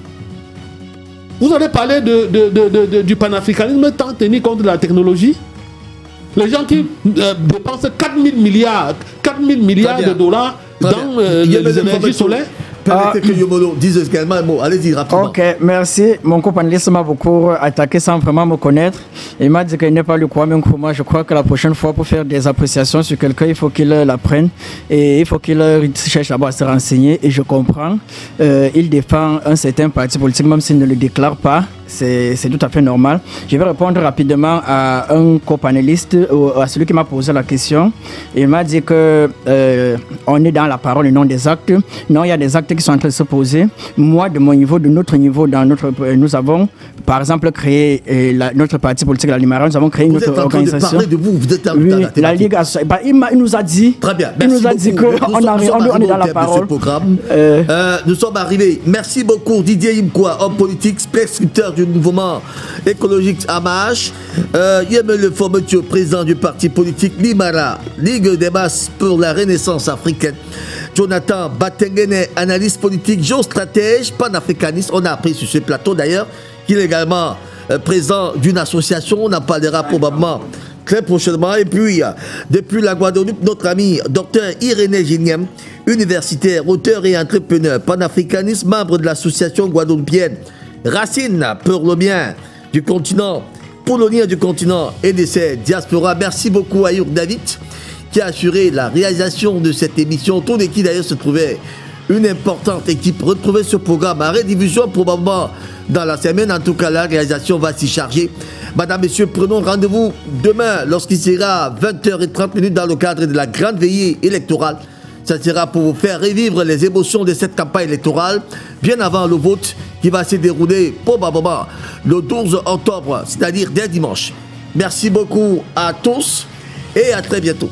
Vous allez parler du panafricanisme tant tenu contre la technologie. Les gens qui dépensent 4 000 milliards de dollars dans les énergies solaires. Permettez que Yomolo dise également un mot. Allez-y rapidement. Ok, merci. Mon co-panéliste m'a beaucoup attaqué sans vraiment me connaître. Il m'a dit qu'il n'est pas le Kwame Nkrumah. Je crois que la prochaine fois, pour faire des appréciations sur quelqu'un, il faut qu'il l'apprenne. Et il faut qu'il cherche d'abord à se renseigner. Et je comprends. Il défend un certain parti politique, même s'il ne le déclare pas. C'est tout à fait normal. Je vais répondre rapidement à un co-panéliste, à celui qui m'a posé la question. Il m'a dit que on est dans la parole et non des actes. Non, il y a des actes qui sont en train de se poser. Moi, de mon niveau, de notre niveau, nous avons, par exemple, créé notre parti politique, la Limara. Nous avons créé une autre organisation. Vous êtes en oui, la Ligue. Il nous a dit. Très bien. Il nous a dit qu'on est dans la parole. Nous sommes arrivés. Merci beaucoup, Didier Imkwa, homme politique, prescripteur du mouvement écologique Amash. Yem le Fometio, président du parti politique Limara, Ligue des masses pour la renaissance africaine. Jonathan Batengene, analyste politique, géostratège, panafricaniste. On a appris sur ce plateau d'ailleurs qu'il est également président d'une association. On en parlera probablement très prochainement. Et puis, depuis la Guadeloupe, notre ami Dr Irénée Gignem, universitaire, auteur et entrepreneur, panafricaniste, membre de l'association guadeloupéenne Racine pour le bien du continent, pour le lien du continent et de ses diasporas. Merci beaucoup à Yurk David qui a assuré la réalisation de cette émission, autour de qui d'ailleurs se trouvait une importante équipe. Retrouvez ce programme à rediffusion probablement dans la semaine. En tout cas, la réalisation va s'y charger. Madame, Messieurs, prenons rendez-vous demain lorsqu'il sera 20h30 dans le cadre de la grande veillée électorale. Ça sera pour vous faire revivre les émotions de cette campagne électorale, bien avant le vote qui va se dérouler probablement le 12 octobre, c'est-à-dire dès dimanche. Merci beaucoup à tous et à très bientôt.